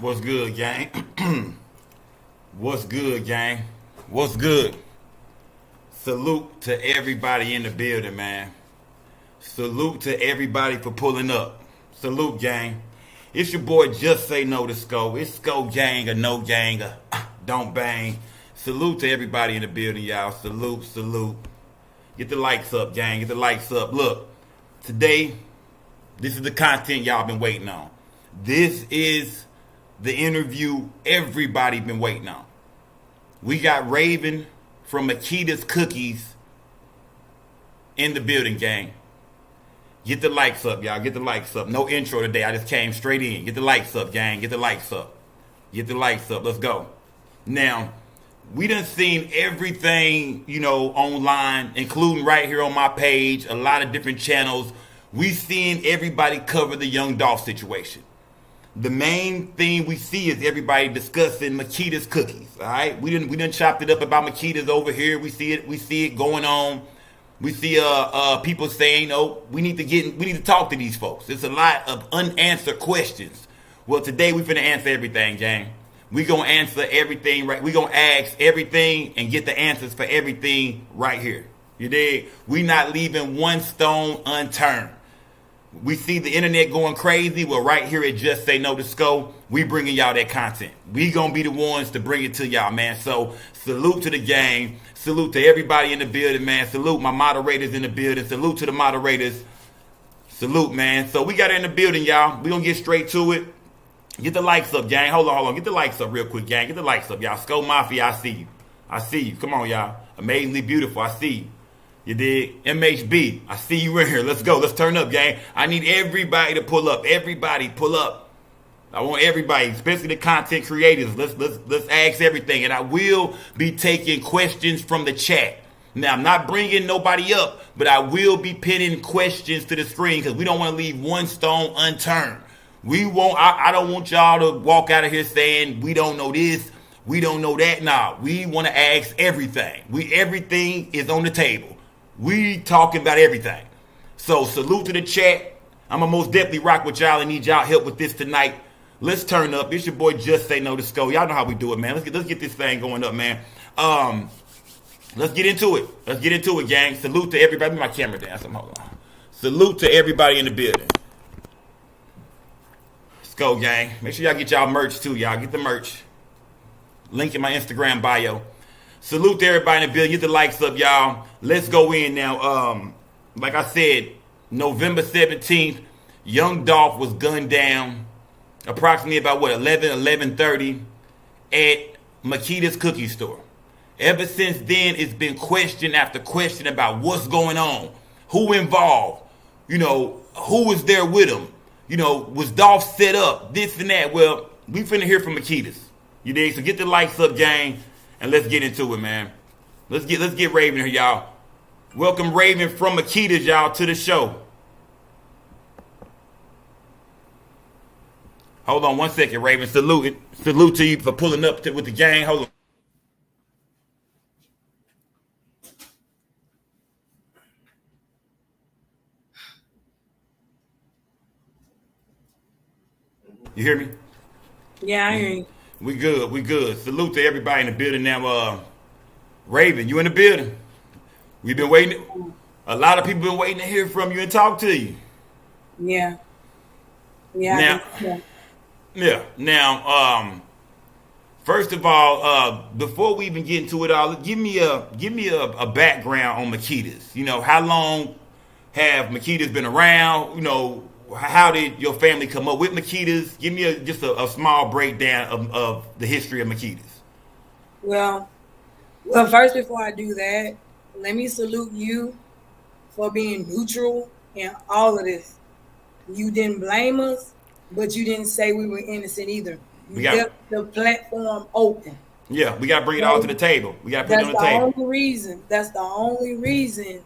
What's good, gang? What's good, gang? What's good? Salute to everybody in the building, man. Salute to everybody for pulling up. Salute, gang. It's your boy Just Say No to Sco. It's Sco gang or no gang or don't bang. Salute to everybody in the building, y'all. Salute, salute. Get the likes up, gang. Get the likes up. Look, today, this is the content y'all been waiting on. This is the interview everybody been waiting on. We got Raven from Makeda's Cookies in the building, gang. Get the likes up, y'all. Get the likes up. No intro today. I just came straight in. Get the likes up, gang. Get the likes up. Get the likes up. Let's go. Now, we done seen everything, online, including right here on my page, a lot of different channels. We seen everybody cover the Young Dolph situation. The main thing we see is everybody discussing Makeda's Cookies. All right, we done chopped it up about Makeda's over here. We see it going on. We see people saying, "Oh, we need to talk to these folks." There's a lot of unanswered questions. Well, today we finna answer everything, gang. We gonna answer everything right. We gonna ask everything and get the answers for everything right here. You dig? We not leaving one stone unturned. We see the internet going crazy. Well, right here at Just Say No to Sco, we bringing y'all that content. We gonna be the ones to bring it to y'all, man. So salute to the gang. Salute to everybody in the building, man. Salute my moderators in the building. Salute to the moderators. Salute, man. So we got it in the building, y'all. We gonna get straight to it. Get the likes up, gang. Hold on. Get the likes up real quick, gang. Get the likes up, y'all. Sco Mafia, I see you. I see you. Come on, y'all. Amazingly beautiful. I see you. You dig? MHB, I see you in here. Let's go. Let's turn up, gang. I need everybody to pull up. Everybody pull up. I want everybody, especially the content creators. Let's ask everything. And I will be taking questions from the chat. Now, I'm not bringing nobody up, but I will be pinning questions to the screen because we don't want to leave one stone unturned. I don't want y'all to walk out of here saying we don't know this, we don't know that. Nah, we want to ask everything. Everything is on the table. We talking about everything. So salute to the chat. I'm going to most definitely rock with y'all and need y'all help with this tonight. Let's turn up. It's your boy Just Say No to Sco. Y'all know how we do it, man. Let's get this thing going up, man. Let's get into it. Let's get into it, gang. Salute to everybody. Let me my camera down. Hold on. Salute to everybody in the building. Let's go, gang. Make sure y'all get y'all merch too, y'all. Get the merch. Link in my Instagram bio. Salute to everybody in the building. Get the likes up, y'all. Let's go in now. Like I said, November 17th, Young Dolph was gunned down approximately about 11:30 at Makeda's cookie store. Ever since then, it's been question after question about what's going on, who involved, who was there with him, was Dolph set up, this and that. Well, we finna hear from Makeda's. You dig? So get the likes up, gang. And let's get into it, man. Let's get Raven here, y'all. Welcome Raven from Makeda's, y'all, to the show. Hold on one second, Raven. Salute to you for pulling up with the gang. Hold on. You hear me? Yeah, I hear you. We good. Salute to everybody in the building now. Raven, you in the building. We've been waiting. A lot of people been waiting to hear from you and talk to you. Yeah. Yeah. Now, first of all, before we even get into it all, give me a background on Makeda's. How long have Makeda's been around? How did your family come up with Makeda's? Give me just a small breakdown of the history of Makeda's. Well, first, before I do that, let me salute you for being neutral in all of this. You didn't blame us, but you didn't say we were innocent either. You kept the platform open. Yeah, we got to bring it all to the table. We got to put it on the table. That's the only reason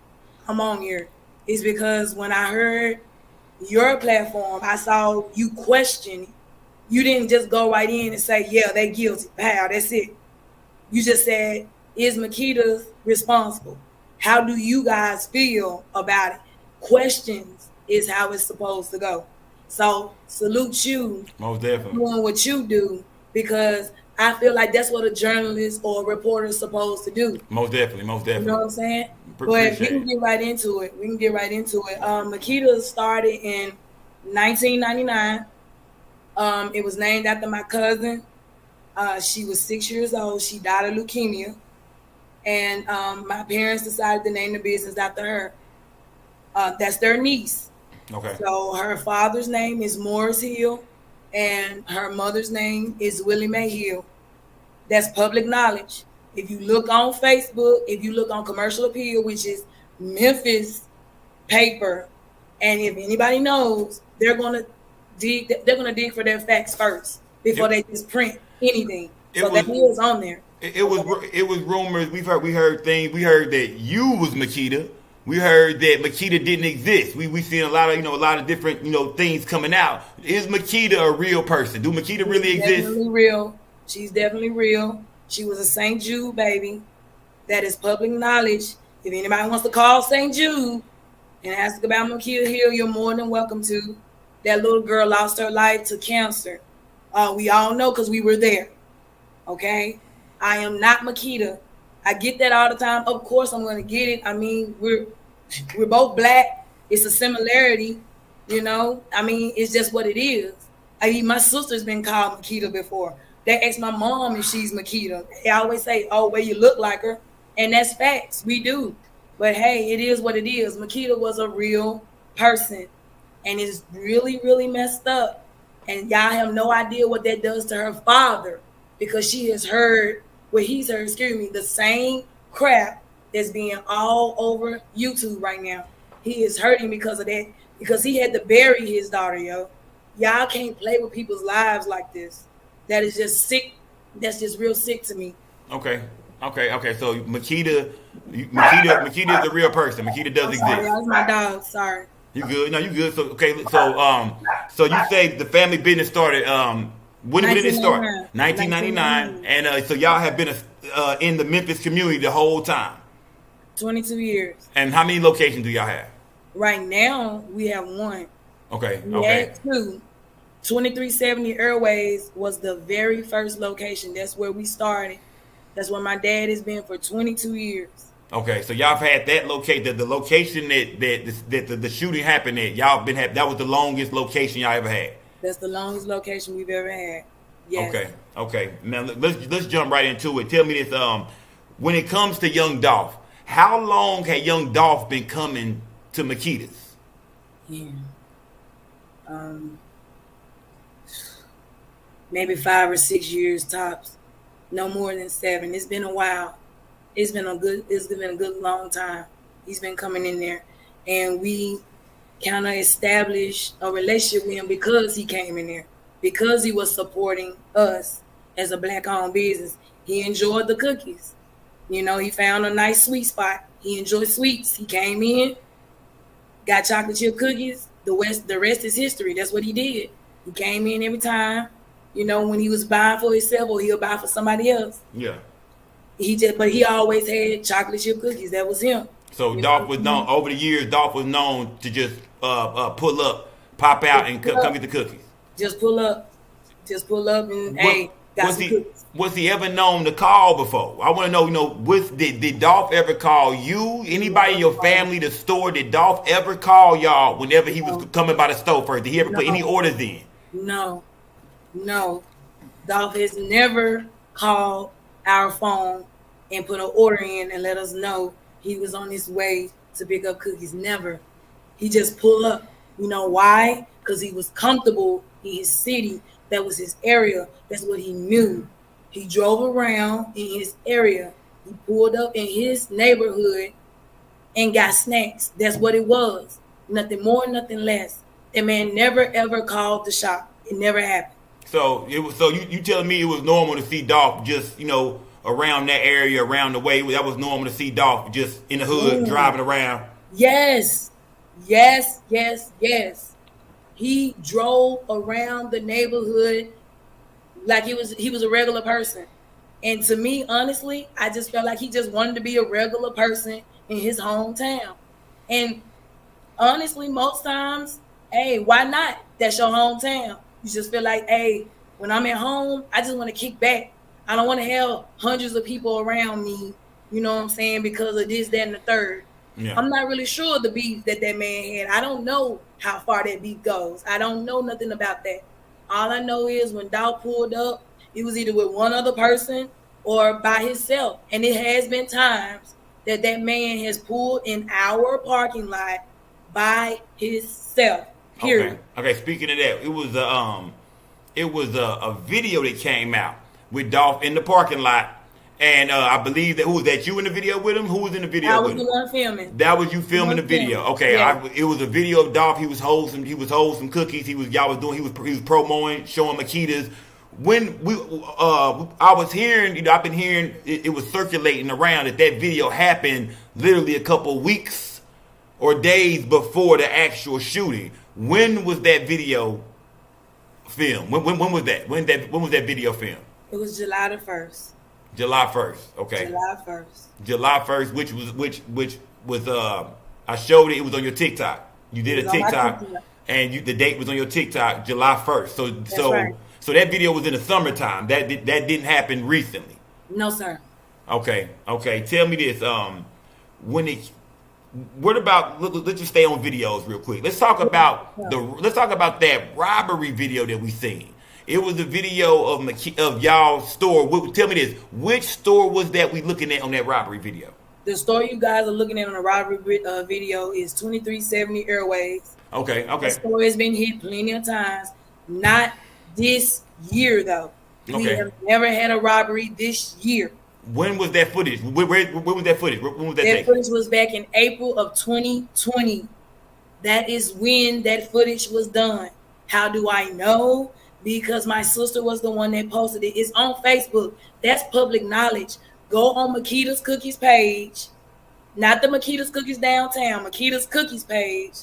I'm on here is because when I heard your platform, I saw you question. You didn't just go right in and say, yeah, they're guilty. Pow, that's it. You just said, is Makeda responsible? How do you guys feel about it? Questions is how it's supposed to go. So salute you Most definitely. doing what you do, because I feel like that's what a journalist or a reporter is supposed to do. Most definitely. Most You know what definitely. I'm saying? But we Appreciate can it. get right into it. We can get right into it. Makeda started in 1999. It was named after my cousin. She was 6 years old. She died of leukemia, and my parents decided to name the business after her. That's their niece. Okay. So her father's name is Maurice Hill, and her mother's name is Willie Mae Hill. That's public knowledge. If you look on Facebook, if you look on Commercial Appeal, which is Memphis paper, and if anybody knows, they're gonna dig for their facts first before It, they just print anything. it So that was is on there. it was rumors. We heard things. We heard that you was Makeda. We heard that Makeda didn't exist. We seen a lot of a lot of different things coming out. Is Makeda a real person? Do Makeda really exist? Definitely real. She's definitely real. She was a St. Jude baby. That is public knowledge. If anybody wants to call St. Jude and ask about Makeda Hill, you're more than welcome to. That little girl lost her life to cancer. We all know because we were there. Okay? I am not Makeda. I get that all the time. Of course I'm gonna get it. I mean, we're both black. It's a similarity, I mean, it's just what it is. I mean, my sister's been called Makeda before. They ask my mom if she's Makeda. They always say, "Oh, well, you look like her," and that's facts. We do, but hey, it is what it is. Makeda was a real person, and it's really, really messed up. And y'all have no idea what that does to her father, because she has heard he's heard, excuse me, the same crap that's being all over YouTube right now. He is hurting because of that, because he had to bury his daughter, yo. Y'all can't play with people's lives like this. That is just sick. That's just real sick to me. Okay. Okay. So Makeda is a real person. Makeda does Sorry, exist. that was my dog. Sorry. You good? No, you good. So okay. So you say the family business started. When did it start? 1999. And so y'all have been in the Memphis community the whole time. 22 years. And how many locations do y'all have? Right now, we have one. Okay. We had two. 2370 Airways was the very first location. That's where we started. That's where my dad has been for 22 years. Okay, so y'all have had that the location that the shooting happened at. Y'all that was the longest location y'all ever had. That's the longest location we've ever had. Yes. Okay. Now let's jump right into it. Tell me this. When it comes to Young Dolph, how long had Young Dolph been coming to Makedas? Yeah. Maybe 5 or 6 years tops. No more than 7. It's been a while. It's been a good long time. He's been coming in there, and we kind of established a relationship with him because he came in there, because he was supporting us as a black-owned business. He enjoyed the cookies. He found a nice sweet spot. He enjoyed sweets. He came in, got chocolate chip cookies. The rest is history. That's what he did. He came in every time. When he was buying for himself or he'll buy for somebody else. Yeah. But he always had chocolate chip cookies. That was him. So Dolph was known over the years. Dolph was known to just pull up, pop out, and come get the cookies. Just pull up, and hey, got some cookies. Was he ever known to call before? I want to know. Did Dolph ever call you? Anybody in your family, the store? Did Dolph ever call y'all whenever he was coming by the store first? Did he ever put any orders in? No. Dolph has never called our phone and put an order in and let us know he was on his way to pick up cookies. Never. He just pulled up. You know why? Because he was comfortable in his city. That was his area. That's what he knew. He drove around in his area. He pulled up in his neighborhood and got snacks. That's what it was. Nothing more, nothing less. That man never ever called the shop. It never happened. So you telling me it was normal to see Dolph just around that area, around the way. That was normal to see Dolph just in the hood driving around. Yes. He drove around the neighborhood like he was a regular person. And to me, honestly, I just felt like he just wanted to be a regular person in his hometown. And honestly, most times hey, why not? That's your hometown. You just feel like, hey, when I'm at home, I just want to kick back. I don't want to have hundreds of people around me, you know what I'm saying, because of this, that, and the third. Yeah. I'm not really sure the beef that man had. I don't know how far that beef goes. I don't know nothing about that. All I know is when Dolph pulled up, it was either with one other person or by himself. And it has been times that man has pulled in our parking lot by himself. Period. Okay. Speaking of that, it was a video that came out with Dolph in the parking lot, and I believe that who was that? You in the video with him? Who was in the video with him? I was the one filming. That was you filming the video. Okay, yeah. It was a video of Dolph. He was holding some cookies. He was promoting, showing Makedas. When I was hearing, I've been hearing it was circulating around that video happened literally a couple weeks or days before the actual shooting. When was that video filmed? When was that? When was that video filmed? It was July the 1st. July 1st. Okay. July 1st. July 1st, which was I showed it. It was on your TikTok. You did a TikTok, and the date was on your TikTok, July 1st. So that video was in the summertime. That didn't happen recently. No, sir. Okay. Tell me this. What about? Let's just stay on videos real quick. Let's talk about that robbery video that we seen. It was a video of y'all's store. Tell me this. Which store was that we looking at on that robbery video? The store you guys are looking at on the robbery video is 2370 Airways. Okay. The store has been hit plenty of times. Not this year, though. We have never had a robbery this year. When was that footage? Where was that footage? When was that That footage was back in April of 2020. That is when that footage was done. How do I know? Because my sister was the one that posted it. It's on Facebook. That's public knowledge. Go on Makeda's Cookies page. Not the Makeda's Cookies downtown. Makeda's Cookies page.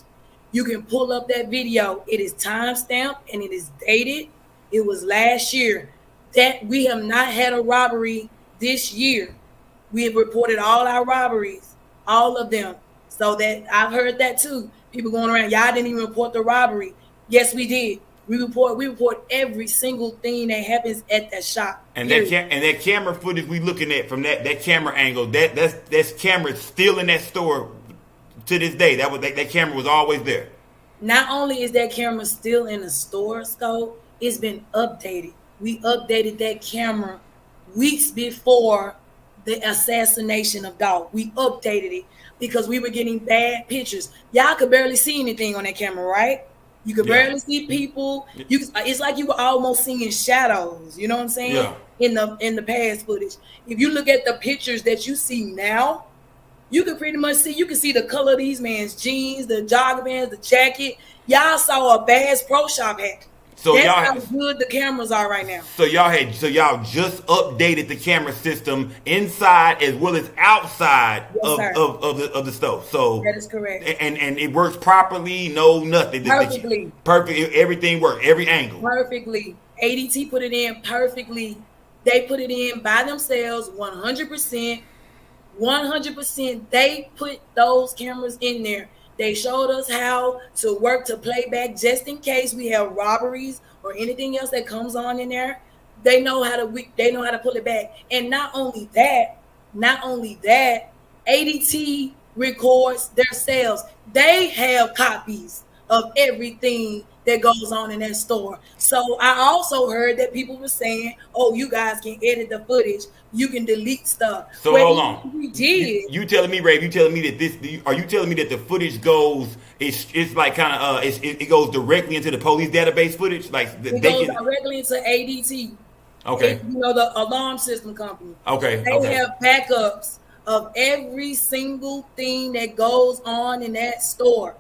You can pull up that video. It is timestamped and it is dated. It was last year. That we have not had a robbery this year. We have reported all our robberies, all of them. So that I've heard that too. People going around, y'all didn't even report the robbery. Yes, we did. We report every single thing that happens at that shop. And that camera footage we looking at from that camera angle, that's camera still in that store to this day. That camera was always there. Not only is that camera still in the store scope, it's been updated. We updated that camera weeks before the assassination of Dolph. We updated it because we were getting bad pictures. Y'all could barely see anything on that camera, right? You could barely see people. It's like you were almost seeing shadows. You know what I'm saying? Yeah. In the past footage. If you look at the pictures that you see now, you can pretty much see. You can see the color of these man's jeans, the jogger pants, the jacket. Y'all saw a Bass Pro Shop hat. So that's how good the cameras are right now. So y'all just updated the camera system inside as well as outside of the stove. So that is correct. And it works properly. No, nothing. Perfectly. Perfect. Everything works. Every angle. Perfectly. ADT put it in perfectly. They put it in by themselves 100%. 100%. They put those cameras in there. They showed us how to work to play back just in case we have robberies or anything else that comes on in there. They know how to pull it back. And not only that, ADT records their sales. They have copies of everything that goes on in that store. So I also heard that people were saying, "Oh, you guys can edit the footage. You can delete stuff." So hold on. We did. You telling me, Ray? You telling me that are you telling me that the footage goes? It's like kind of it goes directly into the police database footage, like it goes directly into ADT. Okay. The alarm system company. Okay. They have backups of every single thing that goes on in that store.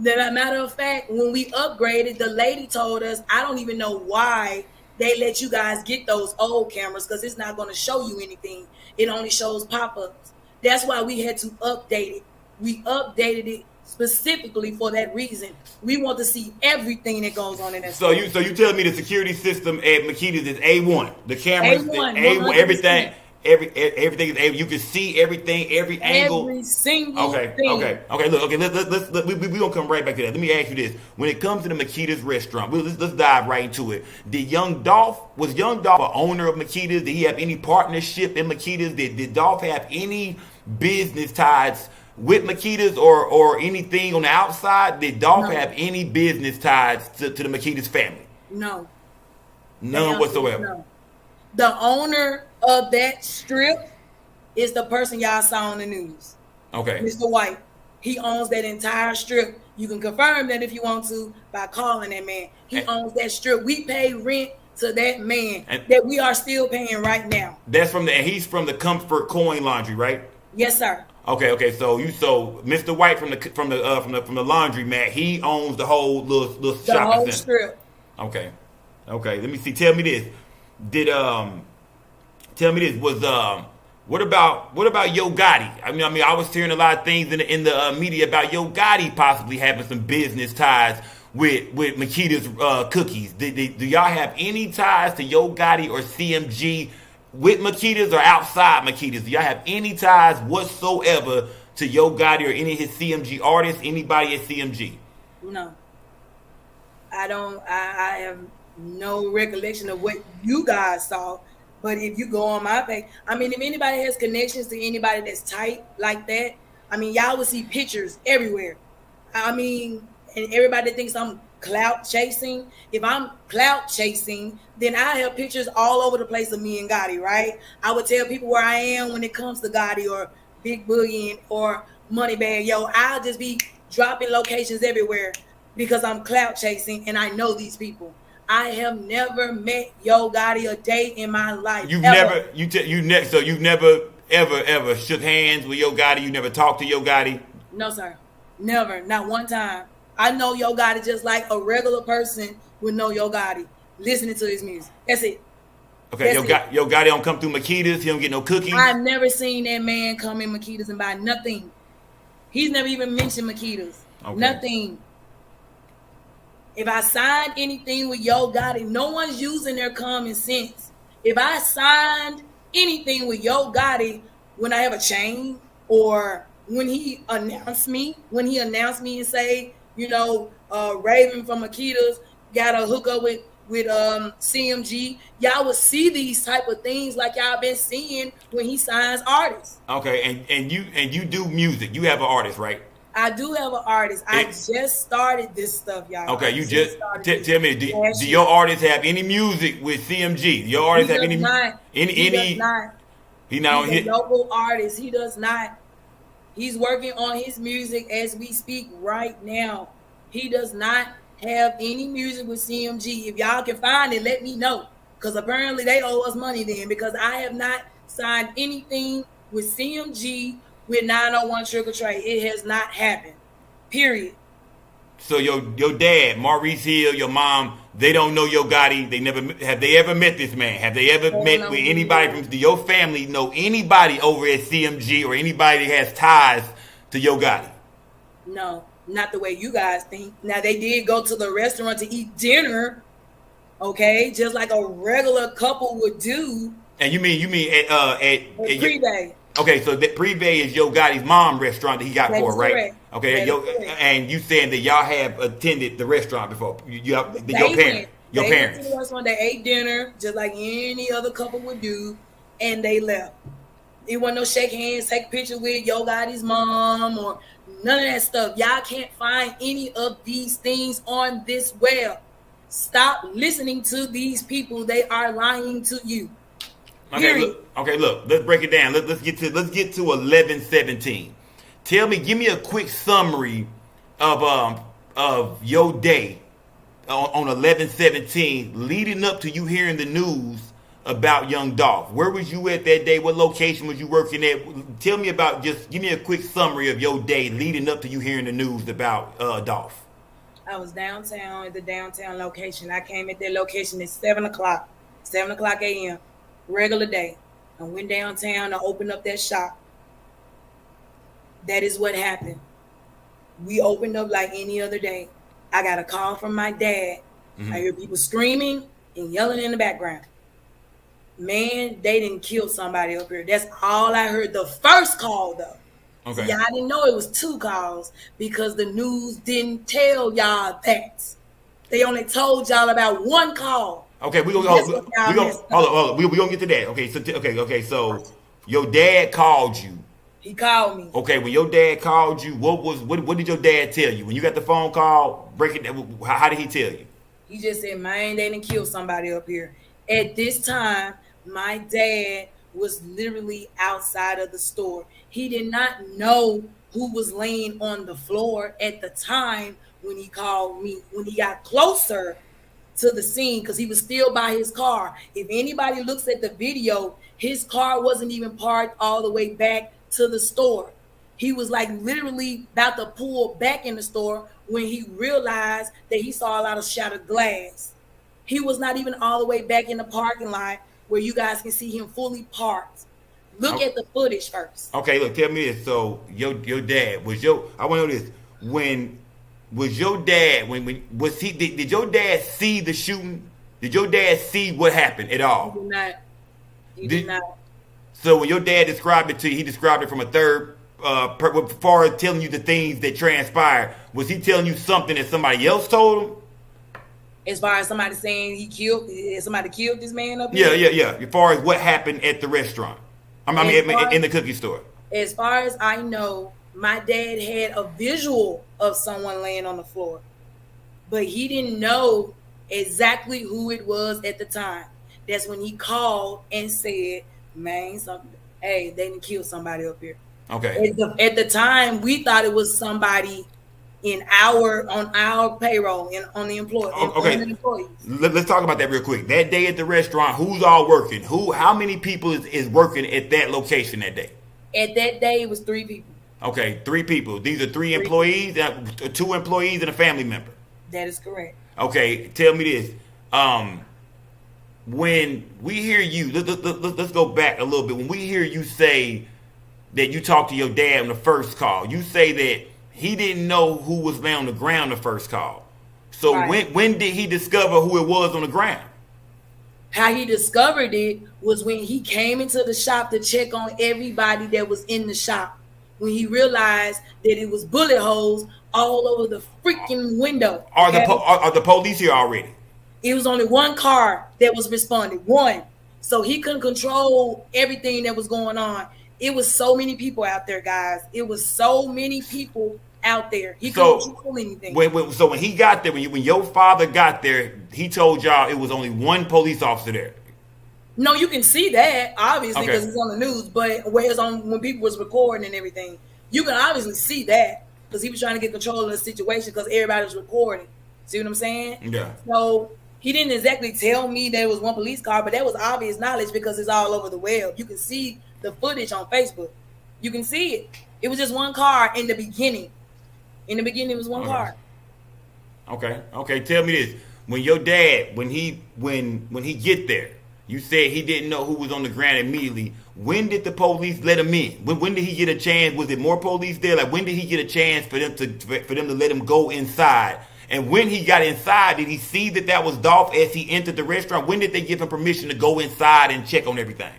As a matter of fact, when we upgraded, the lady told us, I don't even know why they let you guys get those old cameras because it's not going to show you anything. It only shows pop-ups. That's why we had to update it. We updated it specifically for that reason. We want to see everything that goes on in that store. So you telling me the security system at Makedas is A1. The cameras, A1, A1, everything is, you can see everything, every angle. Every single thing. Okay. Look, okay. We gonna come right back to that. Let me ask you this: when it comes to the Makedas restaurant, let's dive right into it. Was Young Dolph an owner of Makedas? Did he have any partnership in Makedas? Did Dolph have any business ties with Makedas or anything on the outside? Did Dolph have any business ties to the Makedas family? No. None whatsoever. No. The owner of that strip is the person y'all saw on the news. Okay. Mr. White. He owns that entire strip. You can confirm that if you want to by calling that man. He owns that strip. We pay rent to that man that we are still paying right now. That's and he's from the Comfort Coin Laundry, right? Yes, sir. Okay. So Mr. White from the laundry mat, he owns the whole little shopping center. The whole strip. Okay. Let me see. Tell me this. What about Yo Gotti? I mean, I was hearing a lot of things in the media about Yo Gotti possibly having some business ties with Makeda's cookies. Do y'all have any ties to Yo Gotti or CMG with Makedas or outside Makedas? Do y'all have any ties whatsoever to Yo Gotti or any of his CMG artists? Anybody at CMG? No, I don't. I have no recollection of what you guys saw. But if you go on my page, I mean, if anybody has connections to anybody that's tight like that, I mean, y'all will see pictures everywhere. I mean, and everybody thinks I'm clout chasing. If I'm clout chasing, then I have pictures all over the place of me and Gotti, right? I would tell people where I am when it comes to Gotti or Big Boogie or Moneybag. Yo, I'll just be dropping locations everywhere because I'm clout chasing and I know these people. I have never met Yo Gotti a day in my life. You've never ever shook hands with Yo Gotti. You never talked to Yo Gotti. No, sir, never, not one time. I know Yo Gotti just like a regular person would know Yo Gotti, listening to his music. That's it. Okay, Yo Gotti don't come through Makedas. He don't get no cookies. I've never seen that man come in Makedas and buy nothing. He's never even mentioned Makedas. Okay. Nothing. If I signed anything with Yo Gotti, no one's using their common sense. If I signed anything with Yo Gotti when I have a chain or when he announced me and say, Raven from Makedas got a hookup with CMG, y'all will see these type of things like y'all been seeing when he signs artists. Okay, and you do music. You have an artist, right? I do have an artist. I just started this stuff, y'all. Okay, you just tell me. Do your artist have any music with CMG? Your artist have any? He does not. He's not a local artist. He does not. He's working on his music as we speak right now. He does not have any music with CMG. If y'all can find it, let me know. Because apparently they owe us money then. Because I have not signed anything with CMG. With 901 Sugar Trade, it has not happened. Period. So your dad, Maurice Hill, your mom, they don't know Yo Gotti. Have they ever met this man? Have they ever met with anybody from your family? Know anybody over at CMG or anybody that has ties to Yo Gotti? No, not the way you guys think. Now they did go to the restaurant to eat dinner, okay, just like a regular couple would do. And you mean at Pre-Bay. Okay, so that Privé is Yo Gotti's mom restaurant that he got for, right? Correct. Okay, and you saying that y'all have attended the restaurant before? Your parents. Went to the restaurant, they ate dinner just like any other couple would do, and they left. It wasn't no shake hands, take a picture with Yo Gotti's mom or none of that stuff. Y'all can't find any of these things on this web. Stop listening to these people. They are lying to you. Okay, look. Let's break it down. Let's get to 11/17. Give me a quick summary of your day on 11/17, leading up to you hearing the news about Young Dolph. Where was you at that day? What location was you working at? Give me a quick summary of your day leading up to you hearing the news about Dolph. I was downtown at the downtown location. I came at that location at 7 o'clock a.m. regular day. I went downtown to open up that shop. That is what happened. We opened up like any other day. I got a call from my dad. Mm-hmm. I hear people screaming and yelling in the background. Man, they didn't kill somebody up here. That's all I heard. The first call, though. Okay. See, I didn't know it was 2 calls because the news didn't tell y'all that. They only told y'all about 1 call. Okay, we gonna That's hold what y'all on, messed hold up. on. We gonna get to that. Okay, so your dad called you. He called me. Okay, when your dad called you, what did your dad tell you when you got the phone call? Break it down. How did he tell you? He just said, man, they didn't kill somebody up here. At this time, my dad was literally outside of the store. He did not know who was laying on the floor at the time when he called me. When he got closer to the scene, because he was still by his car. If anybody looks at the video, his car wasn't even parked all the way back to the store. He was like literally about to pull back in the store when he realized that he saw a lot of shattered glass. He was not even all the way back in the parking lot where you guys can see him fully parked. Look at the footage first. Okay, look, tell me this. So your dad was I want to know this. When was your dad? When was he? Did your dad see the shooting? Did your dad see what happened at all? He did not. He did not. So when your dad described it to you, he described it from a third. As far as telling you the things that transpired, was he telling you something that somebody else told him? As far as somebody saying somebody killed this man up here? Yeah. As far as what happened at the restaurant, I mean, in the cookie store. As far as I know, my dad had a visual of someone laying on the floor, but he didn't know exactly who it was at the time. That's when he called and said, man, hey, they didn't kill somebody up here. Okay. At the time, we thought it was somebody on our payroll and on the employee. Okay. On the employees. Let's talk about that real quick. That day at the restaurant, who's all working? How many people is working at that location that day? At that day, it was 3 people. Okay, 3 people. These are 3 employees, 2 employees, and a family member. That is correct. Okay, tell me this. When we hear you, let's go back a little bit. When we hear you say that you talked to your dad on the first call, you say that he didn't know who was laying on the ground the first call. So right. when did he discover who it was on the ground? How he discovered it was when he came into the shop to check on everybody that was in the shop. When he realized that it was bullet holes all over the freaking window. Are the police here already? It was only 1 car that was responding. 1. So he couldn't control everything that was going on. It was so many people out there, guys. It was so many people out there. He couldn't control anything. So when he got there, when your father got there, he told y'all it was only 1 police officer there. No, you can see that obviously because it's on the news. But when people was recording and everything, you can obviously see that because he was trying to get control of the situation because everybody was recording. See what I'm saying? Yeah. So he didn't exactly tell me that it was 1 police car, but that was obvious knowledge because it's all over the web. You can see the footage on Facebook. You can see it. It was just 1 car in the beginning. In the beginning, it was 1 car. Okay. Tell me this: when your dad, when he get there, you said he didn't know who was on the ground immediately. When did the police let him in? When did he get a chance? Was it more police there? Like when did he get a chance for them to let him go inside? And when he got inside, did he see that was Dolph as he entered the restaurant? When did they give him permission to go inside and check on everything?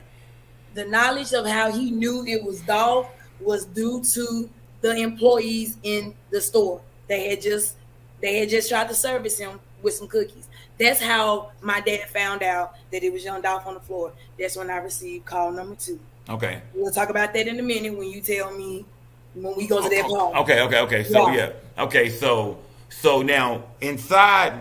The knowledge of how he knew it was Dolph was due to the employees in the store. They had just tried to service him with some cookies. That's how my dad found out that it was Young Dolph on the floor. That's when I received call number 2. Okay. We'll talk about that in a minute when you tell me when we go to that call. Okay. So yeah. Okay, so now inside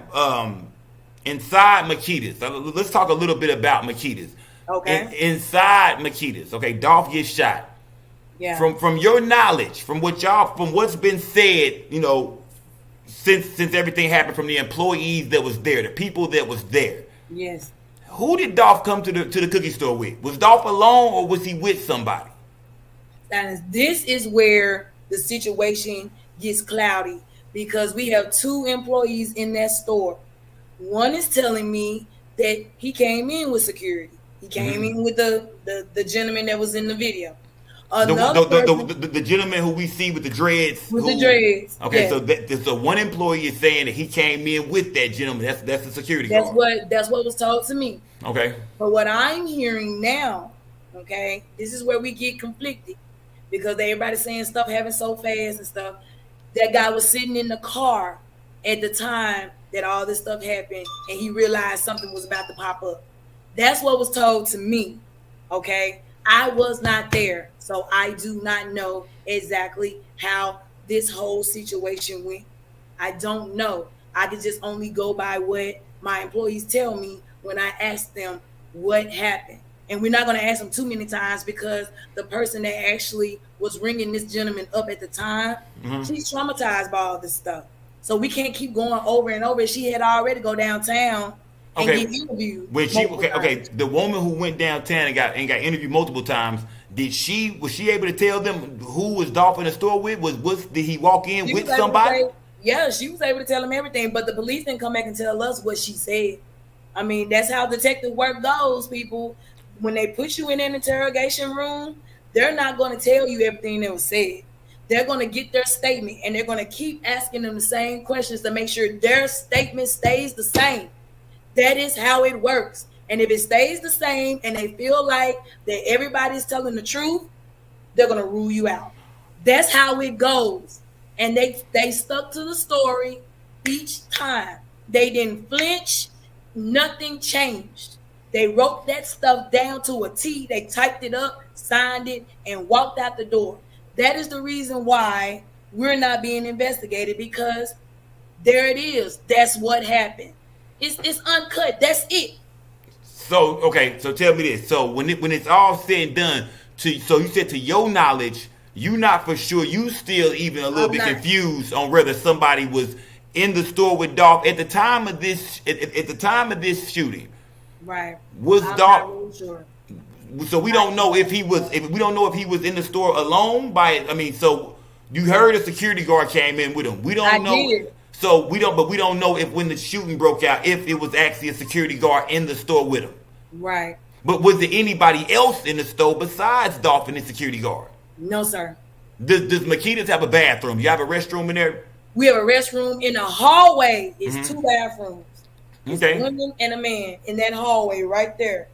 Makedas. Let's talk a little bit about Makedas. Okay. Inside Makedas, okay, Dolph gets shot. Yeah. From your knowledge, from what's been said, since everything happened, from the employees that was there, the people that was there. Yes. Who did Dolph come to the cookie store with? Was Dolph alone or was he with somebody? And this is where the situation gets cloudy because we have 2 employees in that store. One is telling me that he came in with security. He came in with the gentleman that was in the video. Another person The gentleman who we see with the dreads. with the dreads. Okay, Yes. so one employee is saying that he came in with that gentleman. That's the security That's guard. what was told to me. Okay. But what I'm hearing now, okay, this is where we get conflicted because everybody's saying stuff happened so fast and stuff. That guy was sitting in the car at the time that all this stuff happened, and he realized something was about to pop up. That's what was told to me. Okay, I was not there, so I do not know exactly how this whole situation went. I don't know. I can just only go by what my employees tell me when I ask them what happened. And we're not going to ask them too many times because the person that actually was ringing this gentleman up at the time, she's traumatized by all this stuff. So we can't keep going over and over. She had already go downtown and get interviewed. When she the woman who went downtown and got interviewed multiple times, was she able to tell them who was Dolph in the store with? Did he walk in with somebody? Yeah, she was able to tell him everything, but the police didn't come back and tell us what she said. I mean, that's how detective work goes, people. When they put you in an interrogation room, they're not going to tell you everything that was said. They're going to get their statement, and they're going to keep asking them the same questions to make sure their statement stays the same. That is how it works. And if it stays the same and they feel like that everybody's telling the truth, they're going to rule you out. That's how it goes. And they stuck to the story each time. They didn't flinch. Nothing changed. They wrote that stuff down to a T. They typed it up, signed it, and walked out the door. That is the reason why we're not being investigated, because there it is. That's what happened. It's uncut. That's it. So tell me this. So when it's all said and done, so you said to your knowledge, you not for sure. You still even a little bit confused on whether somebody was in the store with Dolph at the time of this shooting. Right. Was Dolph? Really sure. So we don't know if he was. We don't know if he was in the store alone. So you heard a security guard came in with him. We don't know. Did. So we don't. But we don't know if when the shooting broke out, if it was actually a security guard in the store with him. Right. But was there anybody else in the store besides Dolph and the security guard? No, sir. Does Makedas have a bathroom? You have a restroom in there? We have a restroom in the hallway. It's two bathrooms. Okay. A woman and a man in that hallway right there.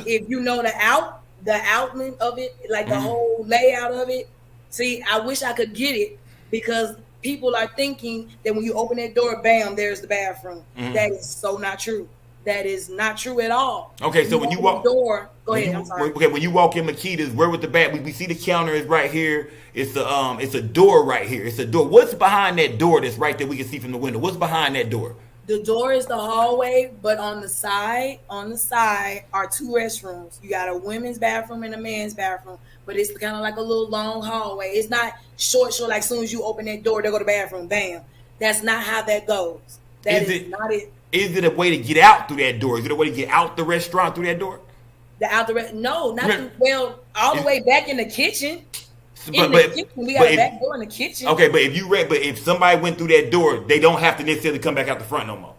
If you know the outline of it, like the whole layout of it. See, I wish I could get it because people are thinking that when you open that door, bam, there's the bathroom. That is so not true. That is not true at all. Okay, so when you walk the door, go ahead. I'm sorry. Okay, when you walk in Makeda's, where with the back, we see the counter is right here. It's a door right here. It's a door. What's behind that door that's right there we can see from the window? What's behind that door? The door is the hallway, but on the side are two restrooms. You got a women's bathroom and a man's bathroom, but it's kind of like a little long hallway. It's not short, like as soon as you open that door, they go to the bathroom. Bam. That's not how that goes. That is not it. Is it a way to get out through that door? Is it a way to get out the restaurant through that door? No, not all the way back in the kitchen. But we got a back door in the kitchen. Okay, but if somebody went through that door, they don't have to necessarily come back out the front no more.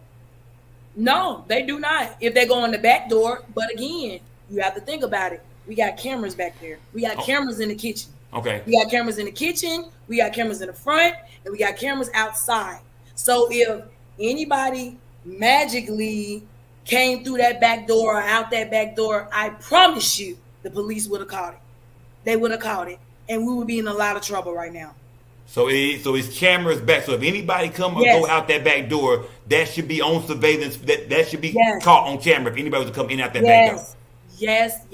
No, they do not. If they go in the back door, but again, you have to think about it. We got cameras back there. We got cameras in the kitchen. Okay. We got cameras in the kitchen. We got cameras in the front, and we got cameras outside. So if anybody magically came through that back door or out that back door, I promise you, the police would have caught it. They would have caught it. And we would be in a lot of trouble right now. So it's cameras back. So if anybody come or go out that back door, that should be on surveillance. That should be caught on camera. If anybody was to come in out that back door. Yes.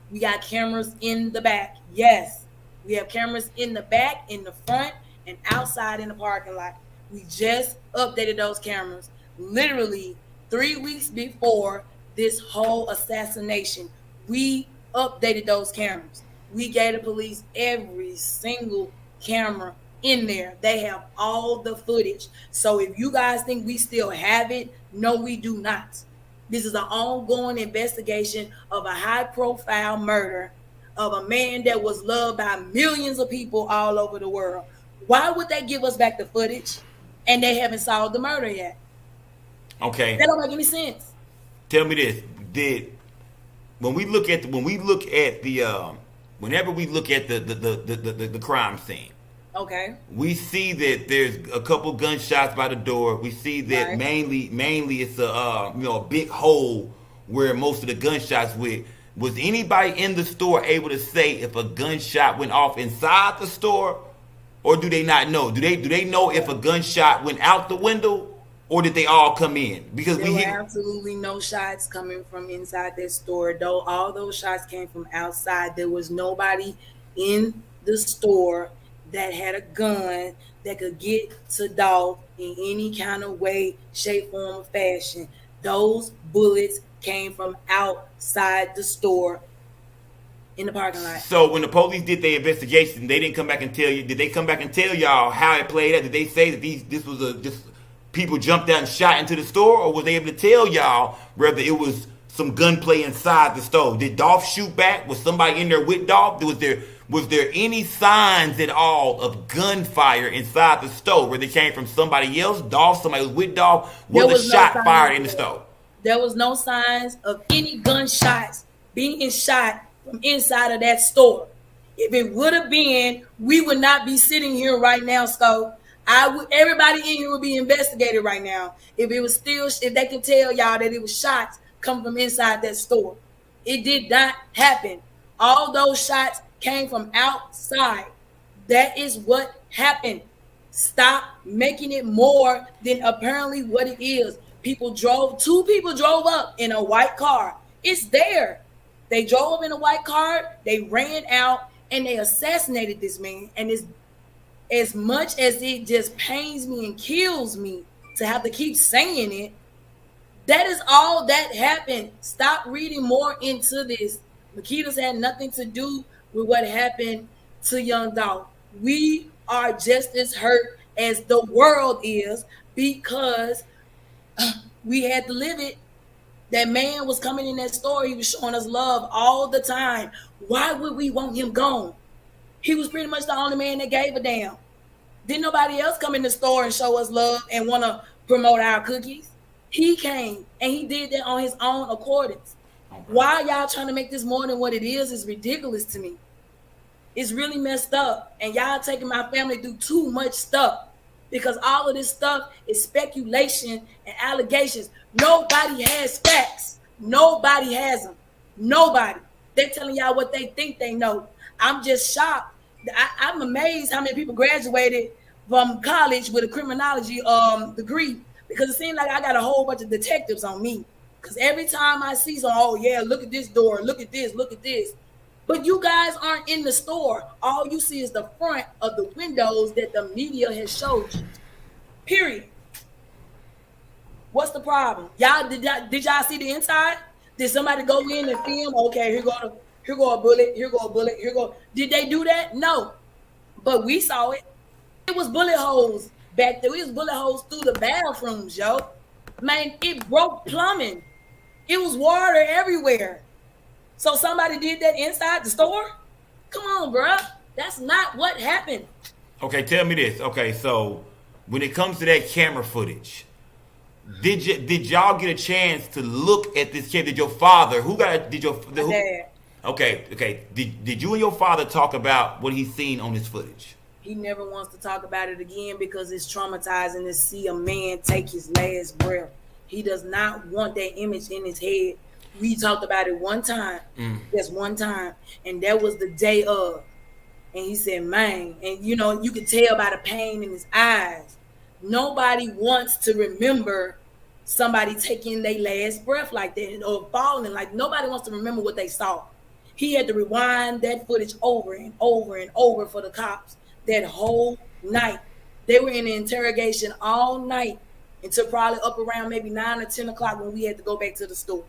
We got cameras in the back. Yes, we have cameras in the back, in the front, and outside in the parking lot. We just updated those cameras literally 3 weeks before this whole assassination. We updated those cameras. We gave the police every single camera in there. They have all the footage. So if you guys think we still have it, no, we do not. This is an ongoing investigation of a high-profile murder of a man that was loved by millions of people all over the world. Why would they give us back the footage and they haven't solved the murder yet? Okay. That don't make any sense. Tell me this: when we look at the whenever we look at the crime scene, Okay. we see that there's a couple gunshots by the door. We see that Right. mainly it's a big hole where most of the gunshots went. Was anybody in the store able to say if a gunshot went off inside the store, or do they not know? Do they know if a gunshot went out the window, or did they all come in? Because There we were hear absolutely no shots coming from inside that store. Though all those shots came from outside, there was nobody in the store that had a gun that could get to Dolph in any kind of way, shape, form, or fashion. Those bullets came from outside the store in the parking lot. so. When the police did their investigation, they didn't come back and tell you. Did they come back and tell y'all how it played out? Did they say that this was just people jumped out and shot into the store, or was they able to tell y'all whether it was some gunplay inside the store? Did Dolph shoot back? Was somebody in there with Dolph? Was there any signs at all of gunfire inside the store, where they came from somebody else, Dolph, somebody was with Dolph? Was a shot fired in the store? There was no signs of any gunshots being shot from inside of that store. If it would have been, we would not be sitting here right now, Scope. Everybody in here would be investigated right now. If they could tell y'all that it was shots coming from inside that store. It did not happen. All those shots came from outside. That is what happened. Stop making it more than apparently what it is. Two people drove up in a white car. It's there. They drove up in a white car, they ran out, and they assassinated this man. And it's as much as it just pains me and kills me to have to keep saying it, that is all that happened. Stop reading more into this. Makedas had nothing to do with what happened to Young Dolph. We are just as hurt as the world is because we had to live it. That man was coming in that store. He was showing us love all the time. Why would we want him gone? He was pretty much the only man that gave a damn. Didn't nobody else come in the store and show us love and want to promote our cookies? He came and he did that on his own accordance. Why y'all trying to make this more than what it is ridiculous to me. It's really messed up. And y'all taking my family through too much stuff. Because all of this stuff is speculation and allegations. Nobody has facts. Nobody has them. Nobody. They're telling y'all what they think they know. I'm just shocked. I'm amazed how many people graduated from college with a criminology degree, because it seems like I got a whole bunch of detectives on me. Because every time I see some, oh yeah, look at this door, look at this, look at this. But you guys aren't in the store. All you see is the front of the windows that the media has showed you. Period. What's the problem? Did y'all see the inside? Did somebody go in and film? Okay, here go a bullet, here go a bullet, here go. Did they do that? No. But we saw it. It was bullet holes back there. It was bullet holes through the bathrooms, yo. Man, it broke plumbing. It was water everywhere. So somebody did that inside the store? Come on, bro. That's not what happened. Okay, tell me this. Okay, so when it comes to that camera footage, did y'all get a chance to look at this kid? Did your father, Dad. Okay. Did you and your father talk about what he's seen on this footage? He never wants to talk about it again because it's traumatizing to see a man take his last breath. He does not want that image in his head. We talked about it one time, just one time, and that was the day of. And he said, man, and you could tell by the pain in his eyes. Nobody wants to remember somebody taking their last breath like that or falling. Like, nobody wants to remember what they saw. He had to rewind that footage over and over and over for the cops that whole night. They were in the interrogation all night until probably up around maybe 9 or 10 o'clock when we had to go back to the store.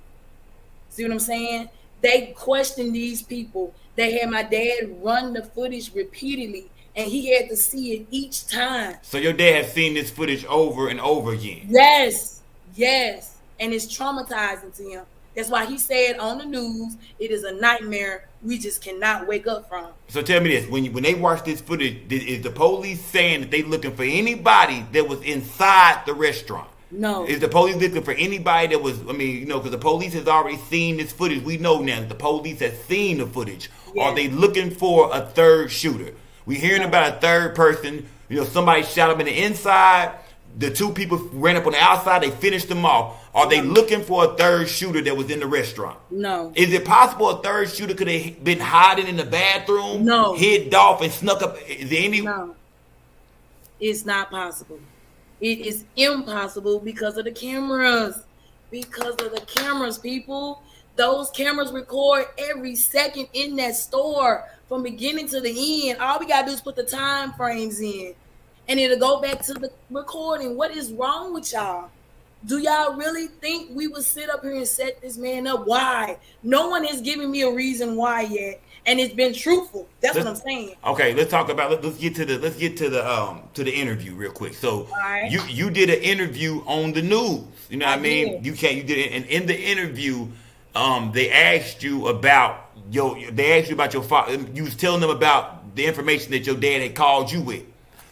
See what I'm saying? They questioned these people. They had my dad run the footage repeatedly, and he had to see it each time. So your dad has seen this footage over and over again? Yes. And it's traumatizing to him. That's why he said on the news, it is a nightmare we just cannot wake up from. So tell me this, when they watch this footage, is the police saying that they looking for anybody that was inside the restaurant? No. Is the police looking for anybody that was, I mean, because the police has already seen this footage. We know now that the police has seen the footage. Yeah. Are they looking for a third shooter? We hearing about a third person. Somebody shot him in the inside. The two people ran up on the outside. They finished them off. Are they looking for a third shooter that was in the restaurant? No. Is it possible a third shooter could have been hiding in the bathroom? No. Hid Dolph and snuck up? Is there any? No. It's not possible. It is impossible because of the cameras. Because of the cameras, people. Those cameras record every second in that store from beginning to the end. All we got to do is put the time frames in. And it'll go back to the recording. What is wrong with y'all? Do y'all really think we would sit up here and set this man up? Why? No one has given me a reason why yet, and it's been truthful. That's what I'm saying. Okay, let's talk about. Let's get to the interview real quick. So right. you did an interview on the news. You know what I mean? Did. You did it, and in the interview, they asked you about your father. You was telling them about the information that your dad had called you with.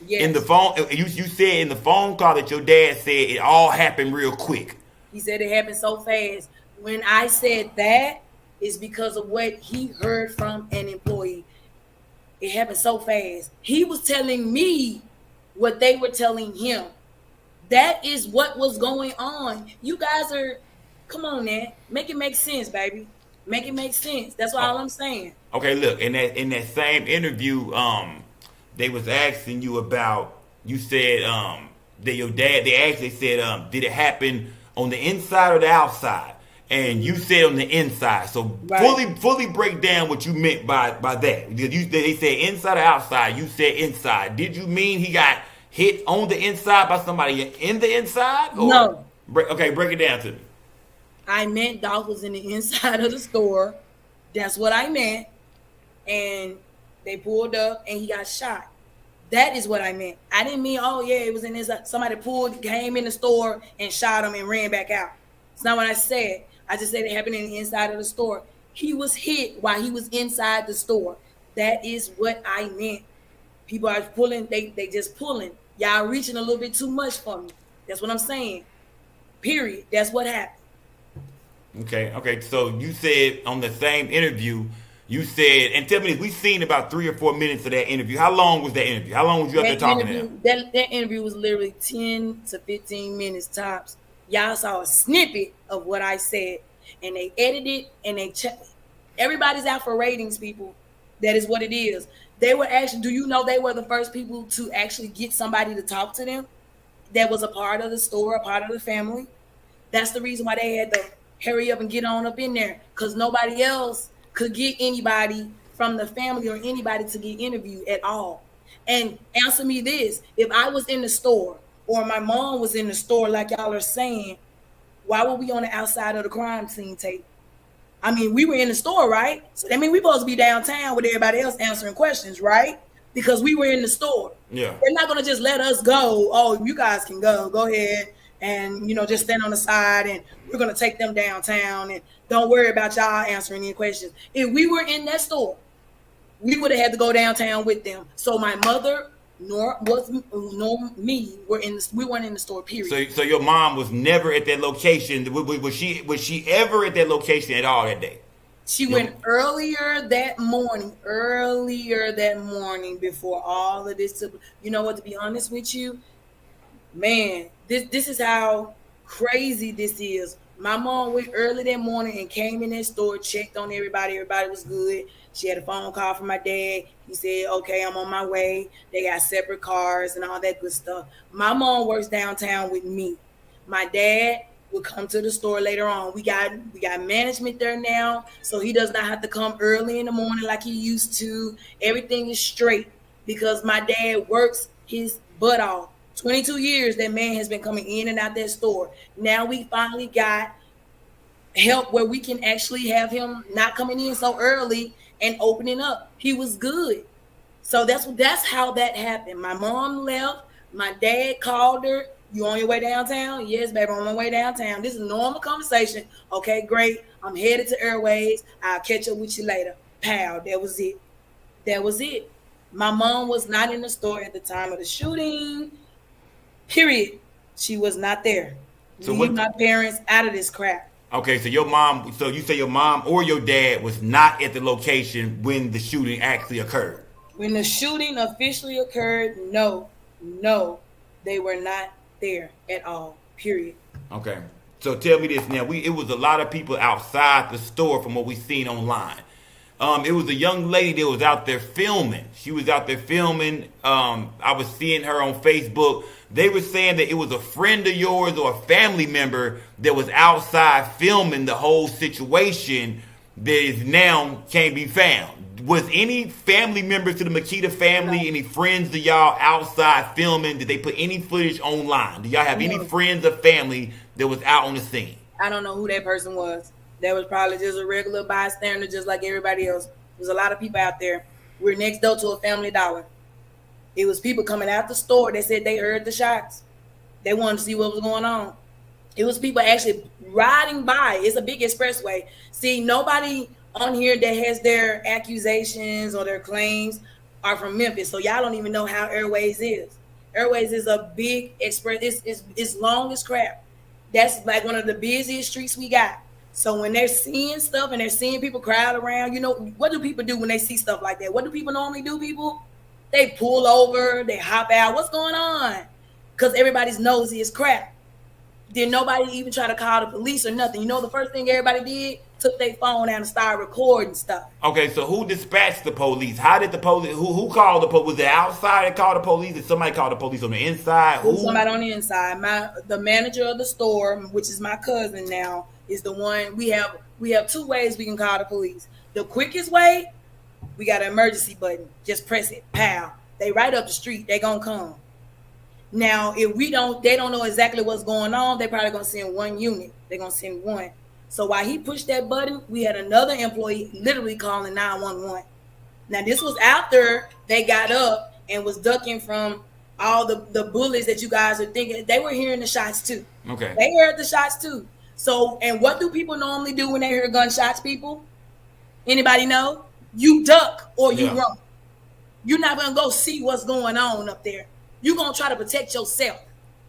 Yes. In the phone, you said in the phone call that your dad said it all happened real quick. He said it happened so fast. When I said that, it's because of what he heard from an employee. It happened so fast. He was telling me what they were telling him. That is what was going on. You guys come on, man. Make it make sense, baby. Make it make sense. That's all I'm saying. Okay, look, in that same interview, they was asking you about, you said that your dad, they said, did it happen on the inside or the outside? And you said on the inside. So right. fully break down what you meant by that. They said inside or outside. You said inside. Did you mean he got hit on the inside by somebody in the inside? Or? No. Break it down to me. I meant Dolph was in the inside of the store. That's what I meant. And they pulled up and he got shot. That is what I meant. I didn't mean, it was in this. Somebody came in the store and shot him and ran back out. It's not what I said. I just said it happened in the inside of the store. He was hit while he was inside the store. That is what I meant. People are pulling. They just pulling. Y'all reaching a little bit too much for me. That's what I'm saying. Period. That's what happened. Okay. So you said on the same interview, you said, and tell me this, we've seen about 3 or 4 minutes of that interview. How long was that interview? How long was you up there talking to them? That interview was literally 10 to 15 minutes tops. Y'all saw a snippet of what I said, and they edited and they checked. Everybody's out for ratings, people. That is what it is. They were actually, do you know they were the first people to actually get somebody to talk to them that was a part of the store, a part of the family? That's the reason why they had to hurry up and get on up in there, because nobody else could get anybody from the family or anybody to get interviewed at all. And answer me this, if I was in the store or my mom was in the store like y'all are saying, why were we on the outside of the crime scene tape? I mean, we were in the store, right? So that means we're supposed to be downtown with everybody else answering questions, right? Because we were in the store. Yeah. They're not going to just let us go. Oh, you guys can go ahead and, just stand on the side and we're going to take them downtown and don't worry about y'all answering any questions. If we were in that store, we would have had to go downtown with them. So my mother nor me we weren't in the store, period. So your mom was never at that location. Was she ever at that location at all that day? She went earlier that morning before all of this. You know what, to be honest with you, man, this is how crazy this is. My mom went early that morning and came in that store, checked on everybody. Everybody was good. She had a phone call from my dad. He said, okay, I'm on my way. They got separate cars and all that good stuff. My mom works downtown with me. My dad will come to the store later on. We got management there now, so he does not have to come early in the morning like he used to. Everything is straight because my dad works his butt off. 22 years that man has been coming in and out that store. Now we finally got help where we can actually have him not coming in so early and opening up. He was good. So that's how that happened. My mom left. My dad called her. You on your way downtown? Yes, baby, I'm on my way downtown. This is a normal conversation. Okay, great. I'm headed to Airways. I'll catch up with you later. Pow, that was it. My mom was not in the store at the time of the shooting. Period. She was not there. So Leave what? my parents out of this crap. Okay, so your mom. So you say your mom or your dad was not at the location when the shooting actually occurred. When the shooting officially occurred, no, they were not there at all. Period. Okay. So tell me this now. It was a lot of people outside the store from what we seen online. It was a young lady that was out there filming. She was out there filming. I was seeing her on Facebook. They were saying that it was a friend of yours or a family member that was outside filming the whole situation that is now can't be found. Was any family members to the Makeda family, any friends of y'all outside filming? Did they put any footage online? Do y'all have any friends or family that was out on the scene? I don't know who that person was. That was probably just a regular bystander, just like everybody else. There's a lot of people out there. We're next door to a Family Dollar. It was people coming out the store. They said they heard the shots. They wanted to see what was going on. It was people actually riding by. It's a big expressway. See, nobody on here that has their accusations or their claims are from Memphis. So y'all don't even know how Airways is. Airways is a big express. It's long as crap. That's like one of the busiest streets we got. So when they're seeing stuff and they're seeing people crowd around, you know, what do people do when they see stuff like that? What do people normally do, people? They pull over, they hop out. What's going on? Because everybody's nosy as crap. Did nobody even try to call the police or nothing? You know, the first thing everybody did, took their phone out and started recording stuff. Okay, so who dispatched the police? How did the police, who called the police? Was it outside that called the police? Did somebody call the police on the inside? Who? Somebody on the inside. The manager of the store, which is my cousin now, is the one. We have two ways we can call the police. The quickest way, we got an emergency button. Just press it. Pow. They right up the street. They gonna come. Now, if they don't know exactly what's going on, they probably gonna send one unit. They're gonna send one. So while he pushed that button, we had another employee literally calling 911. Now, this was after they got up and was ducking from all the bullets that you guys are thinking. They were hearing the shots too. Okay. They heard the shots too. So, and what do people normally do when they hear gunshots, people? Anybody know? You duck or you run. You're not going to go see what's going on up there. You're going to try to protect yourself.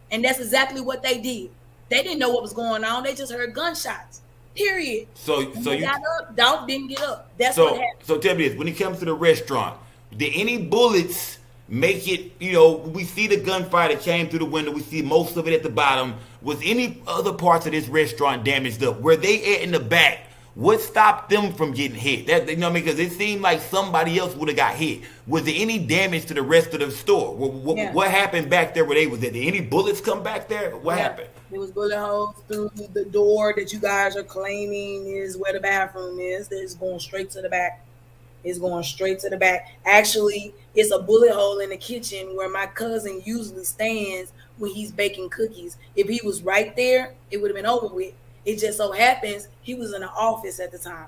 And that's exactly what they did. They didn't know what was going on. They just heard gunshots. Period. So you got up, Dolph didn't get up. That's what happened. So tell me this: when it comes to the restaurant, did any bullets make it? You know, we see the gunfire that came through the window. We see most of it at the bottom. Was any other parts of this restaurant damaged up? Were they in the back? What stopped them from getting hit? That, you know what I mean? Because it seemed like somebody else would have got hit. Was there any damage to the rest of the store? What happened back there where they was at? Did any bullets come back there? What happened? There was bullet holes through the door that you guys are claiming is where the bathroom is. It's going straight to the back. It's going straight to the back. Actually, it's a bullet hole in the kitchen where my cousin usually stands when he's baking cookies. If he was right there, it would have been over with. It just so happens he was in the office at the time.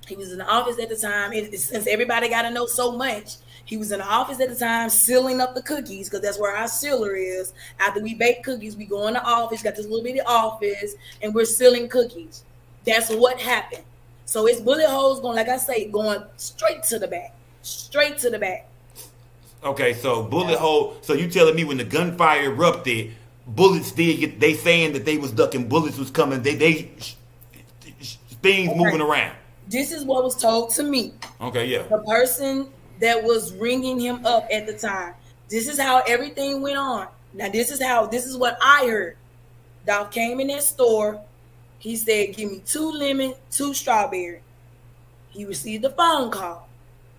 Since everybody got to know so much, he was in the office at the time sealing up the cookies because that's where our sealer is. After we bake cookies, we go in the office, got this little bitty office, and we're sealing cookies. That's what happened. So it's bullet holes going, like I say, going straight to the back. Straight to the back. Okay, so bullet hole. So you telling me when the gunfire erupted, bullets did get, they saying that they was ducking, bullets was coming, things moving around. This is what was told to me. Okay, yeah. The person that was ringing him up at the time. This is how everything went on. Now, this is what I heard. Dolph came in that store. He said, give me 2 lemon, 2 strawberry. He received a phone call.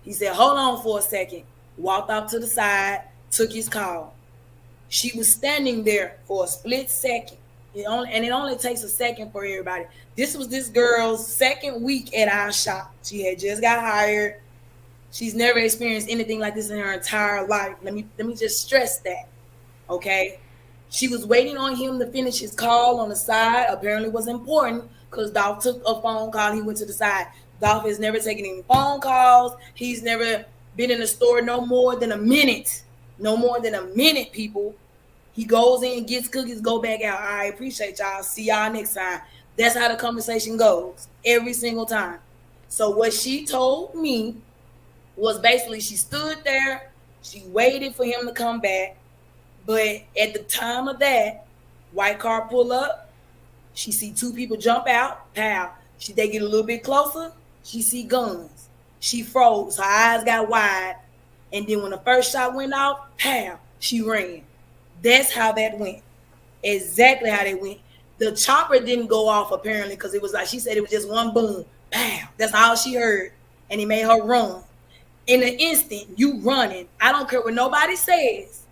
He said, hold on for a second. Walked off to the side, took his call. She was standing there for a split second. It only takes a second for everybody. This was this girl's second week at our shop. She had just got hired. She's never experienced anything like this in her entire life. Let me just stress that. Okay? She was waiting on him to finish his call on the side. Apparently was important because Dolph took a phone call. He went to the side. Dolph has never taken any phone calls. He's never been in the store no more than a minute. No more than a minute, people. He goes in, gets cookies, go back out. I appreciate y'all. See y'all next time. That's how the conversation goes every single time. So what she told me was basically she stood there. She waited for him to come back. But at the time of that, White car pull up. She see two people jump out. Pow. They get a little bit closer. She see guns. She froze. Her eyes got wide. And then when the first shot went off, pow, she ran. That's how that went. Exactly how they went. The chopper didn't go off apparently because it was like she said it was just one boom. Pow. That's all she heard. And he made her run. In an instant, you running. I don't care what nobody says.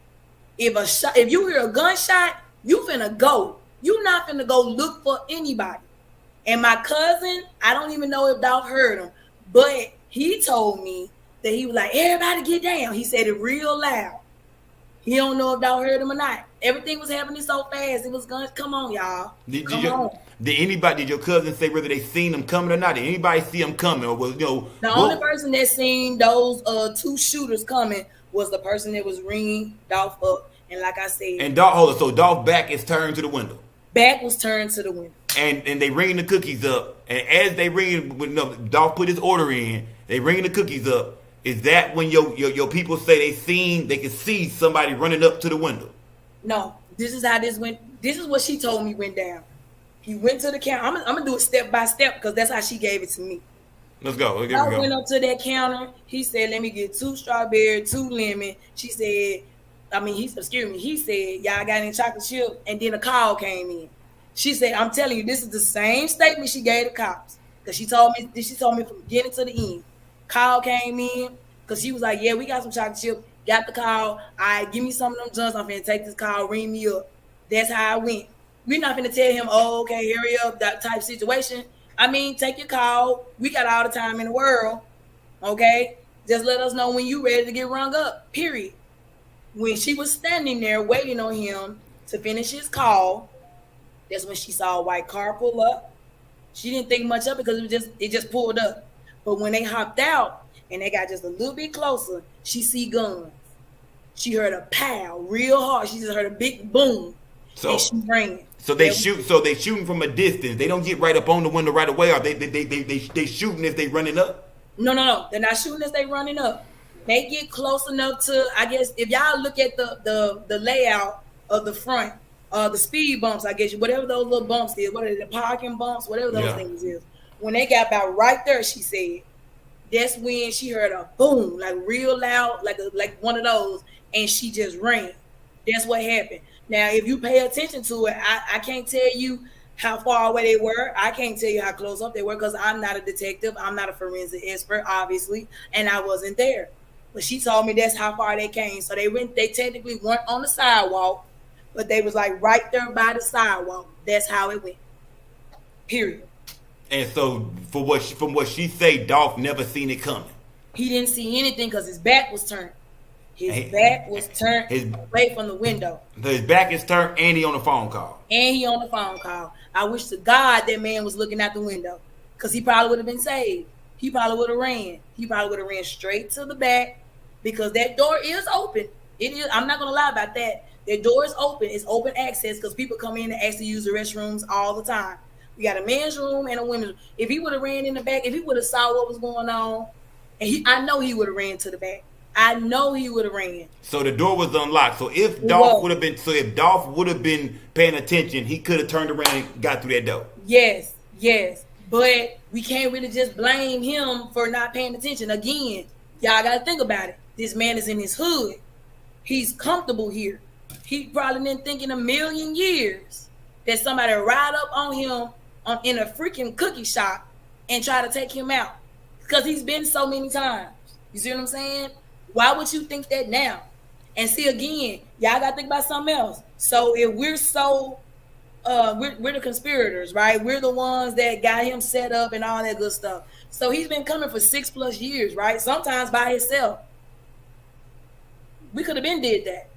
If you hear a gunshot, you finna go. You not finna go look for anybody. And my cousin, I don't even know if Dolph heard him, but he told me that he was like, everybody get down. He said it real loud. He don't know if Dolph heard him or not. Everything was happening so fast. It was guns. Come on, y'all. Did your cousin say whether they seen him coming or not? Did anybody see him coming, or was the only person that seen those two shooters coming was the person that was ringing Dolph up? And like I said, and Dolph, so Dolph back is turned to the window. Back was turned to the window. And they ringing the cookies up, and as they ringing, Dolph put his order in. They ringing the cookies up. Is that when your people say they can see somebody running up to the window? No, this is how this went. This is what she told me went down. He went to the counter. I'm gonna do it step by step because that's how she gave it to me. Let's go. I went up to that counter. He said, "Let me get 2 strawberry, 2 lemon." She said, he said, "Y'all got any chocolate chip?" And then a call came in. She said, "I'm telling you, this is the same statement she gave the cops because she told me from beginning to the end." Call came in because she was like, "Yeah, we got some chocolate chip." Got the call. All right, give me some of them joints. I'm finna take this call. Ring me up. That's how I went. We're not finna tell him, "Oh, okay, hurry up," that type situation. I mean, take your call. We got all the time in the world. Okay? Just let us know when you ready to get rung up. Period. When she was standing there waiting on him to finish his call, that's when she saw a white car pull up. She didn't think much of it because it just pulled up. But when they hopped out and they got just a little bit closer, she see guns. She heard a pow real hard. She just heard a big boom. And she ran. So they shooting from a distance. They don't get right up on the window right away. Or they shooting as they running up? No. They're not shooting as they running up. They get close enough to, I guess, if y'all look at the layout of the front, the speed bumps, I guess, whatever those little bumps is, what are they, the parking bumps, whatever those things is. When they got about right there, she said, that's when she heard a boom, like real loud, like one of those, and she just ran. That's what happened. Now, if you pay attention to it, I can't tell you how far away they were. I can't tell you how close up they were because I'm not a detective. I'm not a forensic expert, obviously, and I wasn't there. But she told me that's how far they came. So they technically weren't on the sidewalk, but they was like right there by the sidewalk. That's how it went. Period. And so, from what she say, Dolph never seen it coming. He didn't see anything because his back was turned. His back was turned away from the window. His back is turned, and he on the phone call. I wish to God that man was looking out the window, because he probably would have been saved. He probably would have ran. He probably would have ran straight to the back, because that door is open. It is. I'm not gonna lie about that. That door is open. It's open access because people come in and actually use the restrooms all the time. We got a men's room and a women's room. If he would have ran in the back, if he would have saw what was going on, and I know he would have ran to the back. I know he would have ran. So the door was unlocked. So if Dolph would have been paying attention, he could have turned around and got through that door. Yes. But we can't really just blame him for not paying attention. Again, y'all got to think about it. This man is in his hood. He's comfortable here. He probably didn't think in a million years that somebody would ride up on him in a freaking cookie shop and try to take him out, because he's been so many times. You see what I'm saying? Why would you think that now? And see, again, y'all got to think about something else. So if we're we're the conspirators, right? We're the ones that got him set up and all that good stuff. So he's been coming for 6+ years, right? Sometimes by himself. We could have been did that,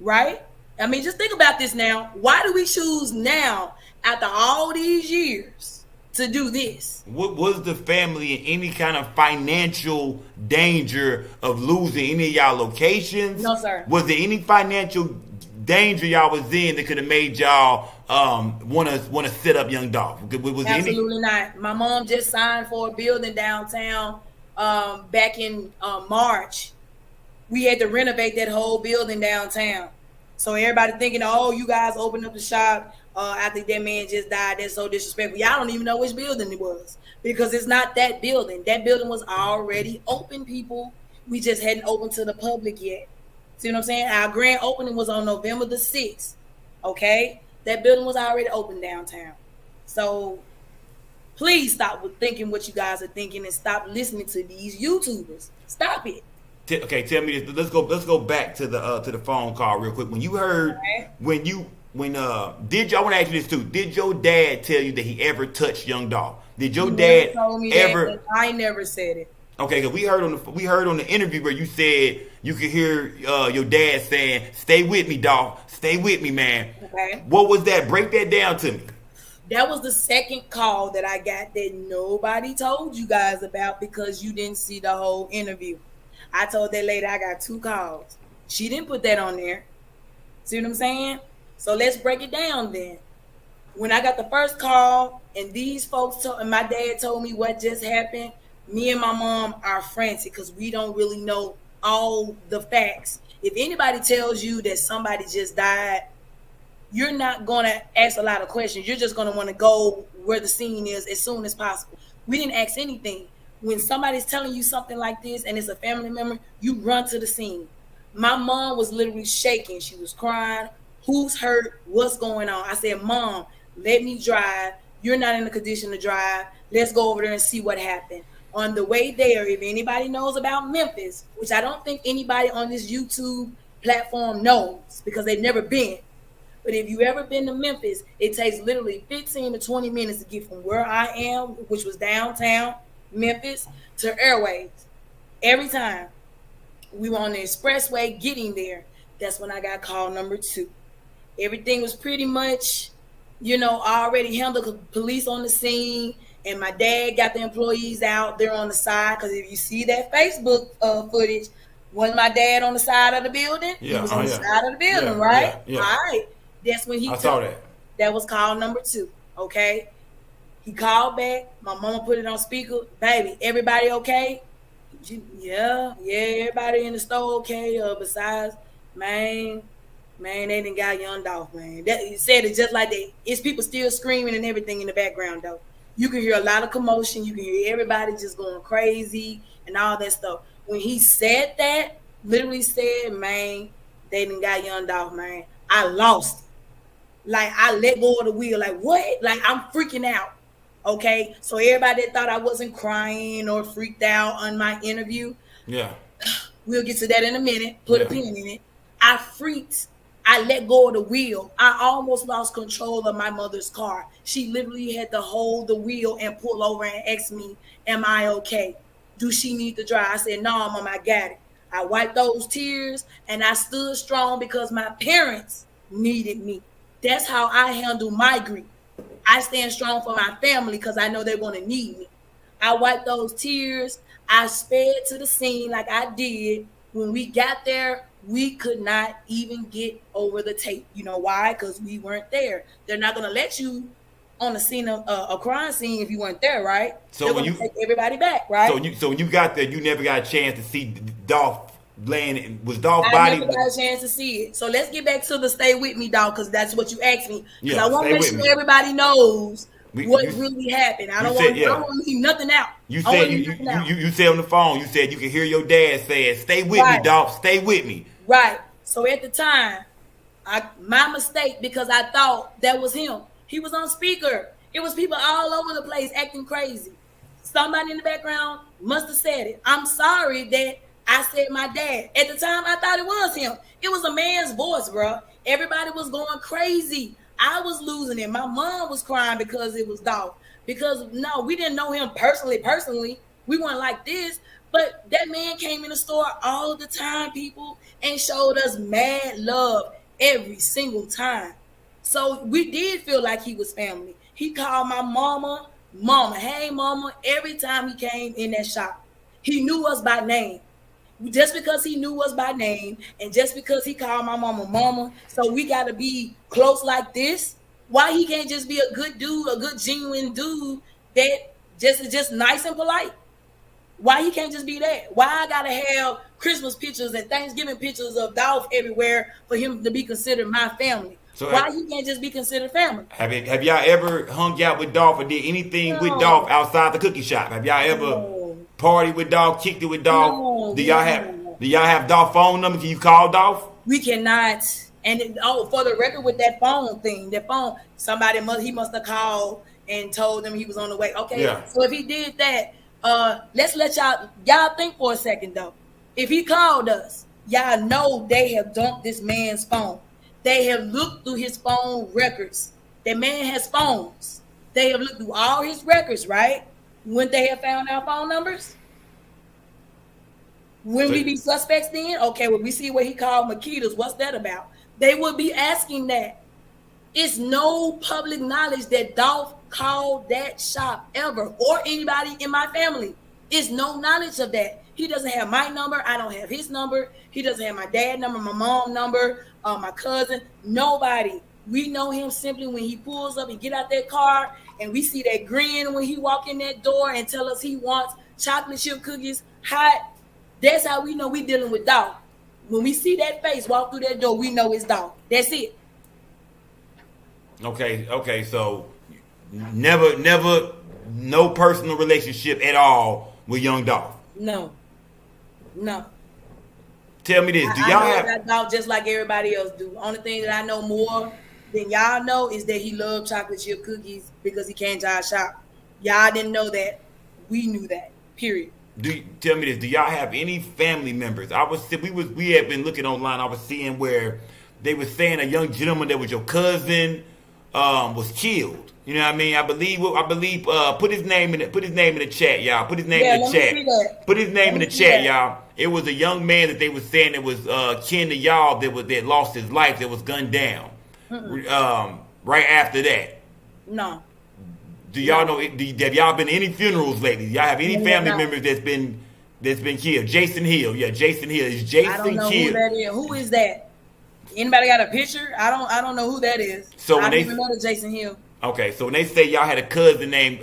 right? I mean, just think about this now. Why do we choose now, after all these years, to do this? Was the family in any kind of financial danger of losing any of y'all locations? No, sir. Was there any financial danger y'all was in that could have made y'all want to set up Young Dolph? Absolutely not. My mom just signed for a building downtown back in March. We had to renovate that whole building downtown. So everybody thinking, oh, you guys opened up the shop after that man just died. That's so disrespectful. Y'all don't even know which building it was because it's not that building. That building was already open, people. We just hadn't opened to the public yet. See what I'm saying? Our grand opening was on November the 6th. Okay? That building was already open downtown. So please stop with thinking what you guys are thinking and stop listening to these YouTubers. Stop it. Okay, tell me this. Let's go back to the phone call real quick. When you heard did y'all want to ask you this too? Did your dad tell you that he ever touched Young Dolph? Did your dad told me ever? That, I never said it. Okay, because we heard on the interview where you said you could hear your dad saying, "Stay with me, Dolph. Stay with me, man." Okay. What was that? Break that down to me. That was the second call that I got that nobody told you guys about because you didn't see the whole interview. I told that lady I got 2 calls. She didn't put that on there. See what I'm saying? So let's break it down then. When I got the first call and these folks and my dad told me what just happened, me and my mom are frantic because we don't really know all the facts. If anybody tells you that somebody just died, you're not going to ask a lot of questions. You're just going to want to go where the scene is as soon as possible. We didn't ask anything. When somebody's telling you something like this and it's a family member, you run to the scene. My mom was literally shaking. She was crying. Who's hurt? What's going on? I said, Mom, let me drive. You're not in the condition to drive. Let's go over there and see what happened. On the way there, if anybody knows about Memphis, which I don't think anybody on this YouTube platform knows because they've never been. But if you ever been to Memphis, it takes literally 15 to 20 minutes to get from where I am, which was downtown Memphis, to Airways. Every time we were on the expressway getting there, that's when I got call number 2. Everything was pretty much, already handled. Police on the scene, and my dad got the employees out there on the side. Because if you see that Facebook footage, wasn't my dad on the side of the building? Yeah, he was on the side of the building, right? Yeah. All right. That's when I saw that. That was call number 2. Okay. He called back. My mama put it on speaker. Baby, everybody okay? Yeah, everybody in the store okay. Besides, man, they done got Young Dolph, man. He said it just like that. It's people still screaming and everything in the background, though. You can hear a lot of commotion. You can hear everybody just going crazy and all that stuff. When he said that, literally said, man, they done got Young Dolph, man. I lost it. Like, I let go of the wheel. Like, what? Like, I'm freaking out. Okay, so everybody that thought I wasn't crying or freaked out on my interview, we'll get to that in a minute. Put a pin in it. I freaked. I let go of the wheel. I almost lost control of my mother's car. She literally had to hold the wheel and pull over and ask me, am I okay? Do she need to drive? I said, no, Mom, I got it. I wiped those tears and I stood strong because my parents needed me. That's how I handle my grief. I stand strong for my family because I know they're going to need me. I wiped those tears. I sped to the scene like I did. When we got there, we could not even get over the tape. You know why? Because we weren't there. They're not going to let you on the scene of a crime scene if you weren't there, right? So when you take everybody back, right? So when you got there, you never got a chance to see Dolph laying. Was Dolph I body? never got a chance to see it. So let's get back to the stay with me, dog, because that's what you asked me. Because I want to make sure everybody knows what really happened. I don't want to leave nothing out. You said you said on the phone. You said you could hear your dad saying, "Stay with me, Dolph. Stay with me." Right. So at the time, my mistake because I thought that was him. He was on speaker. It was people all over the place acting crazy. Somebody in the background must have said it. I'm sorry that I said my dad. At the time, I thought it was him. It was a man's voice, bro. Everybody was going crazy. I was losing it. My mom was crying because it was Dolph. Because, no, we didn't know him personally. We weren't like this. But that man came in the store all the time, people, and showed us mad love every single time. So we did feel like he was family. He called my mama, hey, mama, every time he came in that shop. He knew us by name. Just because he knew us by name and just because he called my mama, so we got to be close like this. Why he can't just be a good dude, a good genuine dude that just is just nice and polite? Why he can't just be that? Why I gotta have Christmas pictures and Thanksgiving pictures of Dolph everywhere for him to be considered my family? So Why he can't just be considered family? have y'all ever hung out with Dolph or did anything with No, Dolph outside the cookie shop? Have y'all ever no, partied with Dolph, kicked it with Dolph? no, Do y'all have no. do y'all have Dolph phone number? Can you call Dolph? We cannot. And for the record, with that phone thing, he must have called and told them he was on the way. Okay, Yeah. so if he did that, let's let y'all think for a second though. If he called us, y'all know they have dumped this man's phone. They have looked through his phone records. That man has phones. They have looked through all his records, right? Wouldn't they have found our phone numbers? Wouldn't we be suspects then? Okay, well, we see what he called Makedas. What's that about? They would be asking that. It's no public knowledge that Dolph called that shop ever, or anybody in my family. It's no knowledge of that. He doesn't have my number. I don't have his number. He doesn't have my dad number, my mom number, my cousin. Nobody. We know him simply when he pulls up and get out that car, and we see that grin when he walk in that door and tell us he wants chocolate chip cookies hot. That's how we know we dealing with Dolph. When we see that face walk through that door, we know it's Dolph. That's it. Okay, so never, no personal relationship at all with Young Dolph. No. Tell me this: do y'all I know have about Dolph just like everybody else do. Only thing that I know more than y'all know is that he loved chocolate chip cookies because he came to our shop. Y'all didn't know that. We knew that. Period. Tell me this: do y'all have any family members? We had been looking online. I was seeing where they were saying a young gentleman that was your cousin was killed. You know what I mean? I believe. Put his name in the chat, y'all. Put his name in the chat. Put his name in the chat, y'all. It was a young man that they were saying that was kin to y'all that lost his life, that was gunned down. Right after that. No. Do y'all know? Have y'all been to any funerals lately? Y'all have any family members that's been killed? Jason Hill, yeah, Jason Hill. Is Jason I don't know killed? who that is. Who is that? Anybody got a picture? I don't know who that is. So I don't even know the Jason Hill. Okay, so when they say y'all had a cousin named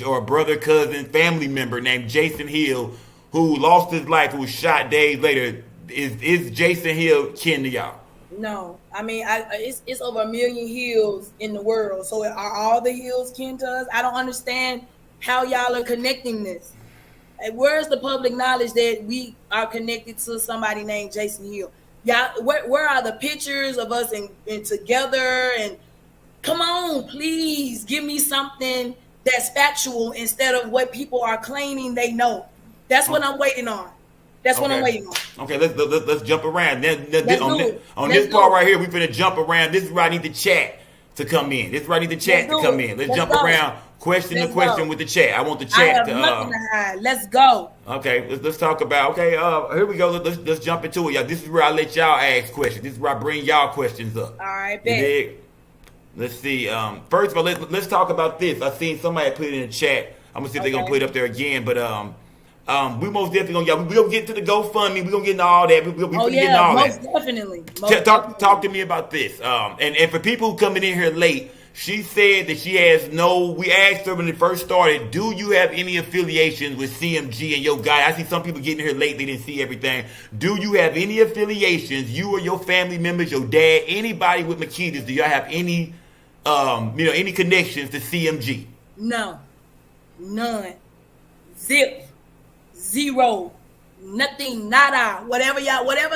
or a brother, cousin, family member named Jason Hill who lost his life, who was shot days later, is Jason Hill kin to y'all? No, I mean, it's over 1 million Hills in the world. So are all the Hills kin to us? I don't understand how y'all are connecting this. Where's the public knowledge that we are connected to somebody named Jason Hill? Y'all, where are the pictures of us and together? And come on, please give me something that's factual instead of what people are claiming they know. That's what I'm waiting on. That's what I'm waiting on. Okay, let's jump around. On Let's this part right here, we finna jump around. This is where I need the chat to come in. This is where I need the chat to come in. Let's jump around, question to question with the chat. I want the chat I have nothing to hide. Let's go. Okay, let's talk about. Okay, here we go. Let's jump into it, y'all. This is where I let y'all ask questions. This is where I bring y'all questions up. All right, bet. Let's see. First of all, let's talk about this. I seen somebody put it in the chat. I'm gonna see if they're gonna put it up there again, but we most definitely gonna get to the GoFundMe. We're gonna get into all that. We're gonna get into all most that. Definitely. Talk to me about this. And for people who coming in here late, she said that she has no. We asked her when it first started, do you have any affiliations with CMG and your guy? I see some people getting here late. They didn't see everything. Do you have any affiliations? You or your family members, your dad, anybody with Makedas? Do y'all have any, any connections to CMG? No, none, zip, zero, nothing, nada, whatever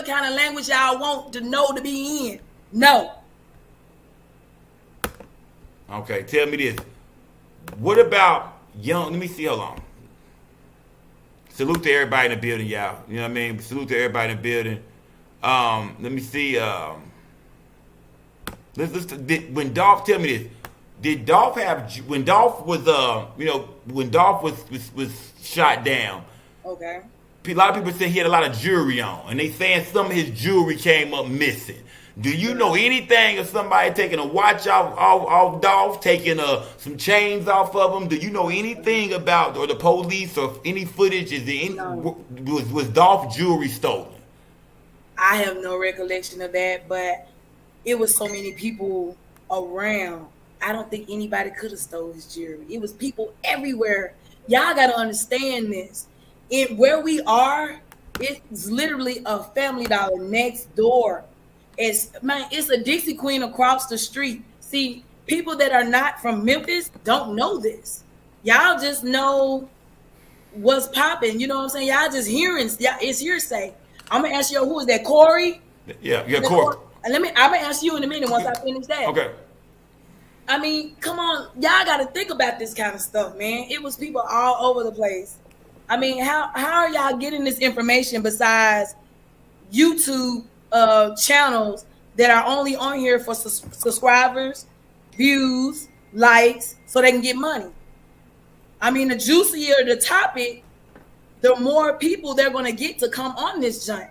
kind of language y'all want to know to be in. No. Okay, tell me this. What about Young? Let me see. Hold on. Salute to everybody in the building, y'all. You know what I mean? Salute to everybody in the building. Let me see. When Dolph, tell me this. Did Dolph have when Dolph was when Dolph was shot down? Okay. A lot of people say he had a lot of jewelry on, and they saying some of his jewelry came up missing. Do you know anything of somebody taking a watch off Dolph, taking some chains off of him? Do you know anything about, or the police, or any footage? Is there any, was Dolph jewelry stolen? I have no recollection of that, but it was so many people around. I don't think anybody could have stole his jewelry. It was people everywhere. Y'all got to understand this. in where we are, it's literally a Family Dollar next door. It's a Dixie Queen across the street. See, people that are not from Memphis don't know this. Y'all just know what's popping. You know what I'm saying? Y'all just hearing. Yeah, it's hearsay. I'm gonna ask you, who is that? Corey? Yeah, Corey. And I'm gonna ask you in a minute once I finish that. Okay. I mean, come on, y'all got to think about this kind of stuff, man. It was people all over the place. I mean, how are y'all getting this information besides YouTube channels that are only on here for subscribers, views, likes, so they can get money? I mean, the juicier the topic, the more people they're going to get to come on this joint.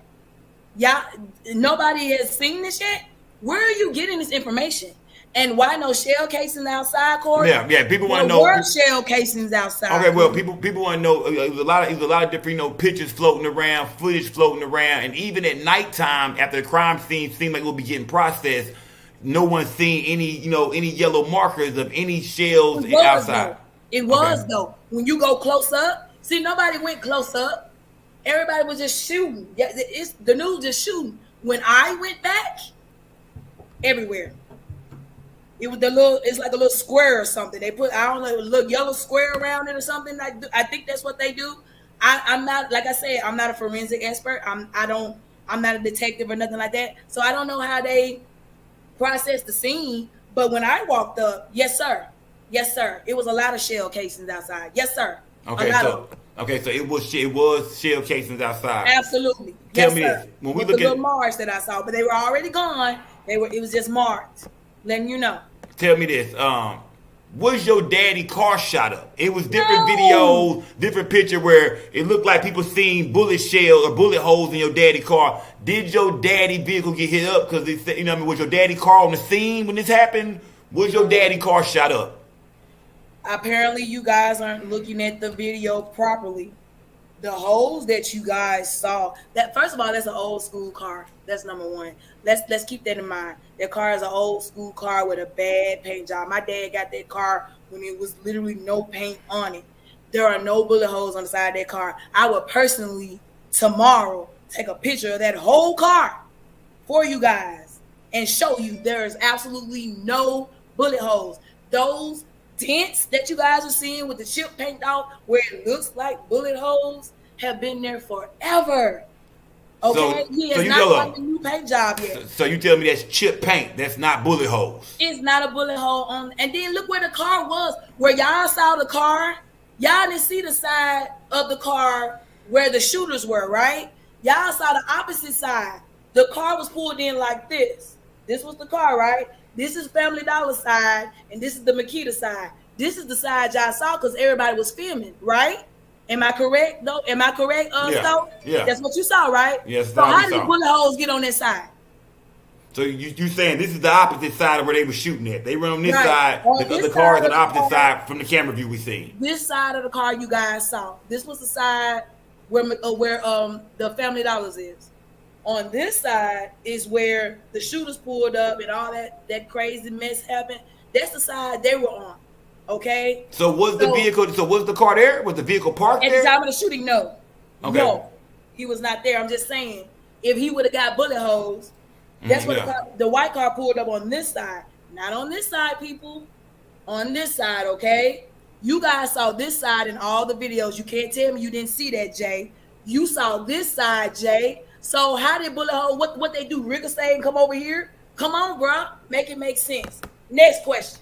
Y'all, nobody has seen this yet? Where are you getting this information? And why no shell casings outside, Corey? Yeah. People want to know. There were shell casings outside. Okay, well, people want to know. It was a lot of different, pictures floating around, footage floating around, and even at nighttime, after the crime scene seemed like it would be getting processed, no one's seen any, any yellow markers of any shells outside. It was though. When you go close up, see, nobody went close up. Everybody was just shooting. Yeah, it's the news just shooting. When I went back, everywhere. It was it's like a little square or something. They put, I don't know, a little yellow square around it or something. I think that's what they do. I'm not, like I said, I'm not a forensic expert. I'm not a detective or nothing like that. So I don't know how they process the scene. But when I walked up, yes, sir. It was a lot of shell casings outside. Yes, sir. Okay, so it was shell casings outside. Absolutely. Tell me this. When we look at the little marks that I saw, but they were already gone. It was just marked. Letting you know. Tell me this. Was your daddy car shot up? It was different videos, different picture where it looked like people seen bullet shell or bullet holes in your daddy car. Did your daddy vehicle get hit up? Because was your daddy car on the scene when this happened? Was your daddy car shot up? Apparently, you guys aren't looking at the video properly. The holes that you guys saw, that first of all, that's an old school car. That's number one. Let's keep that in mind. That car is an old school car with a bad paint job. My dad got that car when it was literally no paint on it. There are no bullet holes on the side of that car. I would personally tomorrow take a picture of that whole car for you guys and show you there is absolutely no bullet holes. Those dents that you guys are seeing with the chip paint off where it looks like bullet holes have been there forever. Okay, it's not like a new paint job yet. So you tell me that's chip paint, that's not bullet holes. It's not a bullet hole on. And then look where the car was, where y'all saw the car. Y'all didn't see the side of the car where the shooters were, right? Y'all saw the opposite side. The car was pulled in like this. This was the car, right? This is Family Dollar side, and this is the Makeda side. This is the side y'all saw because everybody was filming, right? Am I correct, though? Am I correct, Stowe? Yeah. That's what you saw, right? Yes. So how did the bullet holes get on that side? So you saying this is the opposite side of where they were shooting at? They were on this side. The car is on the opposite side from the camera view we seen. This side of the car you guys saw. This was the side where the Family Dollars is. On this side is where the shooters pulled up and all that crazy mess happened. That's the side they were on. Okay. So was the vehicle? So was the car there? Was the vehicle parked there? At the time of the shooting, no. Okay. No, he was not there. I'm just saying, if he would have got bullet holes, that's what the white car pulled up on this side, not on this side, people. On this side, okay. You guys saw this side in all the videos. You can't tell me you didn't see that, Jay. You saw this side, Jay. So how did bullet hole? What they do? Ricochet and come over here? Come on, bro. Make it make sense. Next question.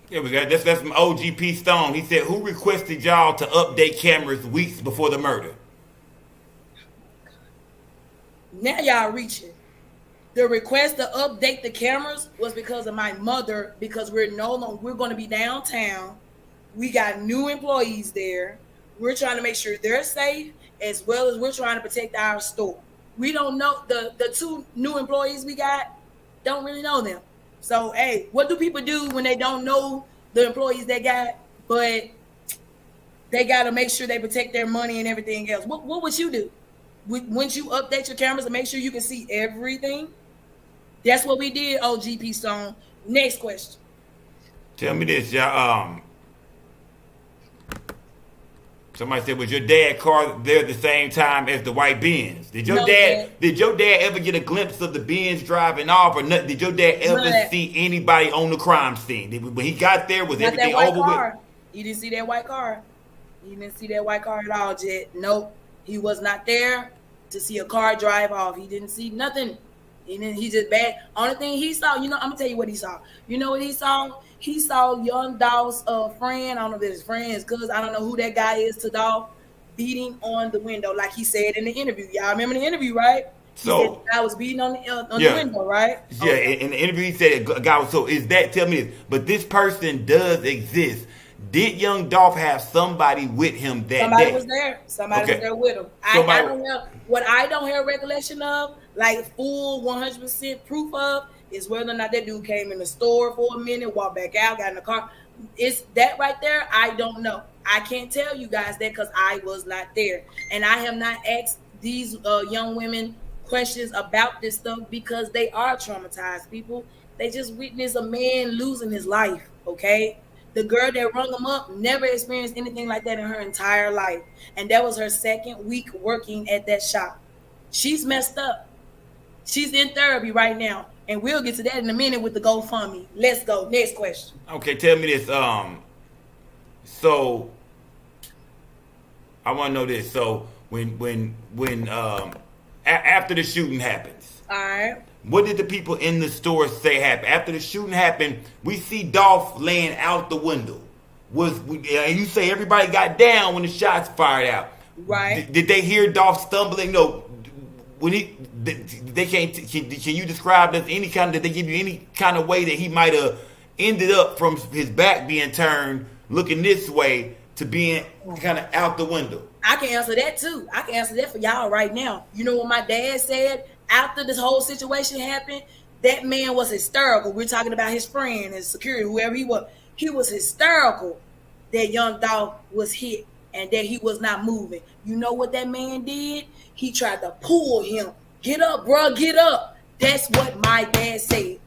Yeah, we got that's from OGP Stone. He said, "Who requested y'all to update cameras weeks before the murder?" Now y'all reaching. The request to update the cameras was because of my mother. Because we're going to be downtown. We got new employees there. We're trying to make sure they're safe, as well as we're trying to protect our store. We don't know the two new employees we got. Don't really know them. So, hey, what do people do when they don't know the employees they got, but they got to make sure they protect their money and everything else? What would you do? Wouldn't you update your cameras and make sure you can see everything? That's what we did, OGP Stone. Next question. Tell me this, y'all. Somebody said, was your dad car there at the same time as the white Benz? Did your No, dad? Did your dad ever get a glimpse of the Benz driving off, or nothing? Did your dad ever see anybody on the crime scene? When he got there, was everything over with? He didn't see that white car. He didn't see that white car at all, Jet. Nope, he was not there to see a car drive off. He didn't see nothing. He just bad. Only thing he saw, I'm gonna tell you what he saw. You know what he saw? He saw Young Dolph's friend. I don't know if it's his friend, because I don't know who that guy is to Dolph, beating on the window, like he said in the interview. Y'all remember the interview, right? He said I was beating on the window, right? Yeah, in the interview he said a guy was. So is that, tell me this? But this person does exist. Did Young Dolph have somebody with him that day? Somebody was there. Somebody was there with him. I don't have what I don't have recollection of, like full 100% proof of, is whether or not that dude came in the store for a minute, walked back out, got in the car. It's that right there. I don't know. I can't tell you guys that because I was not there, and I have not asked these young women questions about this stuff because they are traumatized people. They just witnessed a man losing his life. Okay. The girl that rung him up never experienced anything like that in her entire life. And that was her second week working at that shop. She's messed up. She's in therapy right now. And we'll get to that in a minute with the GoFundMe. Let's go. Next question. Okay, tell me this. So I want to know this. So when after the shooting happens. All right. What did the people in the store say happened? After the shooting happened, we see Dolph laying out the window. You say everybody got down when the shots fired out. Right. Did they hear Dolph stumbling? No. When they can't. Can you describe this? Did they give you any kind of way that he might have ended up from his back being turned, looking this way, to being kind of out the window? I can answer that too. I can answer that for y'all right now. You know what my dad said? After this whole situation happened, that man was hysterical. We're talking about his friend, his security, whoever he was. He was hysterical that Young Dolph was hit and that he was not moving. You know what that man did? He tried to pull him. Get up, bro, get up. That's what my dad said.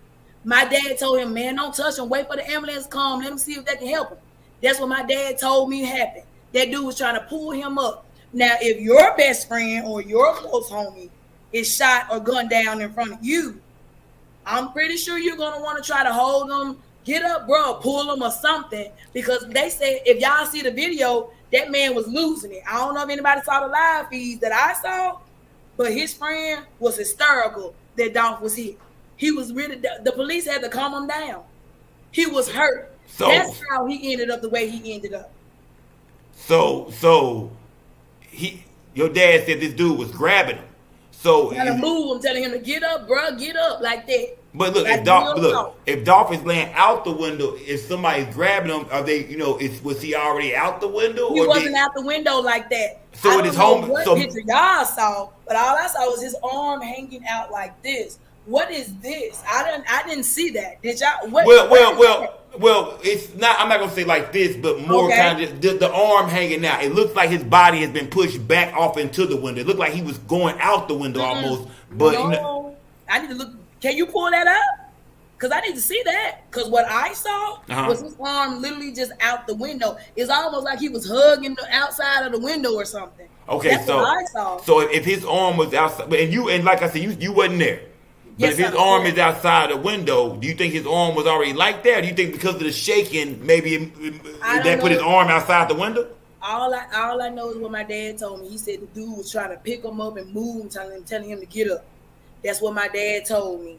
My dad told him, man, don't touch him. Wait for the ambulance to come. Let him see if they can help him. That's what my dad told me happened. That dude was trying to pull him up. Now, if your best friend or your close homie is shot or gunned down in front of you, I'm pretty sure you're going to want to try to hold them, get up, bro, pull them or something, because they said, if y'all see the video, that man was losing it. I don't know if anybody saw the live feeds that I saw, but his friend was hysterical that Dolph was hit. He was really, the police had to calm him down. He was hurt. So that's how he ended up the way he ended up. So your dad said this dude was grabbing him. So trying to move him, telling him to get up, bro, get up, like that. But look, like if Dolph is laying out the window, if somebody's grabbing him, are they? Was he already out the window? He wasn't out the window like that. So I don't know what picture y'all saw, but all I saw was his arm hanging out like this. What is this? I didn't see that. Did y'all? Well, it's not. I'm not gonna say like this, but more kind of just the arm hanging out. It looks like his body has been pushed back off into the window. It looked like he was going out the window almost. But no, I need to look. Can you pull that up? Because I need to see that. Because what I saw was his arm literally just out the window. It's almost like he was hugging the outside of the window or something. Okay, that's what I saw. So if his arm was outside, and like I said, you wasn't there. But if his arm is outside the window, do you think his arm was already like that? Or do you think because of the shaking, maybe that put his arm outside the window? All I know is what my dad told me. He said the dude was trying to pick him up and move him, telling him to get up. That's what my dad told me.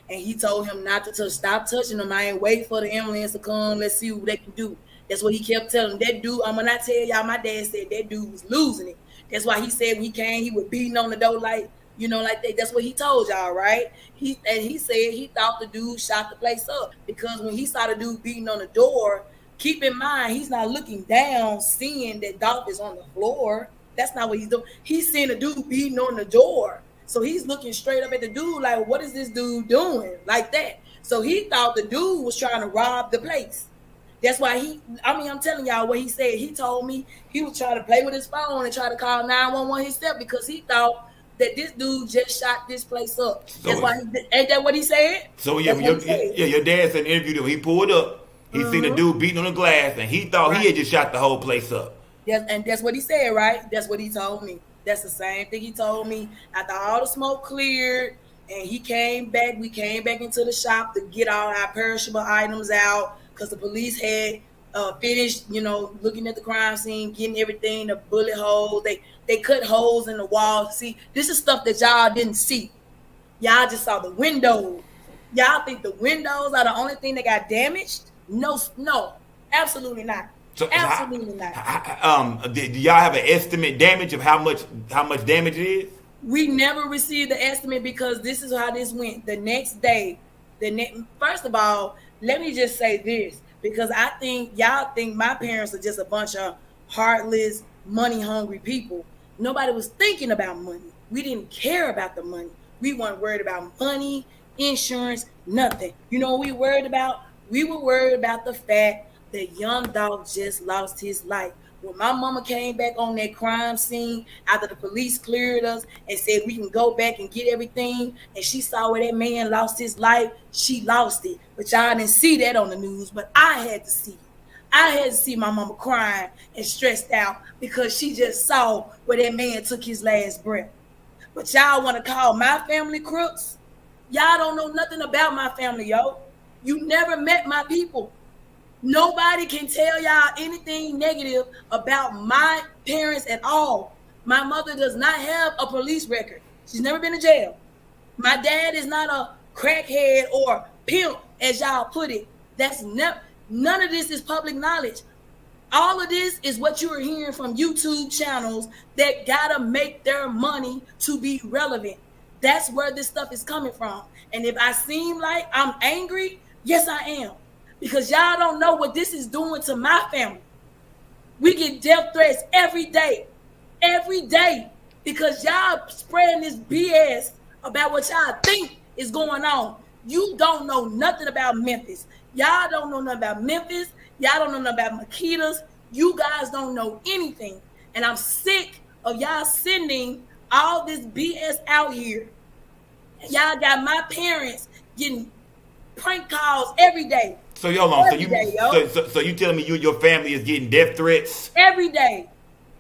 And he told him not to touch. Stop touching him. I ain't wait for the ambulance to come. Let's see what they can do. That's what he kept telling him. That dude, I'm going to tell y'all, my dad said that dude was losing it. That's why he said when he came, he was beating on the door like that. That's what he told y'all, right? He said he thought the dude shot the place up because when he saw the dude beating on the door, keep in mind, he's not looking down, seeing that Dolph is on the floor. That's not what he's doing. He's seeing the dude beating on the door. So he's looking straight up at the dude like, what is this dude doing? Like that. So he thought the dude was trying to rob the place. That's why I'm telling y'all what he said. He told me he was trying to play with his phone and try to call 911 himself because he thought that this dude just shot this place up. So that's why ain't that what he said? So your dad said in an interview that he pulled up, he seen the dude beating on the glass, and he thought he had just shot the whole place up. That's what he said, right? That's what he told me. That's the same thing he told me after all the smoke cleared and he came back. We came back into the shop to get all our perishable items out because the police had finished, looking at the crime scene, getting everything, the bullet holes. They cut holes in the wall. See, this is stuff that y'all didn't see. Y'all just saw the windows. Y'all think the windows are the only thing that got damaged? No, absolutely not. So, absolutely not. Do y'all have an estimate damage of how much damage it is? We never received the estimate because this is how this went. The next day, first of all, let me just say this, because I think y'all think my parents are just a bunch of heartless, money-hungry people. Nobody was thinking about money. We didn't care about the money. We weren't worried about money, insurance, nothing. You know what we worried about? We were worried about the fact that Young Dolph just lost his life. When my mama came back on that crime scene after the police cleared us and said we can go back and get everything, and she saw where that man lost his life, she lost it. But y'all didn't see that on the news, but I had to see it. I had to see my mama crying and stressed out because she just saw where that man took his last breath. But y'all want to call my family crooks? Y'all don't know nothing about my family, yo. You never met my people. Nobody can tell y'all anything negative about my parents at all. My mother does not have a police record. She's never been to jail. My dad is not a crackhead or pimp, as y'all put it. None of this is public knowledge. All of this is what you are hearing from YouTube channels that gotta make their money to be relevant. That's where this stuff is coming from. And if I seem like I'm angry, yes, I am. Because y'all don't know what this is doing to my family. We get death threats every day, because y'all spreading this BS about what y'all think is going on. You don't know nothing about Memphis. Y'all don't know nothing about Memphis. Y'all don't know nothing about Makedas. You guys don't know anything. And I'm sick of y'all sending all this BS out here. Y'all got my parents getting prank calls every day. So hold on. So you telling me your family is getting death threats every day?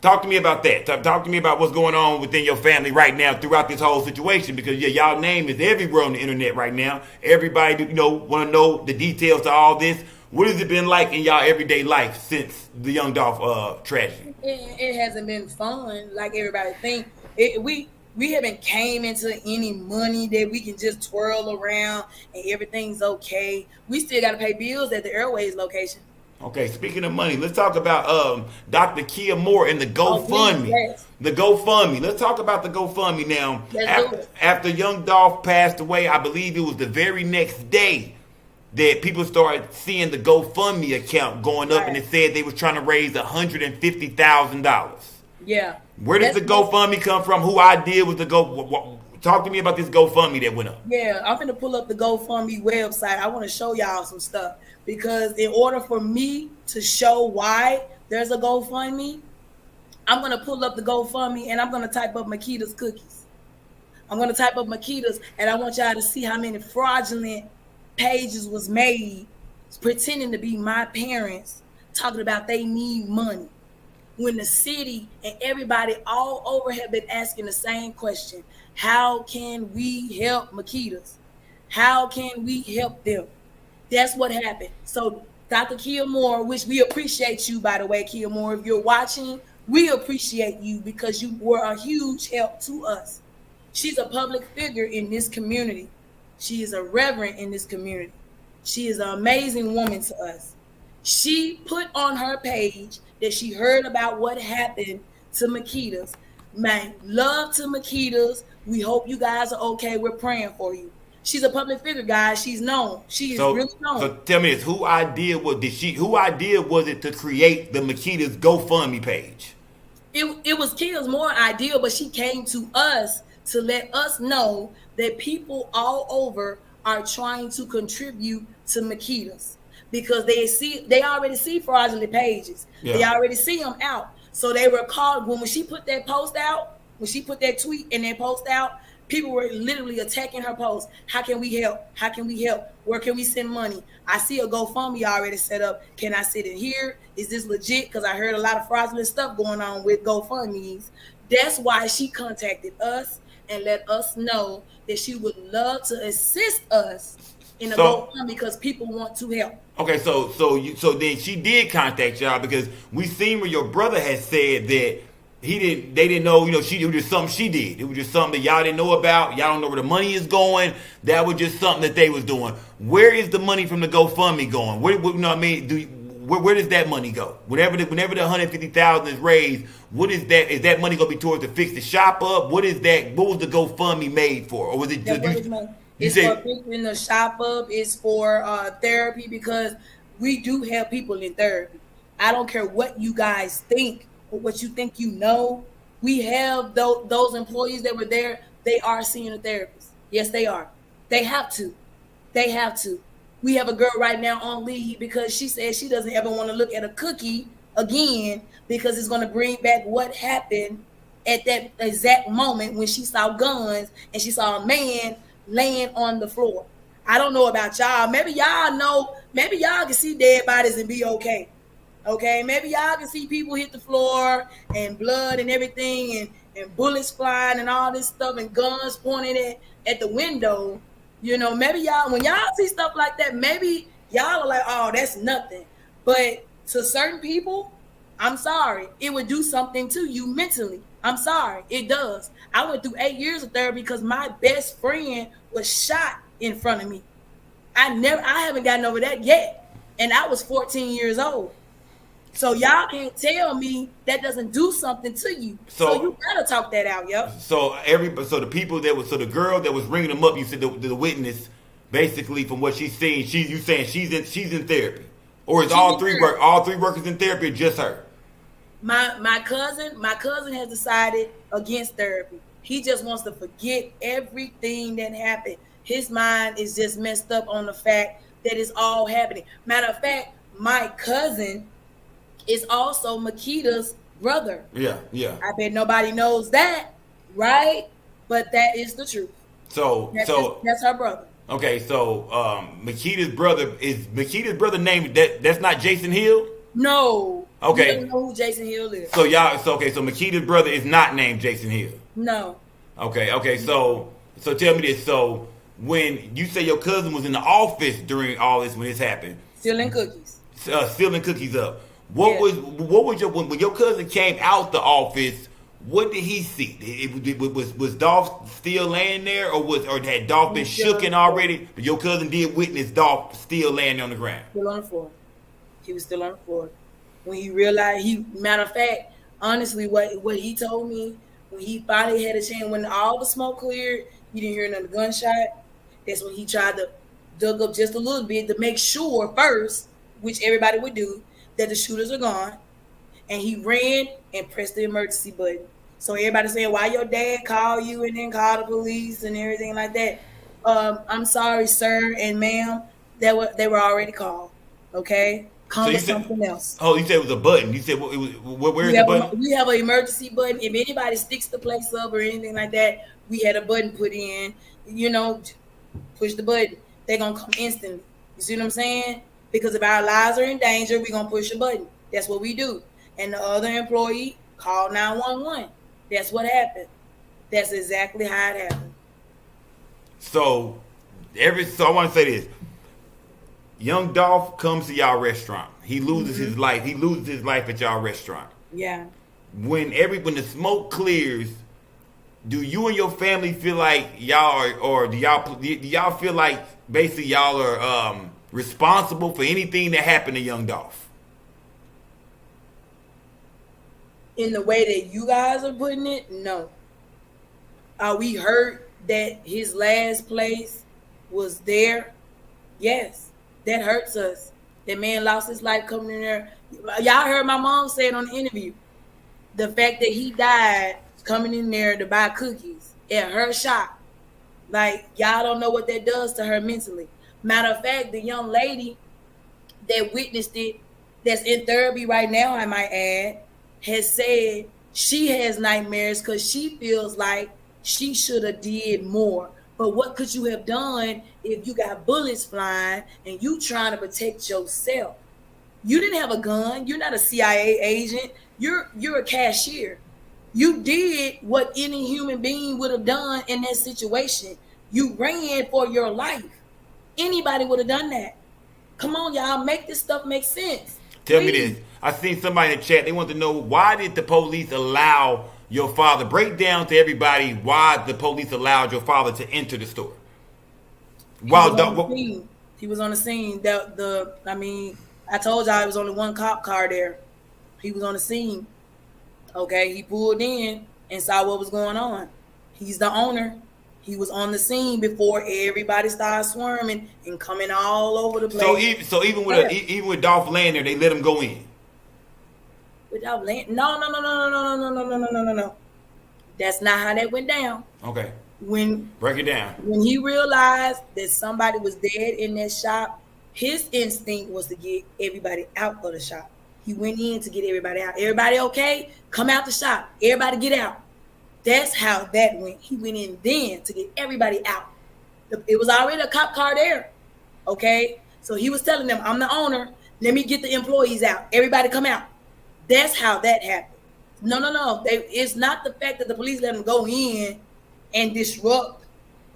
Talk to me about that. Talk to me about what's going on within your family right now throughout this whole situation, because y'all name is everywhere on the internet right now. Everybody want to know the details to all this. What has it been like in y'all everyday life since the Young Dolph tragedy? It hasn't been fun like everybody think. We haven't came into any money that we can just twirl around and everything's okay. We still got to pay bills at the Airways location. Okay, speaking of money, let's talk about Dr. Kia Moore and the GoFundMe. Yes. The GoFundMe. Let's talk about the GoFundMe now. After Young Dolph passed away, I believe it was the very next day that people started seeing the GoFundMe account going up, and it said they was trying to raise $150,000. Yeah. Where does the GoFundMe come from? Who idea was the Talk to me about this GoFundMe that went up. Yeah, I'm going to pull up the GoFundMe website. I want to show y'all some stuff, because in order for me to show why there's a GoFundMe, I'm going to pull up the GoFundMe and I'm going to type up Makedas cookies. I'm going to type up Makedas, and I want y'all to see how many fraudulent pages was made pretending to be my parents, talking about they need money, when the city and everybody all over have been asking the same question. How can we help Makedas? How can we help them? That's what happened. So Dr. Kia Moore, which we appreciate you, by the way, Kia Moore, if you're watching, we appreciate you because you were a huge help to us. She's a public figure in this community. She is a reverend in this community. She is an amazing woman to us. She put on her page that she heard about what happened to Makedas. Man, love to Makedas. We hope you guys are okay. We're praying for you. She's a public figure, guys. She's known. She is really known. So tell me this: who idea was it to create the Makedas GoFundMe page? It was Kia's more idea, but she came to us to let us know that people all over are trying to contribute to Makedas, because they already see fraudulent pages. Yeah. They already see them out. So they were called when she put that post out, when she put that tweet and that post out, People were literally attacking her post. How can we help? How can we help? Where can we send money? I see a GoFundMe already set up. Can I sit in here? Is this legit? Because I heard a lot of fraudulent stuff going on with GoFundMes. That's why she contacted us and let us know that she would love to assist us in a GoFundMe because people want to help. Okay, so then she did contact y'all because we seen where your brother had said that they didn't know, it was just something she did. It was just something that y'all didn't know about. Y'all don't know where the money is going. That was just something that they was doing. Where is the money from the GoFundMe going? Where does that money go? Whenever the $150,000 is raised, what is that? Is that money gonna be towards to fix the shop up? What is that? What was the GoFundMe made for? Or was it just it's for fixing the shop up? It's for therapy because we do have people in therapy. I don't care what you guys think or what you think you know. We have those employees that were there. They are seeing a therapist. Yes, they are. They have to. They have to. We have a girl right now on leave because she says she doesn't ever want to look at a cookie again because it's going to bring back what happened at that exact moment when she saw guns and she saw a man laying on the floor. I don't know about y'all. Maybe y'all know. Maybe y'all can see dead bodies and be okay. Okay, maybe y'all can see people hit the floor and blood and everything and bullets flying and all this stuff and guns pointed at the window. Maybe y'all, when y'all see stuff like that, maybe y'all are like, oh, that's nothing. But to certain people, I'm sorry, it would do something to you mentally. I'm sorry, it does. I went through 8 years of therapy because my best friend was shot in front of me. I haven't gotten over that yet. And I was 14 years old. So y'all can't tell me that doesn't do something to you. So you gotta talk that out, yo. So the girl that was ringing them up, you said the witness, basically from what she's saying, you saying she's in therapy, or is all three workers in therapy, or just her? My cousin has decided against therapy. He just wants to forget everything that happened. His mind is just messed up on the fact that it's all happening. Matter of fact, my cousin is also Makeda's brother. Yeah. I bet nobody knows that, right? But that is the truth. That's her brother. Okay, so Makeda's brother named that's not Jason Hill? No. Okay. You don't know who Jason Hill is. So Makeda's brother is not named Jason Hill. No. Okay, so tell me this. So when you say your cousin was in the office during all this when this happened, stealing cookies. Stealing cookies up. What was when your cousin came out the office? What did he see? Was Dolph still laying there, or had Dolph been shooken already? But your cousin did witness Dolph still laying on the ground. Still on the floor. He was still on the floor when he realized. Matter of fact, honestly, what he told me when he finally had a chance, when all the smoke cleared, he didn't hear another gunshot. That's when he tried to dug up just a little bit to make sure first, which everybody would do, that the shooters are gone, and he ran and pressed the emergency button. So everybody saying, why your dad called you and then call the police and everything like that? I'm sorry, sir and ma'am, they were already called. Okay, call it something else. Oh, you said it was a button. You said where's the button? We have an emergency button. If anybody sticks the place up or anything like that, we had a button put in. Push the button. They're gonna come instantly. You see what I'm saying? Because if our lives are in danger, we're going to push a button. That's what we do. And the other employee called 911. That's what happened. That's exactly how it happened. So I want to say this. Young Dolph comes to y'all restaurant. He loses his life. He loses his life at y'all restaurant. Yeah. When the smoke clears, do you and your family feel like y'all are, or do y'all feel like basically y'all are responsible for anything that happened to Young Dolph? In the way that you guys are putting it, no. Are we hurt that his last place was there? Yes. That hurts us. That man lost his life coming in there. Y'all heard my mom say it on the interview. The fact that he died coming in there to buy cookies at her shop. Like, y'all don't know what that does to her mentally. Matter of fact, the young lady that witnessed it, that's in therapy right now, I might add, has said she has nightmares because she feels like she should have did more. But what could you have done if you got bullets flying and you trying to protect yourself? You didn't have a gun. You're not a CIA agent. You're a cashier. You did what any human being would have done in that situation. You ran for your life. Anybody would have done that. Come on, y'all, make this stuff make sense. Tell me this. I seen somebody in the chat. They want to know, why did the police allow your father? Break down to everybody why the police allowed your father to enter the store. He was on the scene. I told y'all it was only one cop car there. He was on the scene. Okay, he pulled in and saw what was going on. He's the owner. He was on the scene before everybody started swarming and coming all over the place. So even with Dolph laying there, they let him go in. Without land? No. That's not how that went down. Okay. Break it down. When he realized that somebody was dead in that shop, his instinct was to get everybody out of the shop. He went in to get everybody out. Everybody okay? Come out the shop. Everybody get out. That's how that went. He went in then to get everybody out. It was already a cop car there. Okay? So he was telling them, I'm the owner. Let me get the employees out. Everybody come out. That's how that happened. No. It's not the fact that the police let him go in and disrupt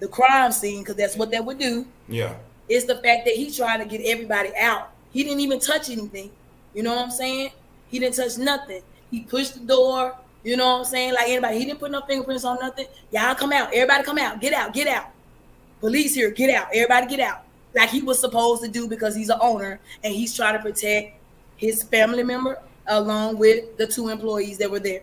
the crime scene, because that's what that would do. Yeah. It's the fact that he's trying to get everybody out. He didn't even touch anything. You know what I'm saying? He didn't touch nothing. He pushed the door. You know what I'm saying? Like anybody. He didn't put no fingerprints on nothing. Y'all come out. Everybody come out. Get out. Get out. Police here. Get out. Everybody get out. Like he was supposed to do, because he's an owner and he's trying to protect his family member along with the two employees that were there.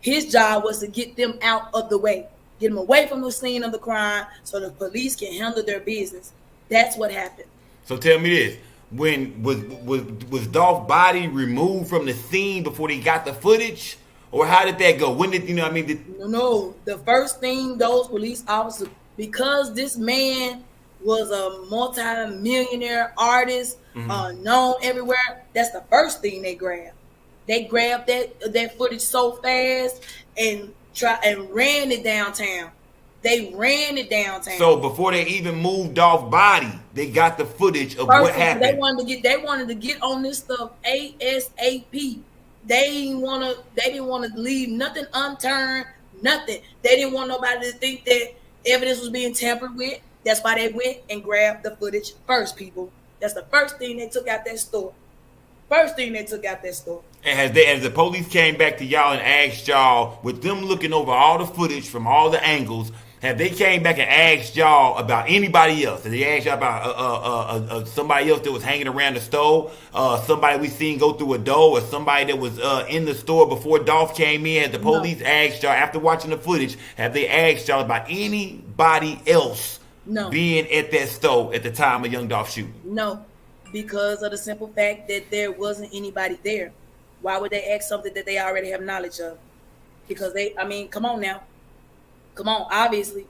His job was to get them out of the way. Get them away from the scene of the crime so the police can handle their business. That's what happened. So tell me this. When was Dolph's body removed from the scene before they got the footage? Or how did that go? When did, you know what I mean? No. The first thing those police officers, because this man was a multi-millionaire artist, known everywhere, that's the first thing they grabbed. They grabbed that footage so fast and ran it downtown. They ran it downtown. So before they even moved Dolph's body, they got the footage of what happened. They wanted to get on this stuff ASAP. They didn't want to leave nothing unturned, nothing. They didn't want nobody to think that evidence was being tampered with. That's why they went and grabbed the footage first, people. That's the first thing they took out that store. And as the police came back to y'all and asked y'all, with them looking over all the footage from all the angles, have they came back and asked y'all about anybody else? Did they ask y'all about somebody else that was hanging around the stove? Somebody we seen go through a door? Or somebody that was in the store before Dolph came in? Has the police asked y'all, after watching the footage, have they asked y'all about anybody else being at that store at the time of Young Dolph shooting? No, because of the simple fact that there wasn't anybody there. Why would they ask something that they already have knowledge of? Because come on now. Come on, obviously.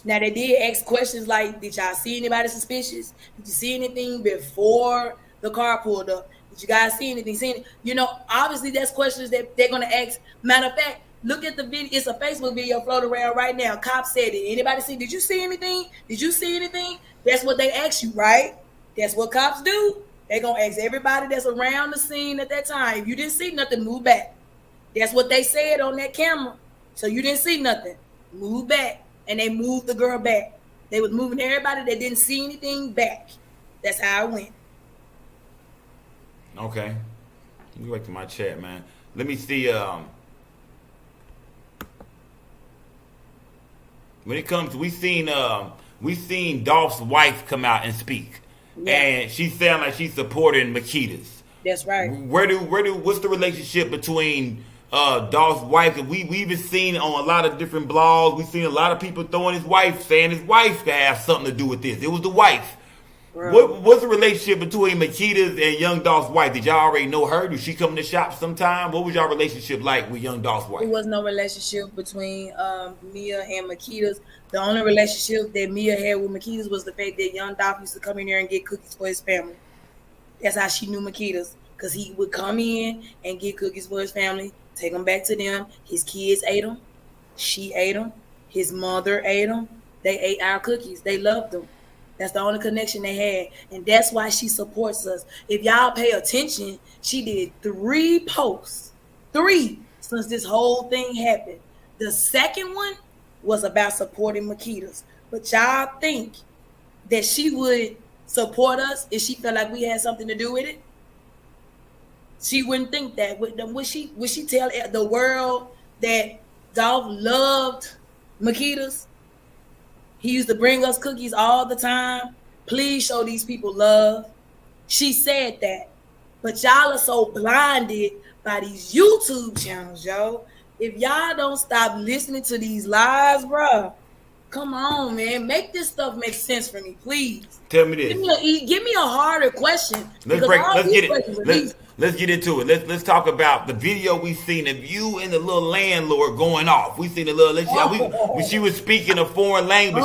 Now, they did ask questions like, did y'all see anybody suspicious? Did you see anything before the car pulled up? Did you guys see anything? Obviously, that's questions that they're going to ask. Matter of fact, look at the video. It's a Facebook video floating around right now. Cops said it. Anybody see? Did you see anything? Did you see anything? That's what they ask you, right? That's what cops do. They're going to ask everybody that's around the scene at that time. If you didn't see nothing, move back. That's what they said on that camera. So you didn't see nothing. Move back. And they moved the girl back. They was moving everybody that didn't see anything back. That's how it went. Okay. Let me go back to my chat, man. Let me see. When it comes, we seen Dolph's wife come out and speak, and she sounded like she's supporting Makedas. That's right. What's the relationship between Dolph's wife? And we even seen on a lot of different blogs. We've seen a lot of people throwing his wife, saying his wife could have something to do with this. It was the wife. What's the relationship between Makedas and Young Dolph's wife? Did y'all already know her? Did she come to shop sometime? What was y'all relationship like with Young Dolph's wife? There was no relationship between Mia and Makedas. The only relationship that Mia had with Makedas was the fact that Young Dolph used to come in there and get cookies for his family. That's how she knew Makedas, because he would come in and get cookies for his family, take them back to them. His kids ate them. She ate them. His mother ate them. They ate our cookies. They loved them. That's the only connection they had. And that's why she supports us. If y'all pay attention, she did 3 posts. 3 since this whole thing happened. The second one was about supporting Makedas. But y'all think that she would support us if she felt like we had something to do with it? She wouldn't think that. Would she tell the world that Dolph loved Makedas? He used to bring us cookies all the time. Please show these people love. She said that. But y'all are so blinded by these YouTube channels, yo. If y'all don't stop listening to these lies, bruh, come on, man. Make this stuff make sense for me, please. Tell me this. Give me a harder question. Let's get into it. Let's talk about the video we seen of you and the little landlord going off. We seen the little she was speaking a foreign language.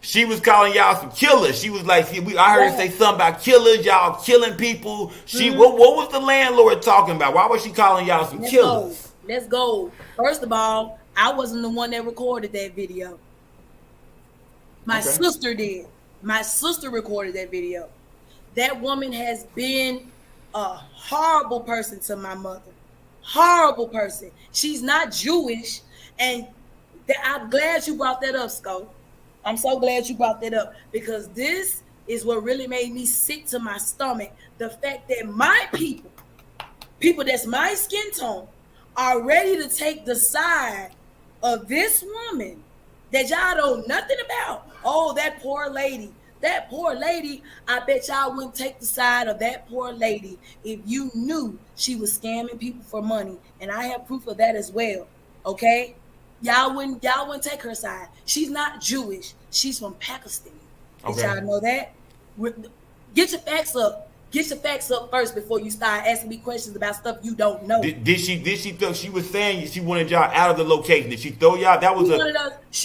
She was calling y'all some killers. She was like, I heard her say something about killers, y'all killing people. What was the landlord talking about? Why was she calling y'all some killers? Let's go. First of all, I wasn't the one that recorded that video. My sister did. My sister recorded that video. That woman has been a horrible person to my mother. Horrible person. She's not Jewish. And I'm glad you brought that up, Sco. I'm so glad you brought that up. Because this is what really made me sick to my stomach. The fact that my people that's my skin tone, are ready to take the side of this woman that y'all know nothing about. Oh, that poor lady. That poor lady, I bet y'all wouldn't take the side of that poor lady if you knew she was scamming people for money. And I have proof of that as well. Okay? Y'all wouldn't take her side. She's not Jewish. She's from Pakistan. Did y'all know that? Get your facts up. Get your facts up first before you start asking me questions about stuff you don't know. Did she throw? She was saying she wanted y'all out of the location. Did she throw y'all? That was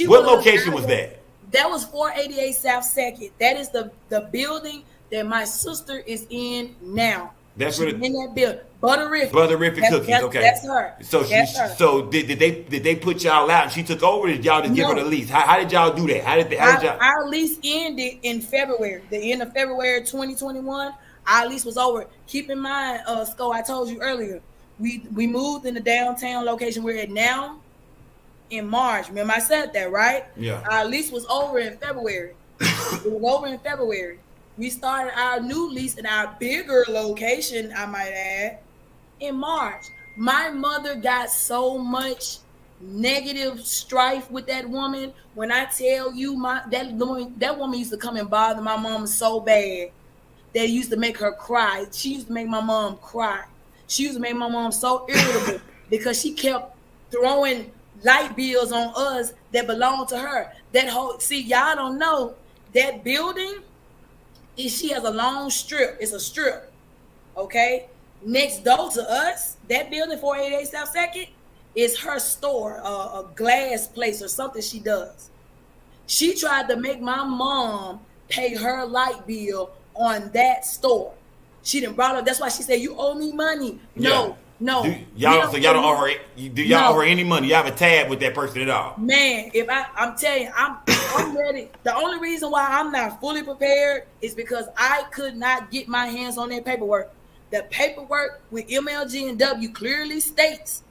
what location was that? That was 488 South 2nd. That is the building that my sister is in now. That's in that building. Butterific Cookies. Okay, that's her. So did they put y'all out and she took over? Or did y'all just give her the lease? How did y'all do that? Our lease ended in February. The end of February 2021. Our lease was over. Keep in mind, Sco, I told you earlier, we moved in the downtown location we're at now in March. Remember I said that, right? Yeah. Our lease was over in February. It was over in February. We started our new lease in our bigger location, I might add, in March. My mother got so much negative strife with that woman. When I tell you, that woman used to come and bother my mom so bad. That used to make her cry. She used to make my mom cry. She used to make my mom so irritable because she kept throwing light bills on us that belonged to her. Y'all don't know, that building, she has a long strip. It's a strip, okay? Next door to us, that building, 488 South 2nd, is her store, a glass place or something she does. She tried to make my mom pay her light bill on that store. She didn't brought up. That's why she said, "You owe me money." No. Y'all don't owe her. Do y'all owe her any money? You have a tab with that person at all? Man, if I'm telling you, I'm ready. The only reason why I'm not fully prepared is because I could not get my hands on that paperwork. The paperwork with MLG and W clearly states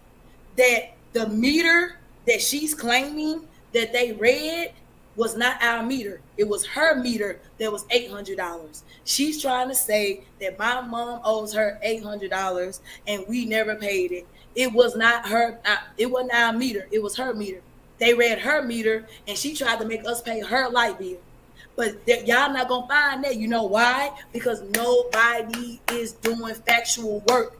that the meter that she's claiming that they read was not our meter. It was her meter that was $800. She's trying to say that my mom owes her $800 and we never paid it. It was not her. It wasn't our meter. It was her meter. They read her meter and she tried to make us pay her light bill. But y'all not going to find that. You know why? Because nobody is doing factual work.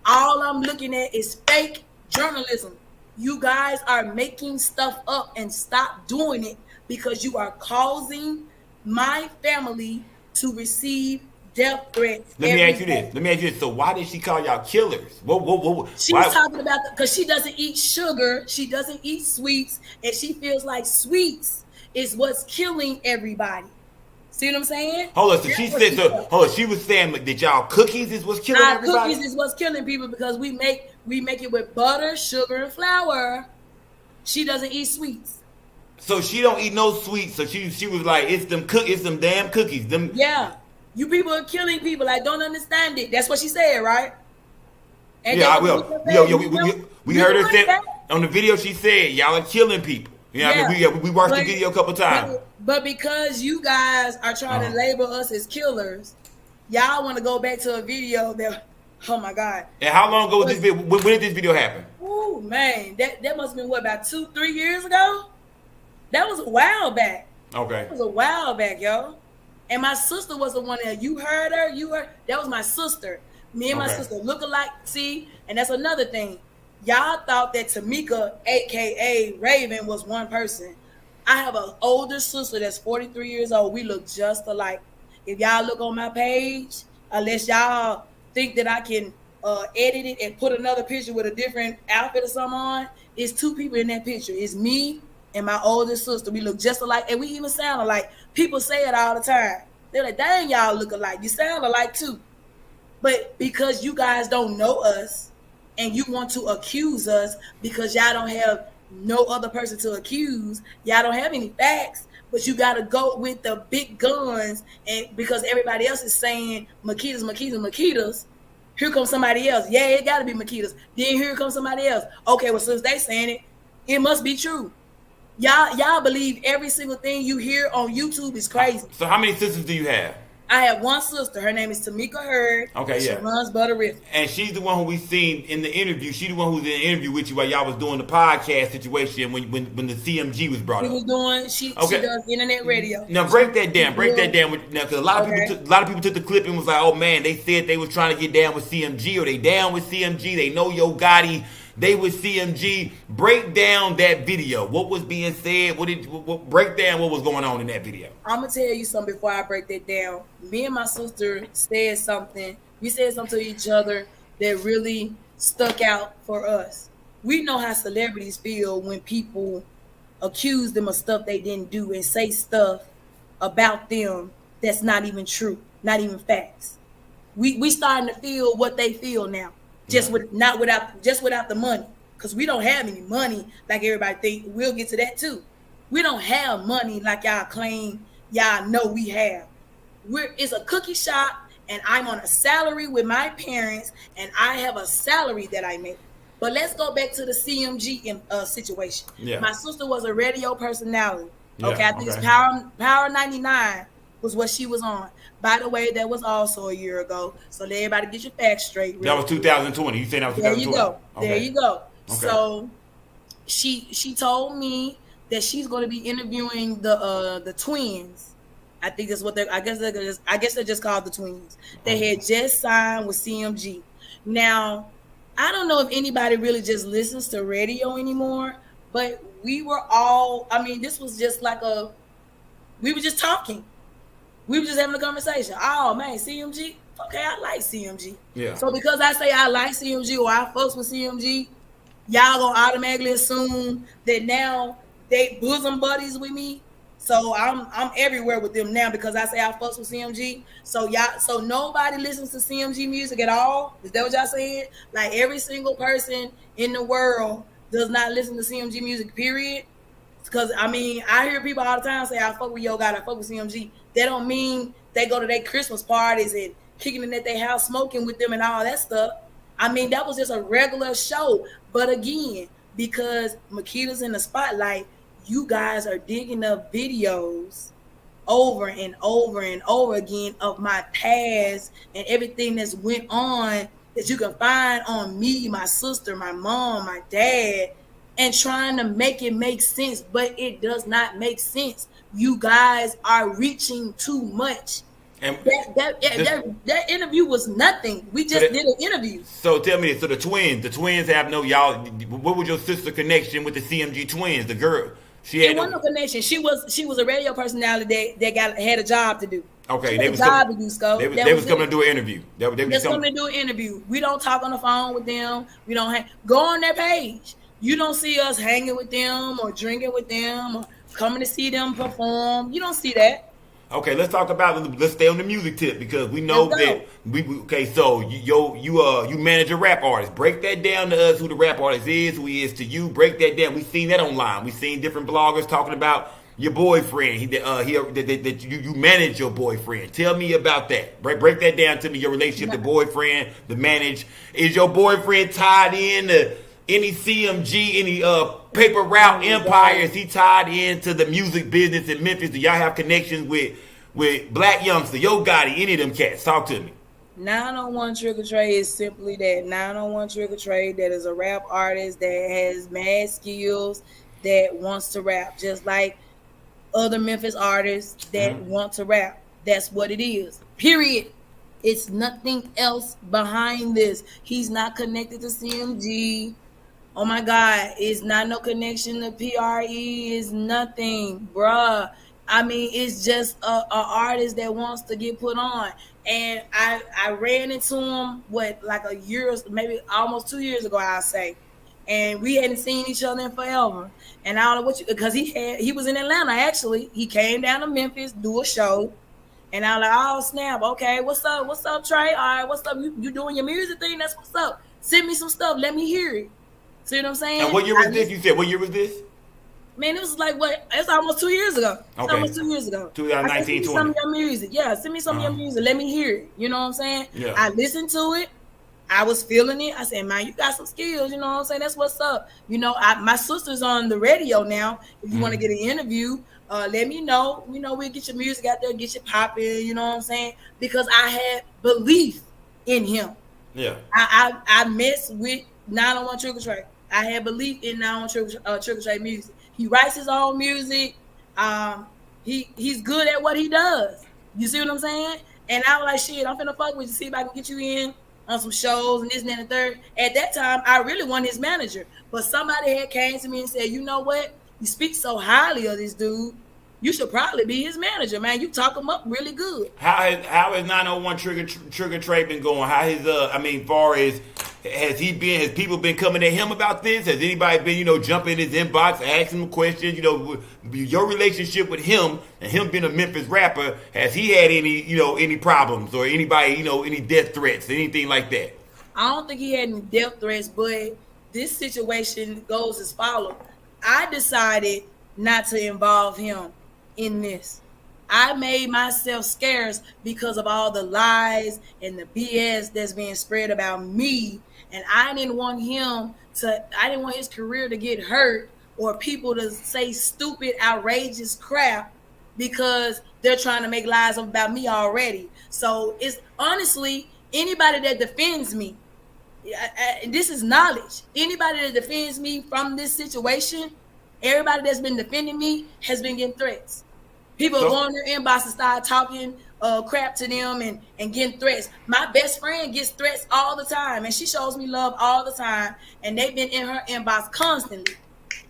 All I'm looking at is fake journalism. You guys are making stuff up and stop doing it. Because you are causing my family to receive death threats. Let me ask you this. So why did she call y'all killers? She was talking about because she doesn't eat sugar, she doesn't eat sweets, and she feels like sweets is what's killing everybody. See what I'm saying? Hold on. So she said. She was saying that y'all cookies is what's killing everybody. Cookies is what's killing people because we make it with butter, sugar, and flour. She doesn't eat sweets. So she don't eat no sweets. So she was like, it's them damn cookies. Them. Yeah. You people are killing people. I don't understand it. That's what she said, right? And Yeah, I will. We heard her say on the video. She said, "Y'all are killing people." Yeah, I mean, we watched the video a couple times. But because you guys are trying to label us as killers, y'all want to go back to a video that, oh my God. And how long ago was this video? When did this video happen? Oh man, that must have been what, about 2-3 years ago? That was a while back. Okay. That was a while back, yo. And my sister was the one that you heard her. That was my sister. Me and my sister look alike. See, and that's another thing. Y'all thought that Tamika, aka Raven, was one person. I have an older sister that's 43 years old. We look just alike. If y'all look on my page, unless y'all think that I can edit it and put another picture with a different outfit or something on, it's two people in that picture. It's me and my older sister. We look just alike, and we even sound alike. People say it all the time. They're like, dang, y'all look alike. You sound alike too. But because you guys don't know us and you want to accuse us because y'all don't have no other person to accuse, y'all don't have any facts, but you got to go with the big guns, and because everybody else is saying Makedas, here comes somebody else. Yeah, it got to be Makedas. Then here comes somebody else. Okay, well, since they saying it, it must be true. Y'all believe every single thing you hear on YouTube is crazy. So how many sisters do you have? I have one sister. Her name is Tamika Hurd. Okay, she runs Butter Riff. And she's the one who we seen in the interview. She's the one who's in the interview with you while y'all was doing the podcast situation when the CMG was brought up. She does internet radio. Now break that down. Because a lot of people took the clip and was like, oh man, they said they was trying to get down with CMG, or they down with CMG. They know Yo Gotti. They with CMG. Break down that video. What was being said? Break down what was going on in that video. I'm gonna tell you something before I break that down. Me and my sister said something. We said something to each other that really stuck out for us. We know how celebrities feel when people accuse them of stuff they didn't do and say stuff about them that's not even true, not even facts. We starting to feel what they feel now. Without the money, because we don't have any money like everybody think. We'll get to that too. We don't have money like y'all claim y'all know we have. It's a cookie shop, and I'm on a salary with my parents, and I have a salary that I make. But let's go back to the CMG situation. Yeah. My sister was a radio personality. Yeah, I think it's Power 99 was what she was on. By the way, that was also a year ago. So let everybody get your facts straight. That was 2020. You saying that was 2020? There you go. Okay. There you go. Okay. So she told me that she's going to be interviewing the twins. I think that's what they're. I guess they're just called the twins. They had just signed with CMG. Now, I don't know if anybody really just listens to radio anymore, but we were all. I mean, this was just like we were just talking. We were just having a conversation. Oh man, CMG. Okay, I like CMG. Yeah. So because I say I like CMG or I fucks with CMG, y'all gonna automatically assume that now they bosom buddies with me. So I'm everywhere with them now because I say I fucks with CMG. So nobody listens to CMG music at all. Is that what y'all saying? Like every single person in the world does not listen to CMG music, period. Because I mean, I hear people all the time say I fuck with Yo Gotti, I fuck with CMG. That don't mean they go to their Christmas parties and kicking it at their house, smoking with them and all that stuff. I mean, that was just a regular show. But again, because Makeda's in the spotlight, you guys are digging up videos over and over and over again of my past and everything that's went on that you can find on me, my sister, my mom, my dad, and trying to make it make sense, but it does not make sense. You guys are reaching too much. And that interview was nothing. We just did an interview. So tell me this. So the twins have no y'all. What was your sister connection with the CMG twins? The girl. She had Okay, they was coming to do an interview. They was coming to do an interview. We don't talk on the phone with them. We don't go on their page. You don't see us hanging with them or drinking with them or coming to see them perform. You don't see that. Okay, let's stay on the music tip because we know Let's that go. okay, so you manage a rap artist. Break that down to us who the rap artist is, who he is to you. Break that down. We've seen that online. We've seen different bloggers talking about your boyfriend. That you manage your boyfriend. Tell me about that. Break that down to me. Your relationship, the boyfriend, the manage. Is your boyfriend tied in to any CMG, any paper route empire? Is he tied into the music business in Memphis? Do y'all have connections with Black Youngster, Yo Gotti, any of them cats? Talk to me. 901 Trigger Trade is simply that. 901 Trigger Trade, that is a rap artist that has mad skills, that wants to rap, just like other Memphis artists that want to rap. That's what it is. Period. It's nothing else behind this. He's not connected to CMG. Oh my God, it's not no connection to PRE. It's nothing, bruh. I mean, it's just a artist that wants to get put on. And I ran into him, like a year, maybe almost 2 years ago, I'll say. And we hadn't seen each other in forever. And I don't know because he was in Atlanta, actually. He came down to Memphis, do a show. And I was like, oh, snap. Okay, what's up, Trey? All right, what's up? You doing your music thing? That's what's up. Send me some stuff. Let me hear it. See what I'm saying? And what year was this? You said what year was this? Man, it was like it's almost 2 years ago. It's almost 2 years ago. 2019, 20. Some of your music. Yeah, send me some of your music. Let me hear it. You know what I'm saying? Yeah. I listened to it. I was feeling it. I said, man, you got some skills. You know what I'm saying? That's what's up. You know, my sister's on the radio now. If you want to get an interview, let me know. You know, we'll get your music out there, get you popping. You know what I'm saying? Because I had belief in him. Yeah. I mess with 901 Trigger Trade. I had belief in 901 Trigger Trade music. He writes his own music. He's good at what he does. You see what I'm saying? And I was like, shit, I'm finna fuck with you, see if I can get you in on some shows and this and that and the third. At that time, I really wasn't his manager. But somebody had came to me and said, you know what? You speak so highly of this dude. You should probably be his manager, man. You talk him up really good. How has 901 Trigger Trade been going? How his far as has people been coming at him about this? Has anybody been, jumping in his inbox, asking him questions? Your relationship with him and him being a Memphis rapper, has he had any problems or anybody, any death threats, anything like that? I don't think he had any death threats, but this situation goes as follows. I decided not to involve him in this. I made myself scarce because of all the lies and the BS that's being spread about me. And I didn't want his career to get hurt or people to say stupid, outrageous crap because they're trying to make lies about me already. So it's honestly anybody that defends me. This is knowledge. Anybody that defends me from this situation, everybody that's been defending me has been getting threats. People are going to their inbox and start talking crap to them and getting threats. My best friend gets threats all the time, and she shows me love all the time. And they've been in her inbox constantly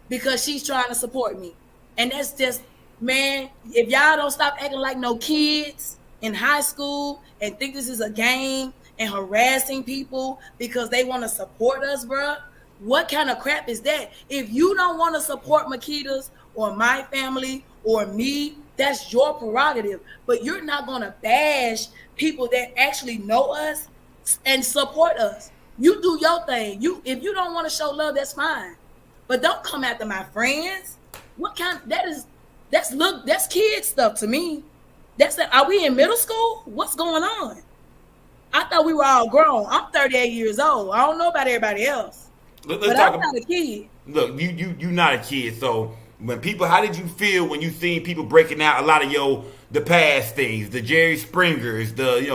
because she's trying to support me. And that's just, man, if y'all don't stop acting like no kids in high school and think this is a game and harassing people because they want to support us, bruh, what kind of crap is that? If you don't want to support Makedas or my family or me, that's your prerogative. But you're not going to bash people that actually know us and support us. You do your thing. If you don't want to show love, that's fine. But don't come after my friends. What kind? That's kid stuff to me. Are we in middle school? What's going on? I thought we were all grown. I'm 38 years old. I don't know about everybody else. But I'm not a kid. Look, you're not a kid, so how did you feel when you seen people breaking out a lot of the past things, the Jerry Springers,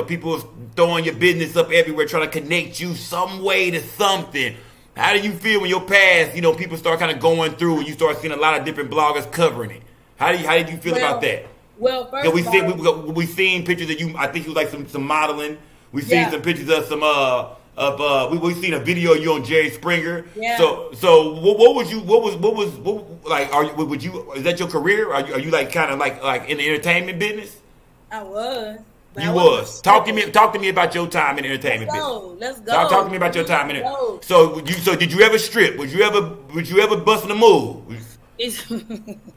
people throwing your business up everywhere, trying to connect you some way to something? How did you feel when your past, people start kind of going through and you start seeing a lot of different bloggers covering it? How did you feel about that? Well, first we seen pictures of you. I think you like some modeling. We seen some pictures of some we seen a video of you on Jerry Springer. Yeah. So what is that your career? Are you like kind of like in the entertainment business? I was. You was. Talk to me about your time in the entertainment business. Let's go. Talk to me about your time in it. So did you ever strip? Would you ever bust in a move? It's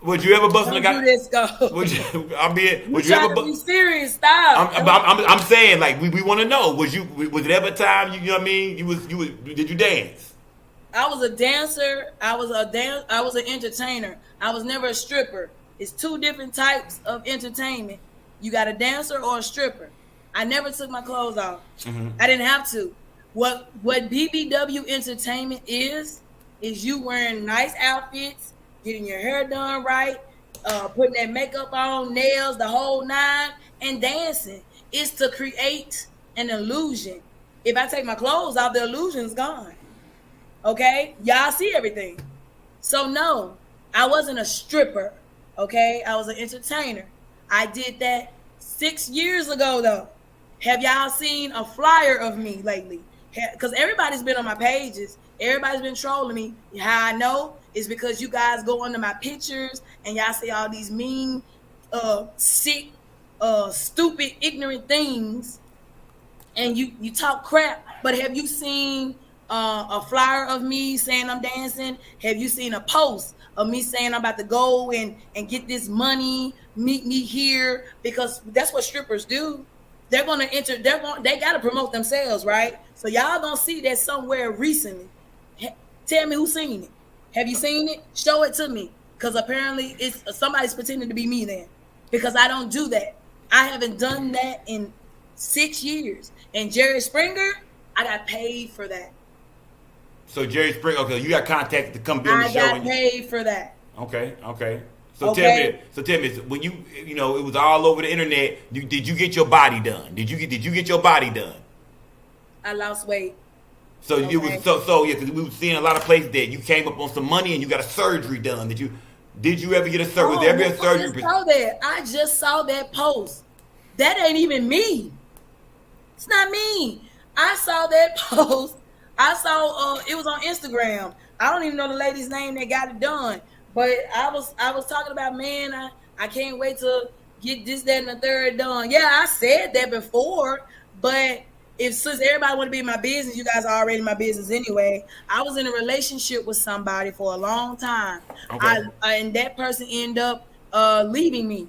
Would you ever bust a don't guy? do this, go. Would you? You Would you try ever? to be serious? Stop. I'm saying like we want to know. Was it ever time you know what I mean? Did you dance? I was a dancer. I was an entertainer. I was never a stripper. It's two different types of entertainment. You got a dancer or a stripper. I never took my clothes off. Mm-hmm. I didn't have to. What BBW entertainment is you wearing nice outfits, getting your hair done right, putting that makeup on, nails, the whole nine, and dancing. It's to create an illusion. If I take my clothes off, the illusion's gone. Okay? Y'all see everything. So no, I wasn't a stripper. Okay? I was an entertainer. I did that 6 years ago though. Have y'all seen a flyer of me lately? Because everybody's been on my pages. Everybody's been trolling me. How I know is because you guys go under my pictures and y'all say all these mean, sick, stupid, ignorant things, and you talk crap. But have you seen a flyer of me saying I'm dancing? Have you seen a post of me saying I'm about to go and get this money? Meet me here, because that's what strippers do. They're gonna enter. They gotta promote themselves, right? So y'all gonna see that somewhere recently. Tell me who's seen it. Have you seen it? Show it to me, because apparently it's somebody's pretending to be me then. Because I don't do that. I haven't done that in 6 years. And Jerry Springer, I got paid for that. So Jerry Springer, okay, you got contacted to come build the show. I got paid for that. Okay. So tell me, when you know, it was all over the internet. Did you get your body done? Did you get your body done? I lost weight. So it was yeah, because we were seeing a lot of places that you came up on some money and you got a surgery done. Did you ever get a surgery? Was there ever a surgery? I just saw that post. That ain't even me. It's not me. I saw that post. I saw it was on Instagram. I don't even know the lady's name that got it done. But I was talking about, man, I can't wait to get this, that, and the third done. Yeah, I said that before, but since everybody want to be in my business, you guys are already in my business anyway. I was in a relationship with somebody for a long time. Okay. And that person ended up leaving me.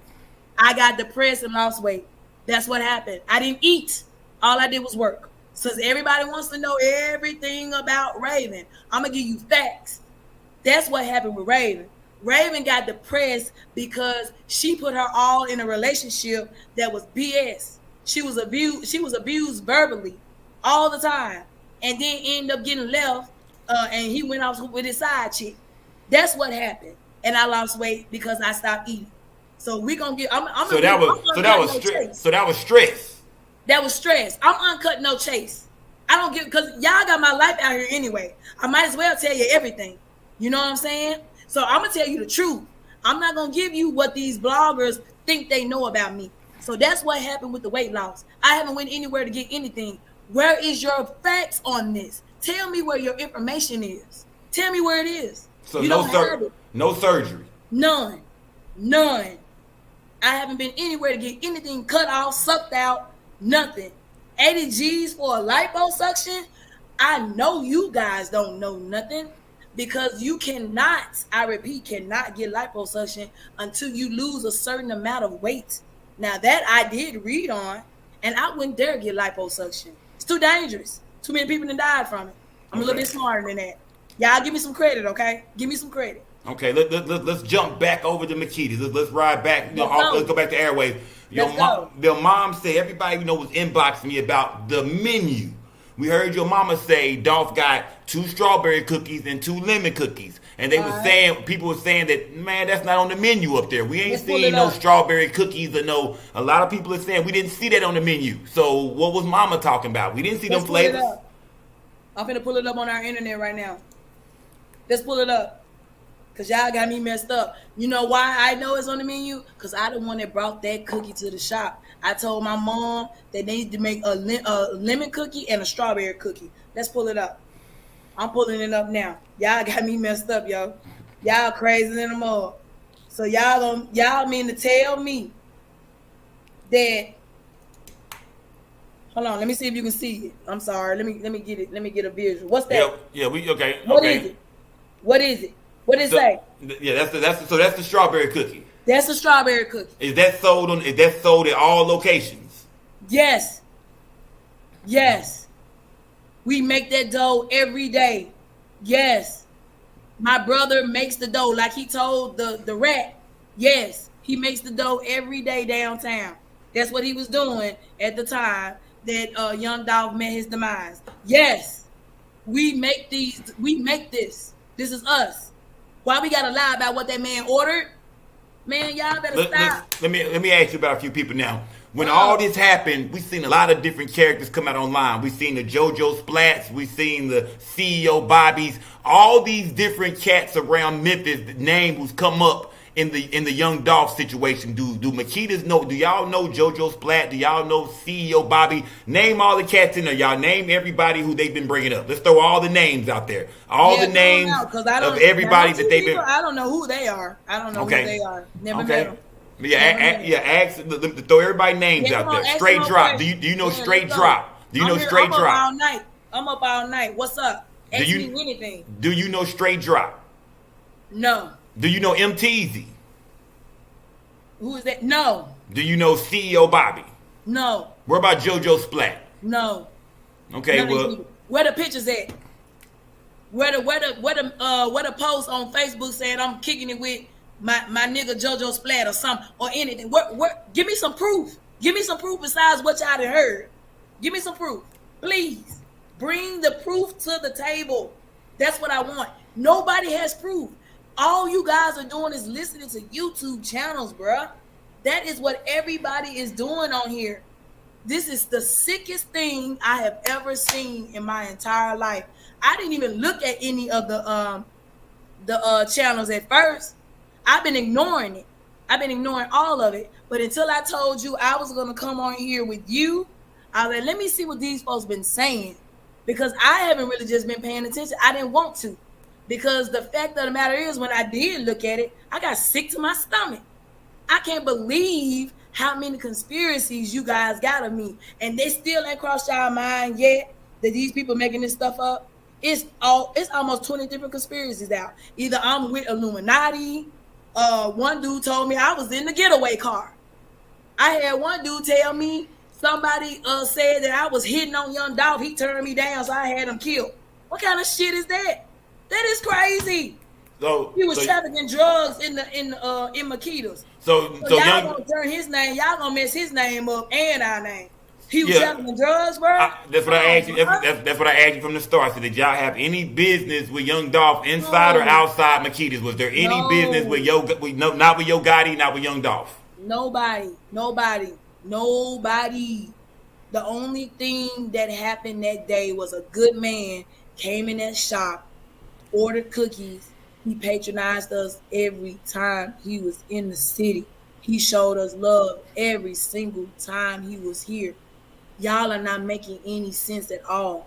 I got depressed and lost weight. That's what happened. I didn't eat. All I did was work. Since everybody wants to know everything about Raven, I'm going to give you facts. That's what happened with Raven. Raven got depressed because she put her all in a relationship that was BS. She was abused verbally all the time, and then ended up getting left, and he went off with his side chick. That's what happened, and I lost weight because I stopped eating. So we gonna get. That was stress. That was stress. I'm uncut, no chase. I don't give, because y'all got my life out here anyway. I might as well tell you everything. You know what I'm saying? So I'm gonna tell you the truth. I'm not gonna give you what these bloggers think they know about me. So that's what happened with the weight loss. I haven't went anywhere to get anything. Where is your facts on this? Tell me where your information is. Tell me where it is. So no surgery. None. I haven't been anywhere to get anything cut off, sucked out, nothing. 80 G's for a liposuction? I know you guys don't know nothing, because you cannot, I repeat, cannot get liposuction until you lose a certain amount of weight. Now that I did read on, and I wouldn't dare get liposuction. It's too dangerous. Too many people have died from it. I'm a little bit smarter than that. Y'all give me some credit, okay? Give me some credit. Okay, let's jump back over to Makedas. Let's ride back. Let's go back to Airways. Your mom said everybody was inboxing me about the menu. We heard your mama say Dolph got 2 strawberry cookies and 2 lemon cookies. And they were saying, people were saying that, man, that's not on the menu up there. We ain't seen no strawberry cookies or no. A lot of people are saying we didn't see that on the menu. So what was mama talking about? We didn't see them flavors. I'm finna pull it up on our internet right now. Let's pull it up. Because y'all got me messed up. You know why I know it's on the menu? Because I the one that brought that cookie to the shop. I told my mom that they need to make a lemon cookie and a strawberry cookie. Let's pull it up. I'm pulling it up now. Y'all got me messed up, yo. Y'all crazy than a mug. So y'all mean to tell me that? Hold on, let me see if you can see it. I'm sorry. Let me get it. Let me get a visual. What's that? Yeah. Okay. What is it? What did it say? Yeah, that's the strawberry cookie. That's a strawberry cookie. Is that sold at all locations? Yes. Yes. We make that dough every day. Yes. My brother makes the dough like he told the rat. Yes. He makes the dough every day downtown. That's what he was doing at the time that Young Dolph met his demise. Yes. We make these. We make this. This is us. Why we gotta lie about what that man ordered? Man, y'all better stop. Let me ask you about a few people now. When all this happened, we've seen a lot of different characters come out online. We've seen the JoJo Splats. We've seen the CEO Bobbies. All these different cats around Memphis, the name who's come up in the Young Dolph situation. Do Makedas know? Do y'all know JoJo Splat? Do y'all know CEO Bobby? Name all the cats in there. Y'all name everybody who they've been bringing up. Let's throw all the names out there. All the names of everybody that they've been. I don't know who they are. I don't know who they are. Never met them. Ask throw everybody names out there. Straight Drop. Do you know Straight Drop? Do you know Straight Drop? I'm up all night. What's up? Ask me anything. Do you know Straight Drop? No. Do you know MTZ? Who is that? No. Do you know CEO Bobby? No. What about JoJo Splat? No. Okay, well, where the pictures at? Where the post on Facebook saying I'm kicking it with my nigga JoJo Splat or something or anything? Where? Give me some proof. Give me some proof besides what y'all done heard. Give me some proof, please. Bring the proof to the table. That's what I want. Nobody has proof. All you guys are doing is listening to YouTube channels, bruh. That is what everybody is doing on here. This is the sickest thing I have ever seen in my entire life. I didn't even look at any of the channels at first. I've been ignoring it. I've been ignoring all of it. But until I told you I was going to come on here with you, I was like, let me see what these folks been saying. Because I haven't really just been paying attention. I didn't want to. Because the fact of the matter is, when I did look at it, I got sick to my stomach. I can't believe how many conspiracies you guys got of me. And they still ain't crossed y'all mind yet that these people making this stuff up. It's almost 20 different conspiracies out. Either I'm with Illuminati. One dude told me I was in the getaway car. I had one dude tell me somebody said that I was hitting on Young Dolph. He turned me down, so I had him killed. What kind of shit is that? That is crazy. So he was trafficking drugs in Makedas. So y'all gonna turn his name. Y'all gonna mess his name up and our name. He was trafficking drugs, bro. That's what I asked you. That's what I asked you from the start. So did y'all have any business with Young Dolph inside or outside Makedas? Was there any business with not with Yo Gotti, not with Young Dolph? Nobody. The only thing that happened that day was a good man came in that shop, ordered cookies. He patronized us every time he was in the city. He showed us love every single time he was here. Y'all are not making any sense at all.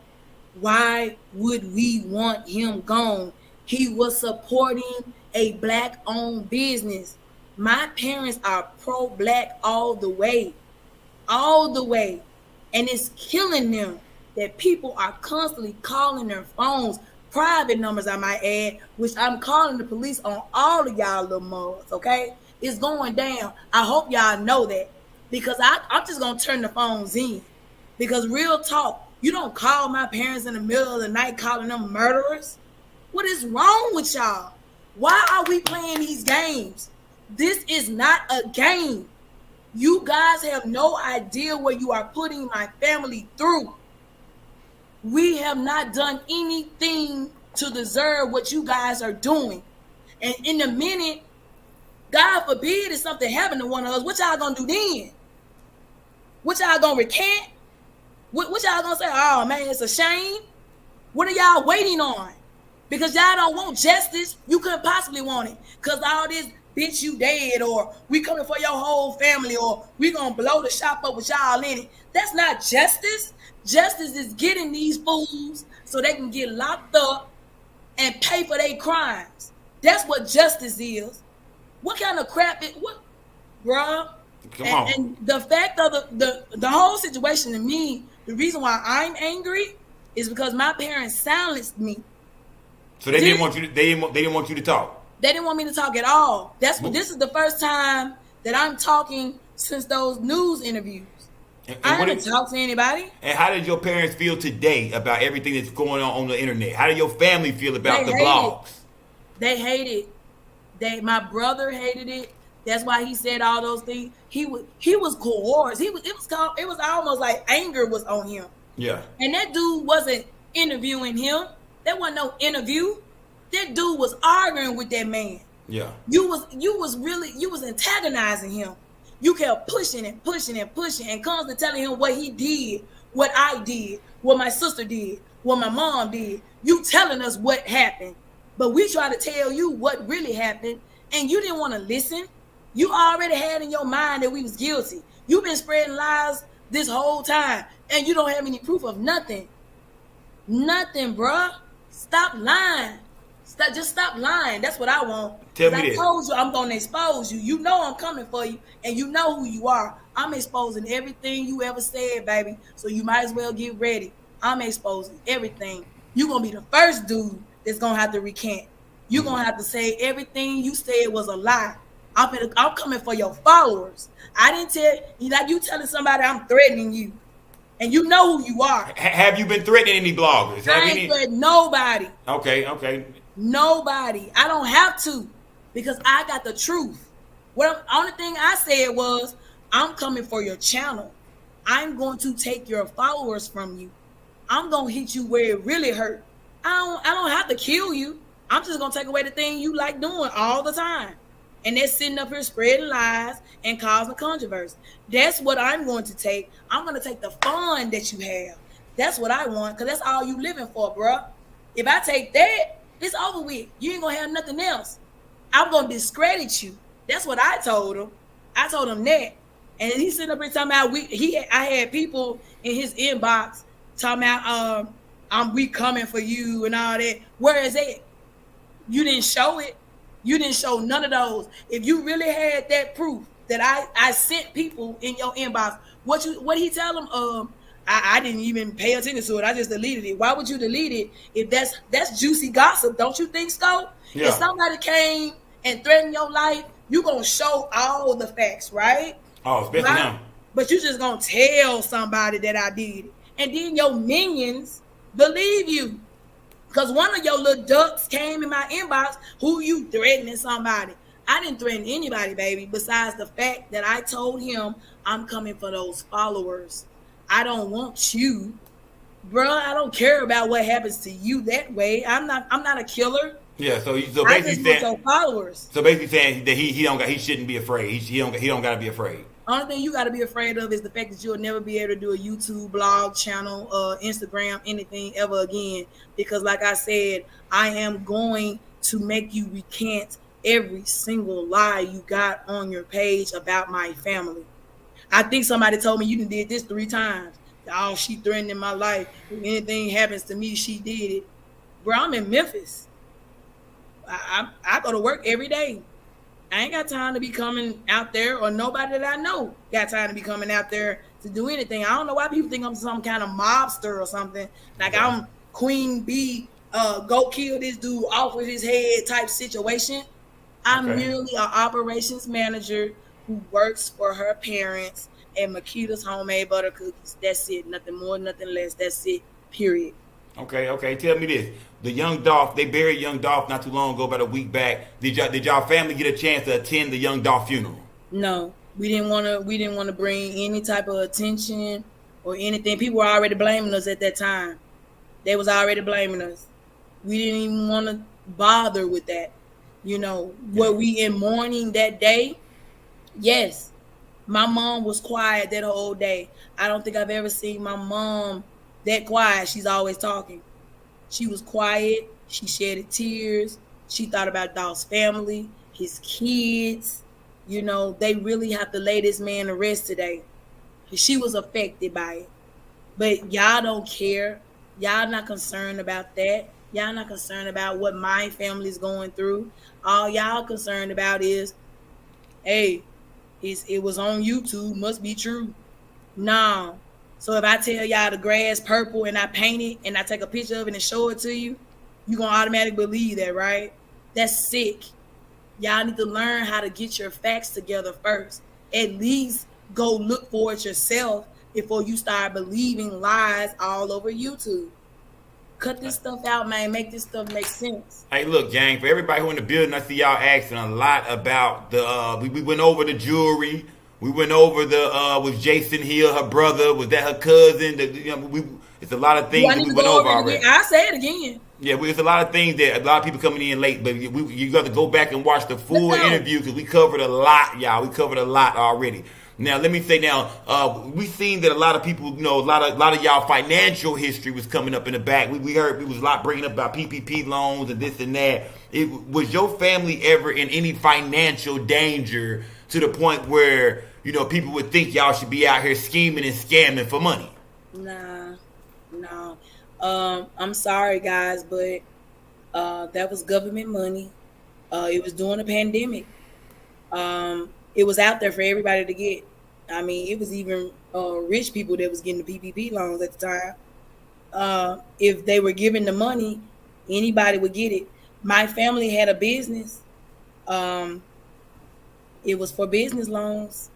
Why would we want him gone? He was supporting a black-owned business. My parents are pro-black all the way. All the way. And it's killing them that people are constantly calling their phones, private numbers, I might add, which I'm calling the police on all of y'all little mugs, okay? It's going down. I hope y'all know that, because I'm just going to turn the phones in. Because real talk, you don't call my parents in the middle of the night calling them murderers. What is wrong with y'all? Why are we playing these games? This is not a game. You guys have no idea what you are putting my family through. We have not done anything to deserve what you guys are doing. And in a minute, God forbid, if something happened to one of us, what y'all gonna do then? What y'all gonna recant? What y'all gonna say? Oh man, it's a shame. What are y'all waiting on? Because y'all don't want justice. You couldn't possibly want it. Because all this, bitch, you dead, or we coming for your whole family, or we gonna blow the shop up with y'all in it. That's not justice. Justice is getting these fools so they can get locked up and pay for their crimes. That's what justice is. What kind of crap it? What, bruh? And the fact of the whole situation to me, the reason why I'm angry is because my parents silenced me. So they didn't want you. They didn't want you to talk. They didn't want me to talk at all. That's what. This is the first time that I'm talking since those news interviews. I haven't talked to anybody. And how did your parents feel today about everything that's going on the internet? How did your family feel about the blogs? They hated it. My brother hated it. That's why he said all those things. He was coerced. It was almost like anger was on him. Yeah. And that dude wasn't interviewing him. There wasn't no interview. That dude was arguing with that man. Yeah. You was antagonizing him. You kept pushing and pushing and pushing and constantly telling him what he did, what I did, what my sister did, what my mom did. You telling us what happened. But we try to tell you what really happened, and you didn't want to listen. You already had in your mind that we was guilty. You've been spreading lies this whole time, and you don't have any proof of nothing. Nothing, bruh. Stop lying. Just stop lying. That's what I want. Tell me this. I told you I'm going to expose you. You know I'm coming for you, and you know who you are. I'm exposing everything you ever said, baby, so you might as well get ready. I'm exposing everything. You're going to be the first dude that's going to have to recant. You're going to have to say everything you said was a lie. I'm coming for your followers. I didn't tell you, like you telling somebody I'm threatening you, and you know who you are. Have you been threatening any bloggers? I ain't threatened nobody. Okay. Nobody. I don't have to, because I got the truth. Only thing I said was, I'm coming for your channel. I'm going to take your followers from you. I'm going to hit you where it really hurt. I don't have to kill you. I'm just going to take away the thing you like doing all the time. And they're sitting up here spreading lies and causing controversy. That's what I'm going to take. I'm going to take the fun that you have. That's what I want, because that's all you living for, bro. If I take that, it's over with. You ain't going to have nothing else. I'm going to discredit you. That's what I told him. I told him that. And he's sitting up here talking about, I had people in his inbox talking about, we coming for you and all that. Where is it? You didn't show it. You didn't show none of those. If you really had that proof that I sent people in your inbox, what he tell them? I didn't even pay attention to it. I just deleted it. Why would you delete it if that's juicy gossip? Don't you think so? Yeah. If somebody came and threatened your life, you gonna show all the facts, right? Oh, especially him. But you just gonna tell somebody that I did it, and then your minions believe you. Because one of your little ducks came in my inbox, who you threatening somebody. I didn't threaten anybody, baby, besides the fact that I told him I'm coming for those followers. I don't want you. Bro, I don't care about what happens to you that way. I'm not a killer. Yeah, so basically saying your followers. So basically saying that he shouldn't be afraid. He don't gotta be afraid. Only thing you got to be afraid of is the fact that you'll never be able to do a YouTube, blog, channel, Instagram, anything ever again. Because like I said, I am going to make you recant every single lie you got on your page about my family. I think somebody told me you done did this 3 times. Oh, she threatening my life. If anything happens to me, she did it. Bro, I'm in Memphis. I go to work every day. I ain't got time to be coming out there, or nobody that I know got time to be coming out there to do anything. I don't know why people think I'm some kind of mobster or something. Like I'm Queen Bee, go kill this dude off with his head type situation. I'm merely an operations manager who works for her parents and Makeda's homemade butter cookies. That's it. Nothing more, nothing less. That's it. Period. Okay. Tell me this. The Young Dolph, they buried Young Dolph not too long ago, about a week back. Did y'all family get a chance to attend the Young Dolph funeral? No. We didn't want to bring any type of attention or anything. People were already blaming us at that time. They was already blaming us. We didn't even want to bother with that. Were we in mourning that day? Yes. My mom was quiet that whole day. I don't think I've ever seen my mom that quiet. She's always talking. She was quiet. She shedded tears. She thought about Dolph's family, his kids. They really have to lay this man to rest today. She was affected by it. But y'all don't care. Y'all not concerned about that. Y'all not concerned about what my family's going through. All y'all concerned about is, hey, it was on YouTube, must be true. No. So if I tell y'all the grass purple and I paint it and I take a picture of it and show it to you, you gonna automatically believe that, right? That's sick. Y'all need to learn how to get your facts together first. At least go look for it yourself before you start believing lies all over YouTube. Cut this stuff out, man. Make this stuff make sense. Hey, look, gang, for everybody who in the building, I see y'all asking a lot about the, we went over the jewelry. We went over the, was Jason Hill her brother? Was that her cousin? It's a lot of things that we went over already. I'll say it again. Yeah, it's a lot of things that a lot of people coming in late, but you got to go back and watch the full interview because we covered a lot, y'all. We covered a lot already. Now, let me say we seen that a lot of people, a lot of y'all financial history was coming up in the back. We heard, we was a lot bringing up about PPP loans and this and that. Was your family ever in any financial danger to the point where, people would think y'all should be out here scheming and scamming for money? Nah, no. I'm sorry, guys, but that was government money. It was during the pandemic. It was out there for everybody to get. I mean, it was even rich people that was getting the PPP loans at the time. If they were given the money, anybody would get it. My family had a business. It was for business loans.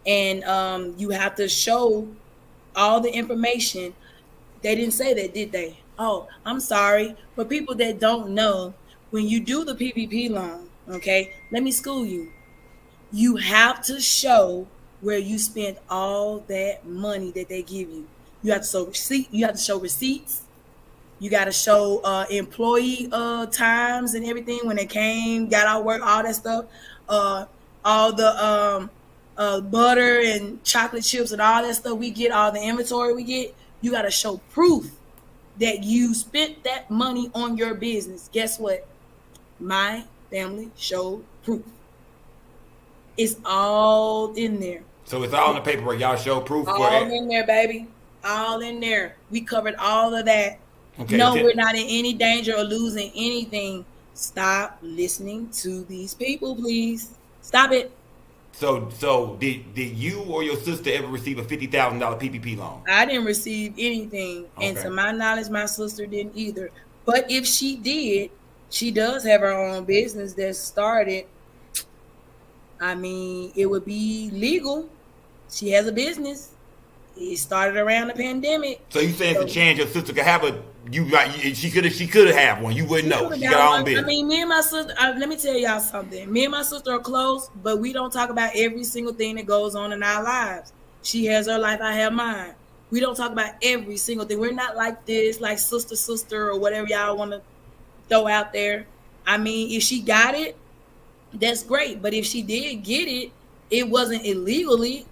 And you have to show all the information. They didn't say that, did they? Oh, I'm sorry. For people that don't know, when you do the PPP loan, okay, let me school you. You have to show where you spent all that money that they give you. You have to show receipts. You got to show employee times and everything when they came, got out work, all that stuff. All the butter and chocolate chips and all that stuff we get, all the inventory we get. You got to show proof that you spent that money on your business. Guess what? My family showed proof. It's all in there. So it's all in the paperwork. Y'all show proof for it? All in there, baby. All in there. We covered all of that. Okay, no, we're not in any danger of losing anything. Stop listening to these people, please. Stop it. So did you or your sister ever receive a $50,000 PPP loan? I didn't receive anything. Okay. And to my knowledge, my sister didn't either. But if she did, she does have her own business that started. I mean, it would be legal. She has a business. It started around the pandemic. So you saying it's a chance your sister could have she could have had one. You wouldn't know. She got her own business. I mean, me and my sister, let me tell y'all something. Me and my sister are close, but we don't talk about every single thing that goes on in our lives. She has her life, I have mine. We don't talk about every single thing. We're not like this, like sister, or whatever y'all want to throw out there. I mean, if she got it, that's great. But if she did get it, it wasn't illegally.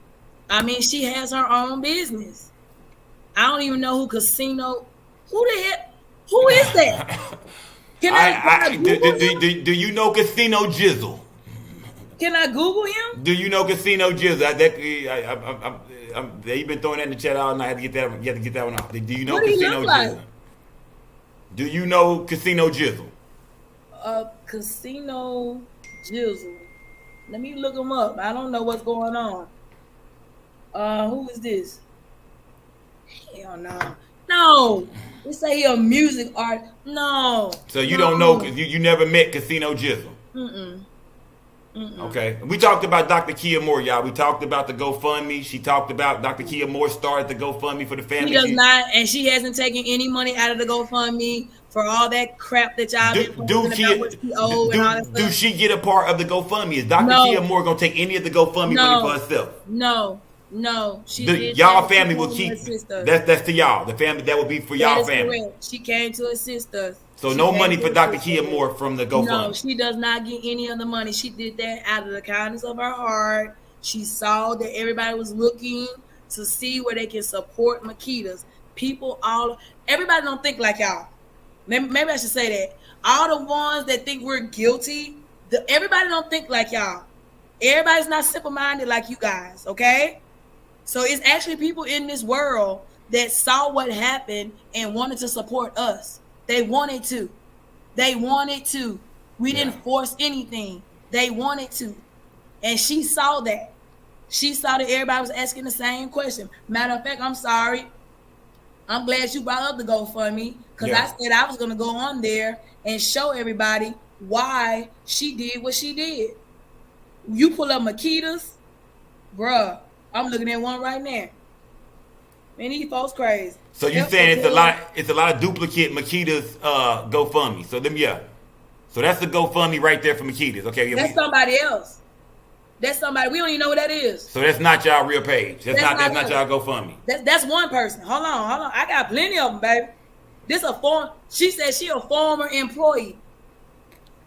I mean, she has her own business. I don't even know who Casino. Who the heck? Who is that? Can I do you know Casino Jizzle? Can I Google him? Do you know Casino Jizzle? They've been throwing that in the chat all night. I had to get that one off. Do you know Casino Jizzle? Like? Do you know Casino Jizzle? Casino Jizzle. Let me look him up. I don't know what's going on. Who is this? Hell no. No. They say he a music art. No. So you don't know, you never met Casino Jizzle? Mm-mm. Okay. We talked about Dr. Kia Moore, y'all. We talked about the GoFundMe. She talked about Dr. Kia Moore started the GoFundMe for the family. She does not, and she hasn't taken any money out of the GoFundMe for all that crap that y'all been posting about what she owed and all that stuff. Do she get a part of the GoFundMe? Is Dr. Kia Moore going to take any of the GoFundMe money for herself? No, y'all family will keep. That's to y'all. The family that would be for y'all family. Correct. She came to assist us. So no money for Dr. Kia Moore from the GoFundMe. No, she does not get any of the money. She did that out of the kindness of her heart. She saw that everybody was looking to see where they can support Makedas. Everybody don't think like y'all. Maybe I should say that. All the ones that think we're guilty, everybody don't think like y'all. Everybody's not simple-minded like you guys, okay? So it's actually people in this world that saw what happened and wanted to support us. They wanted to. We didn't force anything. They wanted to. And she saw that. She saw that everybody was asking the same question. Matter of fact, I'm sorry. I'm glad you brought up the GoFundMe because Yeah. I said I was going to go on there and show everybody why she did what she did. You pull up Makedas, bruh. I'm looking at one right now. Man, these folks crazy. So you saying it's a lot of duplicate Makeda's GoFundMe. So So that's the GoFundMe right there for Makedas. Okay, That's somebody else. That's somebody we don't even know what that is. So that's not y'all real page. That's not y'all GoFundMe. That's one person. Hold on. I got plenty of them, baby. This a form. She said she a former employee.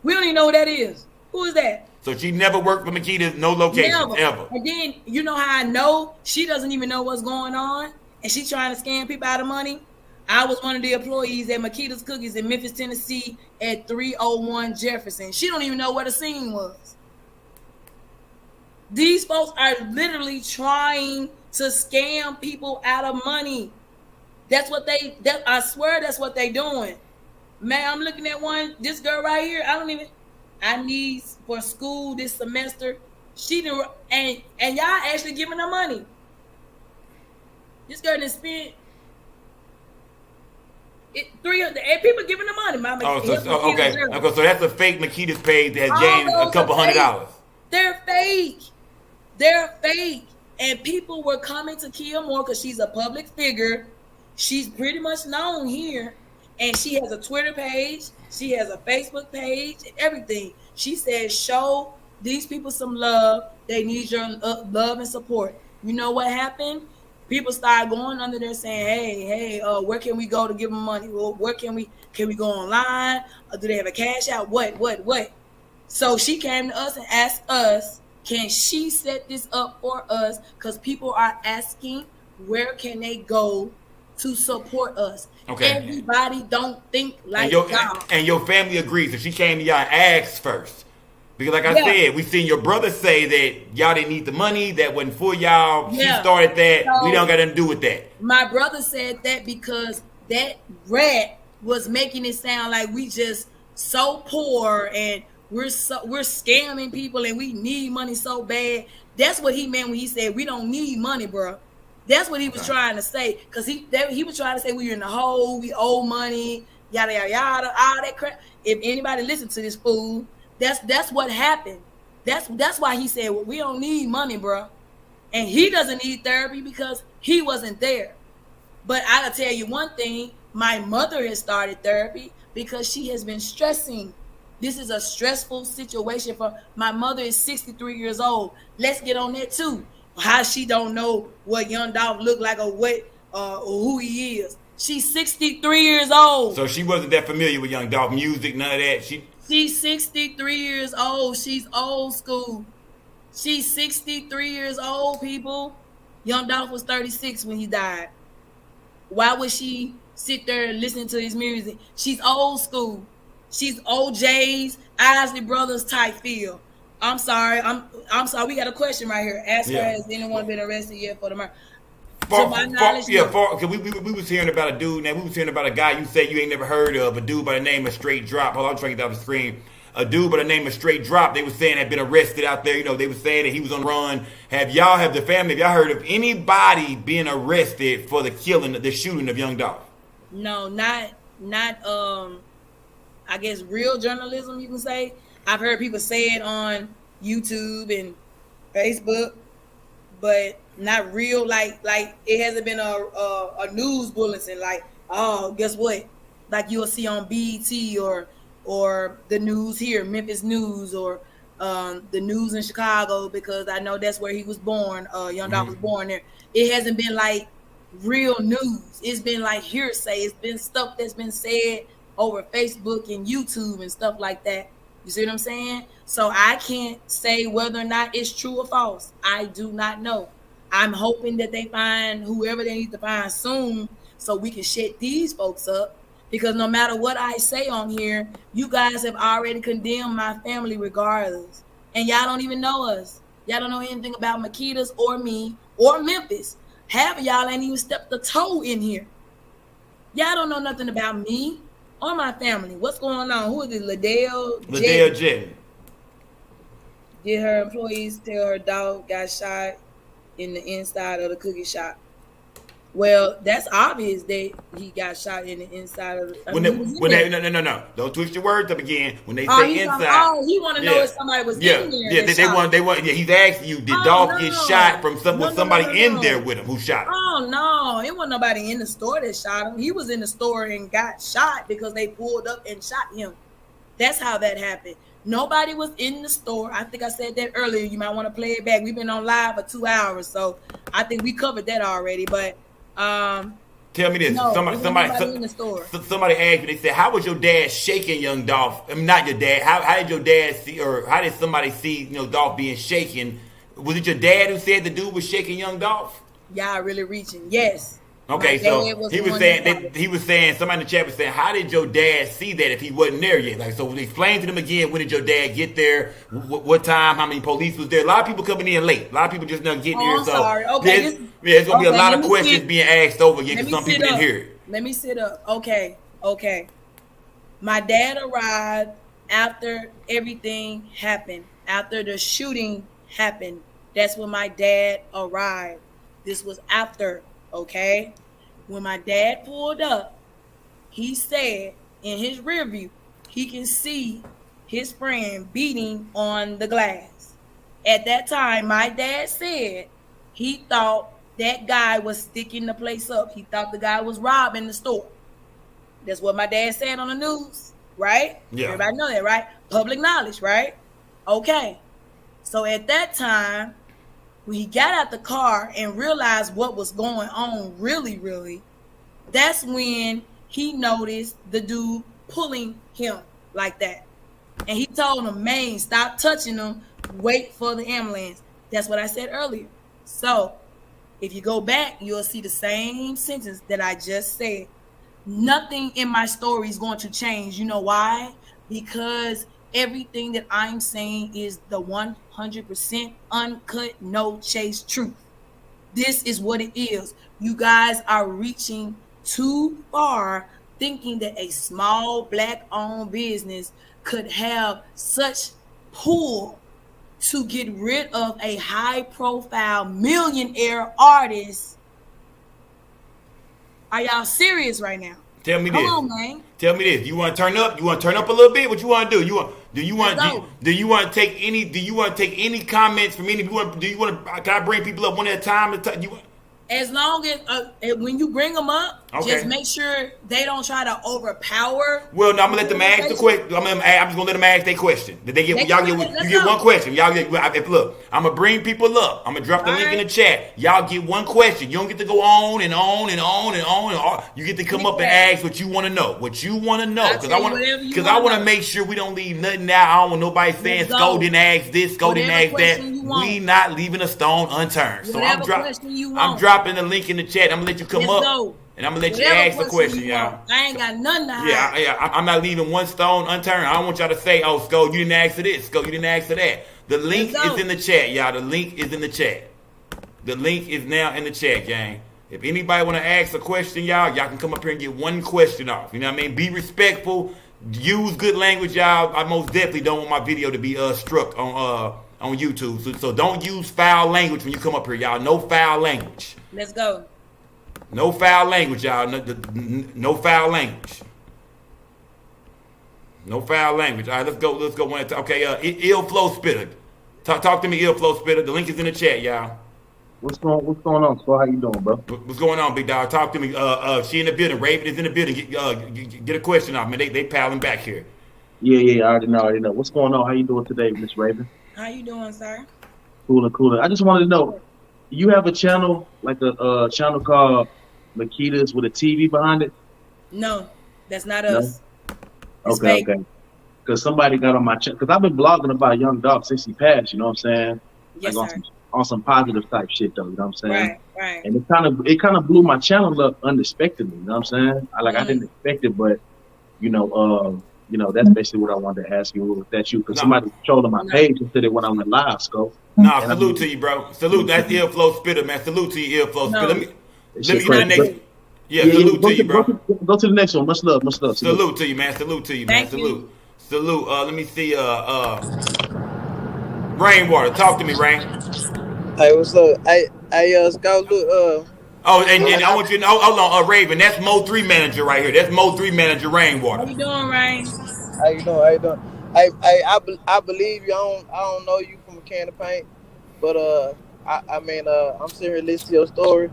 We don't even know what that is. Who is that? So she never worked for Makeda's, no location ever. And then you know how I know she doesn't even know what's going on, and she trying to scam people out of money. I was one of the employees at Makeda's Cookies in Memphis, Tennessee, at 301 Jefferson. She don't even know where the scene was. These folks are literally trying to scam people out of money. I swear that's what they doing. Man, I'm looking at one, this girl right here, I need for school this semester. She didn't, and y'all actually giving her money. This girl done spent 300, and people giving her money. Okay. So that's a fake Makeda's page that has gained a couple $100. They're fake. They're fake. And people were coming to Kia Moore because she's a public figure. She's pretty much known here. And she has a Twitter page. She has a Facebook page and everything. She says, show these people some love. They need your love and support. You know what happened? People start going under there saying, hey, where can we go to give them money? Well, where can we go online? Or do they have a cash out? What? So she came to us and asked us, can she set this up for us? Because people are asking, where can they go to support us? Okay. Everybody don't think like y'all. And your family agrees. So she came to y'all and asked first. Because like I said, we seen your brother say that y'all didn't need the money, that wasn't for y'all. Yeah. She started that. So we don't got nothing to do with that. My brother said that because that rat was making it sound like we just so poor and we're scamming people and we need money so bad. That's what he meant when he said we don't need money, bro. That's what he was trying to say. Because he was trying to say we were in the hole, we owe money, yada, yada, yada, all that crap. If anybody listened to this fool, that's what happened. That's why he said, well, we don't need money, bro. And he doesn't need therapy because he wasn't there. But I gotta tell you one thing, my mother has started therapy because she has been stressing. This is a stressful situation for my mother is 63 years old. Let's get on that too. How she don't know what Young Dolph look like or what or who he is. She's 63 years old. So she wasn't that familiar with Young Dolph music, none of that. She's 63 years old. She's old school. She's 63 years old, people. Young Dolph was 36 when he died. Why would she sit there and listen to his music? She's old school. She's OJ's, Isley Brothers type feel. I'm sorry. I'm sorry. We got a question right here. Ask her, has anyone been arrested yet for the murder? To my knowledge, cause we was hearing about a dude. Now we was hearing about a guy you said you ain't never heard of. A dude by the name of Straight Drop. Hold on, I'm trying to get off the screen. A dude by the name of Straight Drop. They was saying had been arrested out there. You know, they was saying that he was on the run. Have y'all heard of anybody being arrested for the shooting of Young Dolph? No, not. I guess real journalism, you can say. I've heard people say it on YouTube and Facebook, but not real. Like it hasn't been a news bulletin. Like, oh, guess what? Like you'll see on BET or the news here, Memphis News, or the news in Chicago, because I know that's where he was born. Young Dolph was born there. It hasn't been like real news. It's been like hearsay. It's been stuff that's been said over Facebook and YouTube and stuff like that. You see what I'm saying? So I can't say whether or not it's true or false. I do not know. I'm hoping that they find whoever they need to find soon so we can shut these folks up. Because no matter what I say on here, you guys have already condemned my family regardless. And y'all don't even know us. Y'all don't know anything about Makedas or me or Memphis. Half of y'all ain't even stepped a toe in here. Y'all don't know nothing about me or my family. What's going on? Who is it? Liddell Jen. Did her employees tell her dog got shot in the inside of the cookie shop? Well, that's obvious that he got shot in the inside of. No, don't twist your words up again. When they Oh, say inside, he want to know if somebody was in there. They want. Yeah, he's asking you, did Dolph get shot from somebody in there with him who shot him? Oh no, it wasn't nobody in the store that shot him. He was in the store and got shot because they pulled up and shot him. That's how that happened. Nobody was in the store. I think I said that earlier. You might want to play it back. We've been on live for 2 hours, so I think we covered that already. But tell me this. No, somebody in the store. Somebody asked me, they said, how was your dad shaking Young Dolph? I mean, not your dad. How did your dad see, or how did somebody see, Dolph being shaken? Was it your dad who said the dude was shaking Young Dolph? Y'all really reaching. Yes. Okay, so he was saying, somebody in the chat was saying, how did your dad see that if he wasn't there yet? Like, so explain to them again, when did your dad get there? What time? How many police was there? A lot of people coming in late. A lot of people just not getting here. I'm sorry. Okay. There's going to be a lot of questions being asked over again because some people didn't hear it. Let me sit up. Okay. My dad arrived after everything happened. After the shooting happened. That's when my dad arrived. This was after, okay? When my dad pulled up, he said in his rear view, he can see his friend beating on the glass. At that time, my dad said he thought that guy was sticking the place up. He thought the guy was robbing the store. That's what my dad said on the news, right? Yeah. Everybody know that, right? Public knowledge, right? Okay. So at that time, when he got out the car and realized what was going on really, that's when he noticed the dude pulling him like that. And he told him, man, stop touching him. Wait for the ambulance. That's what I said earlier. So if you go back, you'll see the same sentence that I just said. Nothing in my story is going to change. You know why? Because everything that I'm saying is the 100% uncut, no chase truth. This is what it is. You guys are reaching too far thinking that a small black-owned business could have such pull to get rid of a high-profile millionaire artist. Are y'all serious right now? Tell me this. Come on, man. Tell me this. You want to turn up? You want to turn up a little bit? What you want to do? Do you want to take any comments from any? Can I bring people up one at a time? As long as when you bring them up, just make sure they don't try to overpower. Well, no, I'm gonna let them ask the question. I'm just gonna let them ask their question. Did they get? Y'all get one question. Y'all get. Look, I'm gonna bring people up. I'm gonna drop the link in the chat. Y'all get one question. You don't get to go on and on and on and on and on. You get to come up and ask what you want to know. What you want to know, because I want to make sure we don't leave nothing out. I don't want nobody saying Sko didn't ask this, Sko didn't ask that. We not leaving a stone unturned. So I'm dropping the link in the chat. I'm gonna let you come up. And I'm gonna let you ask the question, y'all. I ain't got nothing to hide. Yeah. I'm not leaving one stone unturned. I don't want y'all to say, "Oh, Sko, you didn't ask for this. Sko, you didn't ask for that." The link is in the chat, y'all. The link is in the chat. The link is now in the chat, gang. If anybody want to ask a question, y'all can come up here and get one question off. You know what I mean? Be respectful. Use good language, y'all. I most definitely don't want my video to be struck on YouTube. So don't use foul language when you come up here, y'all. No foul language. Let's go. No foul language, y'all. No foul language. No foul language. All right, let's go one at a time. Okay, Ill Flow Spitter. Talk to me, Ill Flow Spitter. The link is in the chat, y'all. What's going on,Sko? How you doing, bro? What's going on, big dog? Talk to me. She in the building. Raven is in the building. Get a question off, man. They palling back here. Yeah. I already know. What's going on? How you doing today, Miss Raven? How you doing, sir? Cooler. I just wanted to know, you have a channel, like a channel called Makedas with a TV behind it? No, that's not us. Okay. Because somebody got on my channel. Because I've been blogging about Young Dolph since he passed, you know what I'm saying? Yes, like sir. On some positive type shit, though, you know what I'm saying? Right. And it kind of blew my channel up unexpectedly, you know what I'm saying? I didn't expect it, but, that's basically what I wanted to ask you. Was that you? Because somebody trolling my page and said it when I went live, Sko. Nah, salute to you, bro. Salute. That's Ill Flow Spitter, man. Salute to you, Ill Flow Spitter. Let me get to the next. Yeah, salute to you, bro. Go to the next one. Much love. Salute to you, man. Salute. Let me see. Rainwater. Talk to me, Rain. Hey, what's up? Hey, Sko, look, Oh, and I want you to know, hold on, Raven, that's Mo 3 manager right here. That's Mo 3 manager How Rainwater. you doing, Rain? How you doing? How you doing? I believe you. I don't know you from a can of paint, but I'm sitting here listening to your story,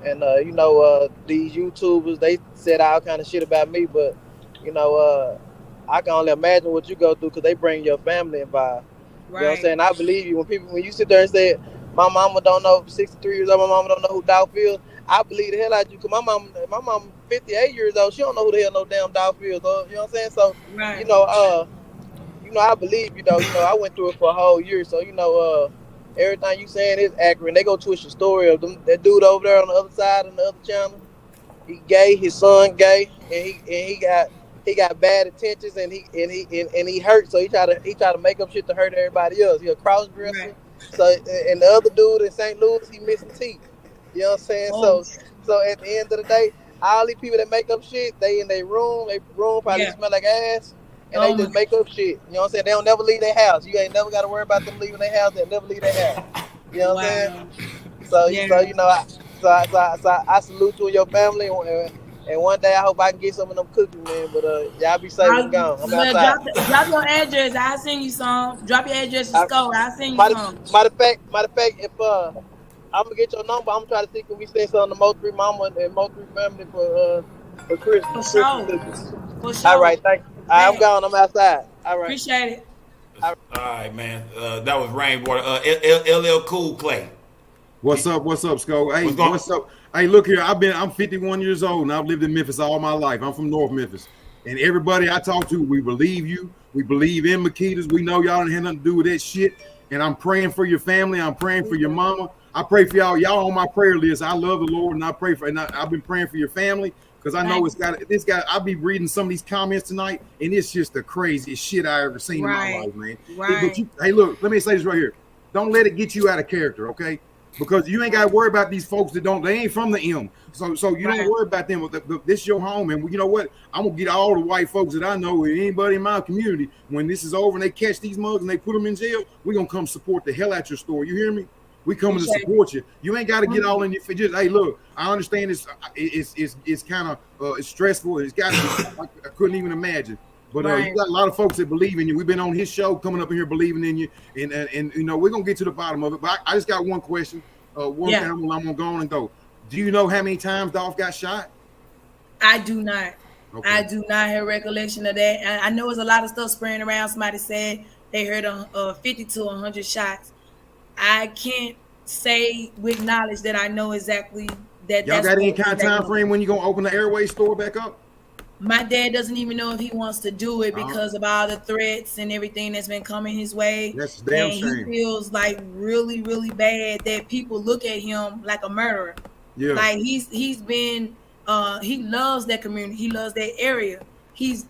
and these YouTubers, they said all kind of shit about me, but you know I can only imagine what you go through because they bring your family involved. You know what I'm Right. saying? I believe you when you sit there and say my mama don't know 63 years old, my mama don't know who Dolph is. I believe the hell out of you because my mom 58 years old. She don't know who the hell no damn Dolph is. You know what I'm saying? So you Right. know, I believe you though. I went through it for a whole year, so everything you saying is accurate. And they go twist the story of that dude over there on the other side on the other channel. He gay, his son gay, and he got bad intentions, and he hurt. So he tried to make up shit to hurt everybody else. He a cross dresser. Right. So and the other dude in St. Louis, he missing teeth. You know what I'm saying? Oh, So at the end of the day, all these people that make up shit, they in their room. Their room probably yeah. smell like ass, and they Oh my just make up shit. You know what I'm saying? They don't never leave their house. You ain't never got to worry about them leaving their house. They'll never leave their house. You know what I'm saying? wow. So, Yeah. I salute you and your family, and one day I hope I can get some of them cookies, man. But y'all be safe and gone. I'm Well, outside. drop your address. I'll send you some. Drop your address to I, Sco. I'll send you matter, some. matter of fact, if I'm gonna get your number, I'm gonna try to see if we send some to Mo 3 Mama and Mo 3 family for For Christmas sure. cookies. For All sure. right, thank you. All right, I'm Man, gone. I'm outside. All right. appreciate it. All right, man. That was Rainwater. LL Cool Clay. What's up? What's up, Sco? Hey, What's going- what's up? Hey, look here. I'm 51 years old and I've lived in Memphis all my life. I'm from North Memphis. And everybody I talk to, we believe you. We believe in Makedas. We know y'all didn't have nothing to do with that shit. And I'm praying for your family. I'm praying for your mama. I pray for y'all. Y'all on my prayer list. I love the Lord, and I pray for. And I've been praying for your family because I know it's got. I'll be reading some of these comments tonight, and it's just the craziest shit I ever seen in my life, man. Right. Hey, look. Let me say this right here. Don't let it get you out of character, okay? Because you ain't got to worry about these folks that don't. They ain't from the M. So you don't worry about them. This is your home, and you know what? I'm gonna get all the white folks that I know, and anybody in my community. When this is over and they catch these mugs and they put them in jail, we gonna come support the hell out your store. You hear me? We coming to support you. You ain't got to get all in your just. Hey, look, I understand it's kind of it's stressful. It's got to. I couldn't even imagine. But you got a lot of folks that believe in you. We've been on his show, coming up in here believing in you, and you know we're gonna get to the bottom of it. But I just got one question. One thing I'm gonna go on and go. Do you know how many times Dolph got shot? I do not. Okay. I do not have recollection of that. I know it's a lot of stuff spraying around. Somebody said they heard 50 to 100 shots. I can't say with knowledge that I know exactly that. Y'all got any kind of time frame when you gonna open the Airway store back up? My dad doesn't even know if he wants to do it because of all the threats and everything that's been coming his way. That's a damn shame. He feels like really, really bad that people look at him like a murderer. Yeah. Like he's been he loves that community. He loves that area.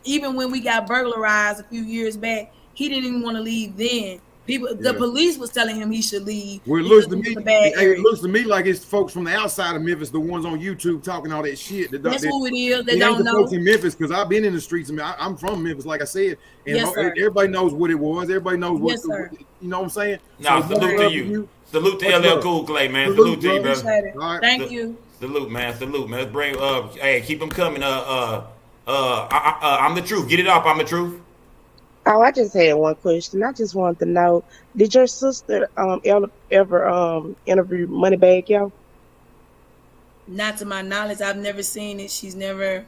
Even when we got burglarized a few years back, he didn't even want to leave then. The police was telling him he should leave. Well, it looks to me like it's folks from the outside of Memphis, the ones on YouTube talking all that shit. That's who it is. They ain't don't the know. folks in Memphis because I've been in the streets. I mean, I'm from Memphis, like I said, and everybody knows what it was. Everybody knows what. You know what I'm saying? No, so salute to you. Salute to LL Cool Clay, man. Salute to you, brother. All right. Thank you. Salute, man. Salute, man. Let's bring hey, keep them coming. I'm the truth. Get it up. I'm the truth. Oh, I just had one question. I just wanted to know: did your sister ever interview Moneybagg Yo? Not to my knowledge. I've never seen it. She's never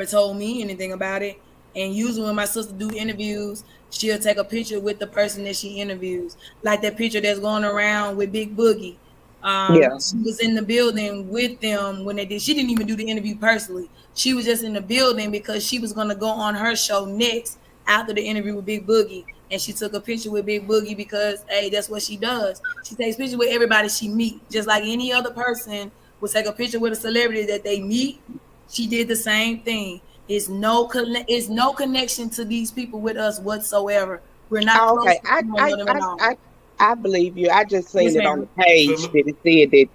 told me anything about it. And usually when my sister do interviews, she'll take a picture with the person that she interviews, like that picture that's going around with Big Boogie. She was in the building with them when they did. She didn't even do the interview personally. She was just in the building because she was going to go on her show next after the interview with Big Boogie, and she took a picture with Big Boogie because, hey, that's what she does. She takes pictures with everybody she meets, just like any other person would take a picture with a celebrity that they meet. She did the same thing. It's no connection to these people with us whatsoever. We're not. Okay, I believe you. I just seen it on the page that it said that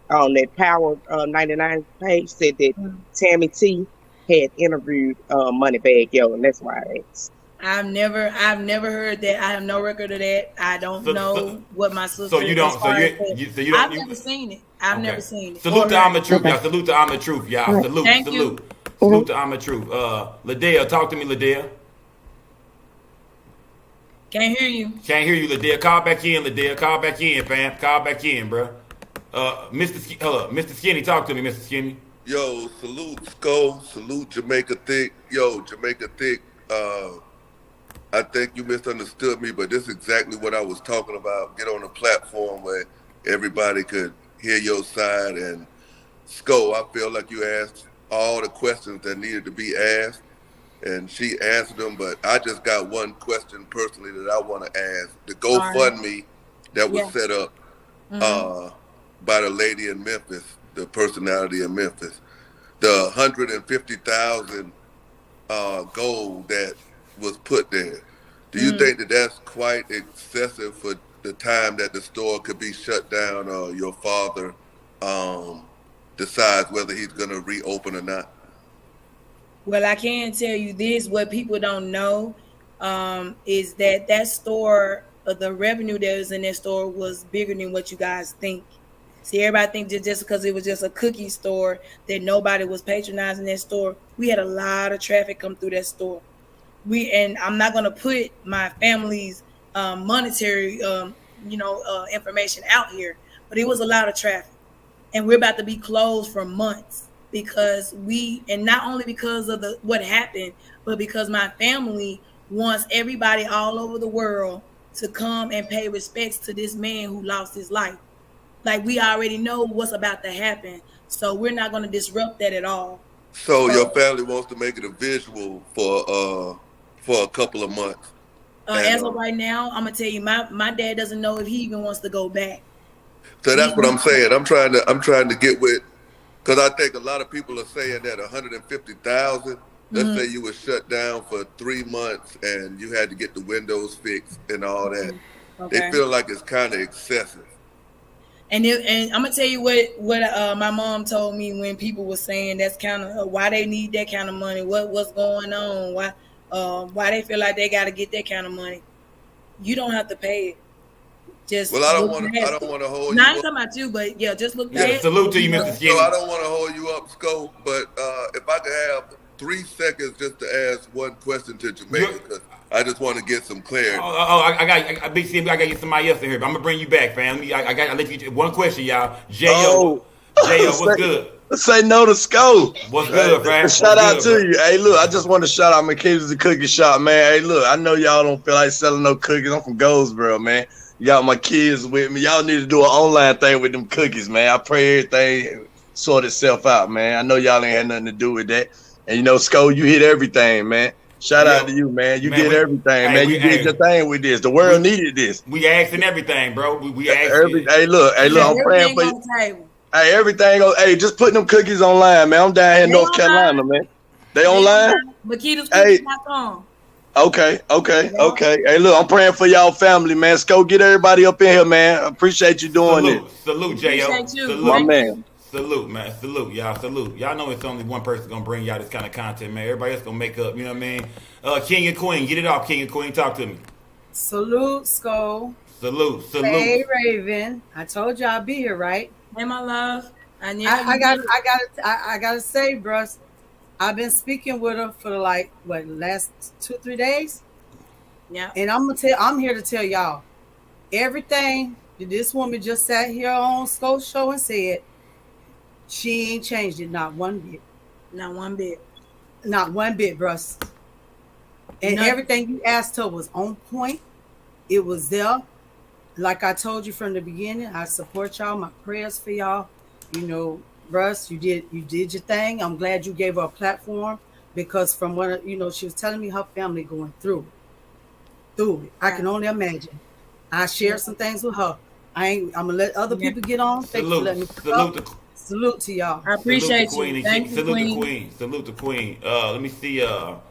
on that Power 99 page said that Tammy T had interviewed Moneybagg Yo, and that's why I asked. I've never heard that. I have no record of that. I don't know what my sister. So you don't. I've never seen it. I've never seen it. Salute to I'm the truth, y'all. Salute to I'm the truth, y'all. Salute. Thank Salute. you. Salute to I'm the truth. Ladea, talk to me, Ladea. Can't hear you. Can't hear you, Ladea. Call back in, Ladea. Call back in, fam. Call back in, bro. Mr. Skinny, talk to me, Mr. Skinny. Yo, salute Skull. Salute Jamaica Thick. Yo, Jamaica Thick. I think you misunderstood me, but this is exactly what I was talking about. Get on a platform where everybody could hear your side. And Skull, I feel like you asked all the questions that needed to be asked, and she answered them. But I just got one question personally that I want to ask. The GoFundMe that was set up by the lady in Memphis, the personality in Memphis, the 150,000 goal that was put there. Do you think that that's quite excessive for the time that the store could be shut down, or your father decides whether he's going to reopen or not? Well, I can tell you this: what people don't know is that store, the revenue that was in that store was bigger than what you guys think. See, everybody thinks just because it was just a cookie store that nobody was patronizing that store. We had a lot of traffic come through that store. And I'm not going to put my family's monetary, information out here, but it was a lot of traffic, and we're about to be closed for months because and not only because of what happened, but because my family wants everybody all over the world to come and pay respects to this man who lost his life. Like, we already know what's about to happen, so we're not going to disrupt that at all. So your family wants to make it a visual for a couple of months. As of right now, I'm gonna tell you, my dad doesn't know if he even wants to go back. So that's what I'm saying. I'm trying to get with, because I think a lot of people are saying that 150,000. Let's say you were shut down for 3 months and you had to get the windows fixed and all that. Okay. They feel like it's kind of excessive. And I'm gonna tell you what my mom told me when people were saying that's kind of why they need that kind of money. What's going on? Why they feel like they got to get that kind of money? You don't have to pay it. Just I don't want to hold you. Not talking about you, but yeah, just look. Yeah, salute to you, Mr. Skinny. So I don't want to hold you up, Scope, but if I could have 3 seconds just to ask one question to Jamaica, because I just want to get some clarity. I got Big C. I got to get somebody else in here, but I'm gonna bring you back, fam. I let you get one question, y'all. J.O., what's good? Say no to Scope. What's good, fam? Shout out to you. Hey, look, I just want to shout out Makedas, the cookie shop, man. Hey, look, I know y'all don't feel like selling no cookies. I'm from Goldsboro, man. You got my kids with me. Y'all need to do an online thing with them cookies, man. I pray everything sort itself out, man. I know y'all ain't had nothing to do with that. And Scope, you hit everything, man. Shout out to you, man. You did everything, man. You did your thing with this. The world needed this. We asking everything, bro. We asking. Hey, look, I'm praying for you. Hey, everything. Hey, just put them cookies online, man. I'm down here in North Carolina, man. They online? Makedas.com. Okay. Hey, look, I'm praying for y'all family, man. Let's go get everybody up in here, man. I appreciate you doing this. Salute, J.O. Salute, my man. Salute, man. Salute, y'all. Salute. Y'all know it's only one person gonna bring y'all this kind of content, man. Everybody else gonna make up. You know what I mean? King and Queen, get it off. King and Queen, talk to me. Salute, Skull. Salute. Hey, Raven. I told you I'd be here, right? Hey, my love. I gotta say, bro. I've been speaking with her for last 2-3 days. Yeah. And I'm here to tell y'all everything that this woman just sat here on Skull Show and said. She ain't changed it, not one bit. Not one bit. Not one bit, bruh. And everything you asked her was on point. It was there. Like I told you from the beginning, I support y'all. My prayers for y'all. Russ, you did your thing. I'm glad you gave her a platform because from what she was telling me, her family going through it. I can only imagine. I shared some things with her. I'm gonna let other people get on. Thank you for letting me Salute to y'all. I appreciate you. Thank you, Salute Queen. the Queen. Salute the Queen. Let me see. Hold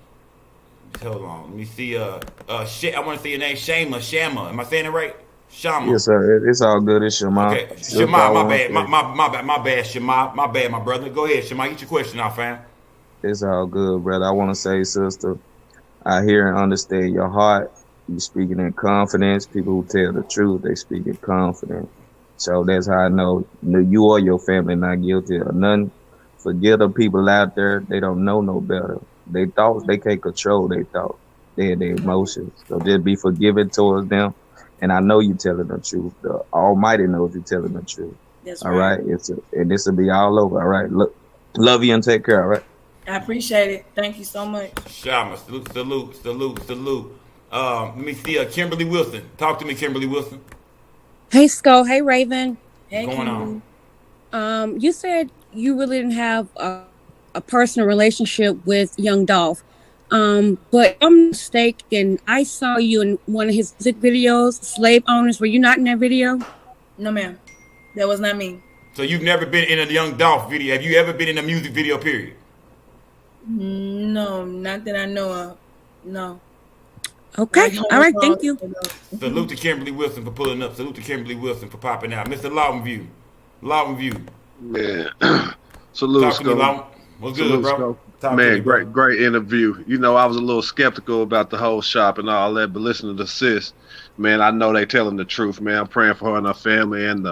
on. Let me see. I want to say your name. Shama. Am I saying it right? Shama. Yes, sir. It's all good. It's Shama. Okay. Shama, my bad. My bad, Shama. My bad, my brother. Go ahead, Shama. Get your question out, fam. It's all good, brother. I want to say, sister, I hear and understand your heart. You speaking in confidence. People who tell the truth, they speak in confidence. So that's how I know you or your family not guilty of nothing. Forget the people out there. They don't know no better. They thoughts, they can't control their thoughts. They their emotions. So just be forgiving towards them. And I know you telling the truth. The Almighty knows you telling the truth. That's All right. And this will be all over. All right. Look, love you and take care. All right. I appreciate it. Thank you so much. Shama, salute. Let me see. Kimberly Wilson. Talk to me, Kimberly Wilson. Hey, Sko. Hey, Raven. Hey, What's going on? You said you really didn't have a personal relationship with Young Dolph. But if I'm mistaken, I saw you in one of his music videos, Slave Owners. Were you not in that video? No, ma'am. That was not me. So you've never been in a Young Dolph video. Have you ever been in a music video, period? No, not that I know of. No. Okay. All right. Thank you. Salute to Kimberly Wilson for pulling up. Salute to Kimberly Wilson for popping out. Mr. Lawtonview. Man. Salute, Talk to me, Lawton. What's good, bro? Man, great interview. You know, I was a little skeptical about the whole shop and all that, but listening to Sis, man, I know they telling the truth, man. I'm praying for her and her family and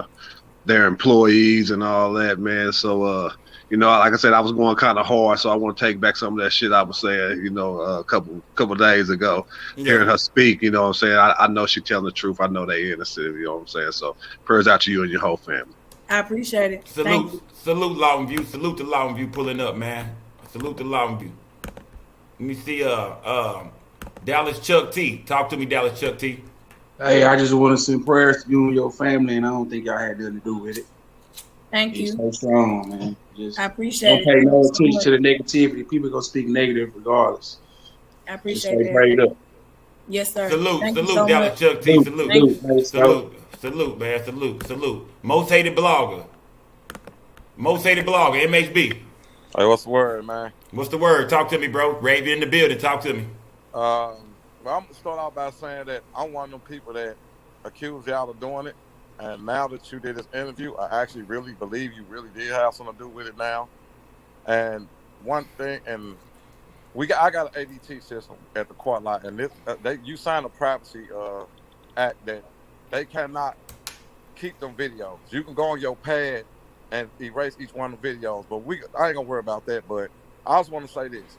their employees and all that, man. So, you know, like I said, I was going kind of hard, so I want to take back some of that shit I was saying, you know, a couple days ago. Hearing her speak, you know what I'm saying? I know she's telling the truth. I know they innocent, you know what I'm saying? So prayers out to you and your whole family. I appreciate it. Salute Lawtonview. Salute to Lawtonview pulling up, man. Salute to Lawtonview. Let me see, Dallas Chuck T. Talk to me, Dallas Chuck T. Hey, I just want to send prayers to you and your family, and I don't think y'all had nothing to do with it. Thank you. So strong, man. Just I appreciate it. Don't pay no attention to the negativity. People gonna speak negative regardless. I appreciate it. Prayed up. Yes, sir. Salute, Thank salute, so Dallas much. Chuck T. Salute, man. Salute. Most hated blogger. MHB. Hey, what's the word, man? What's the word? Talk to me, bro. Raven in the building. Talk to me. Well, I'm gonna start out by saying that I'm one of them people that accuse y'all of doing it, and now that you did this interview, I actually really believe you really did have something to do with it now. And one thing, and I got an ADT system at the court lot, and this you sign a privacy act that they cannot keep them videos. You can go on your pad and erase each one of the videos, but I ain't gonna worry about that. But I just want to say this: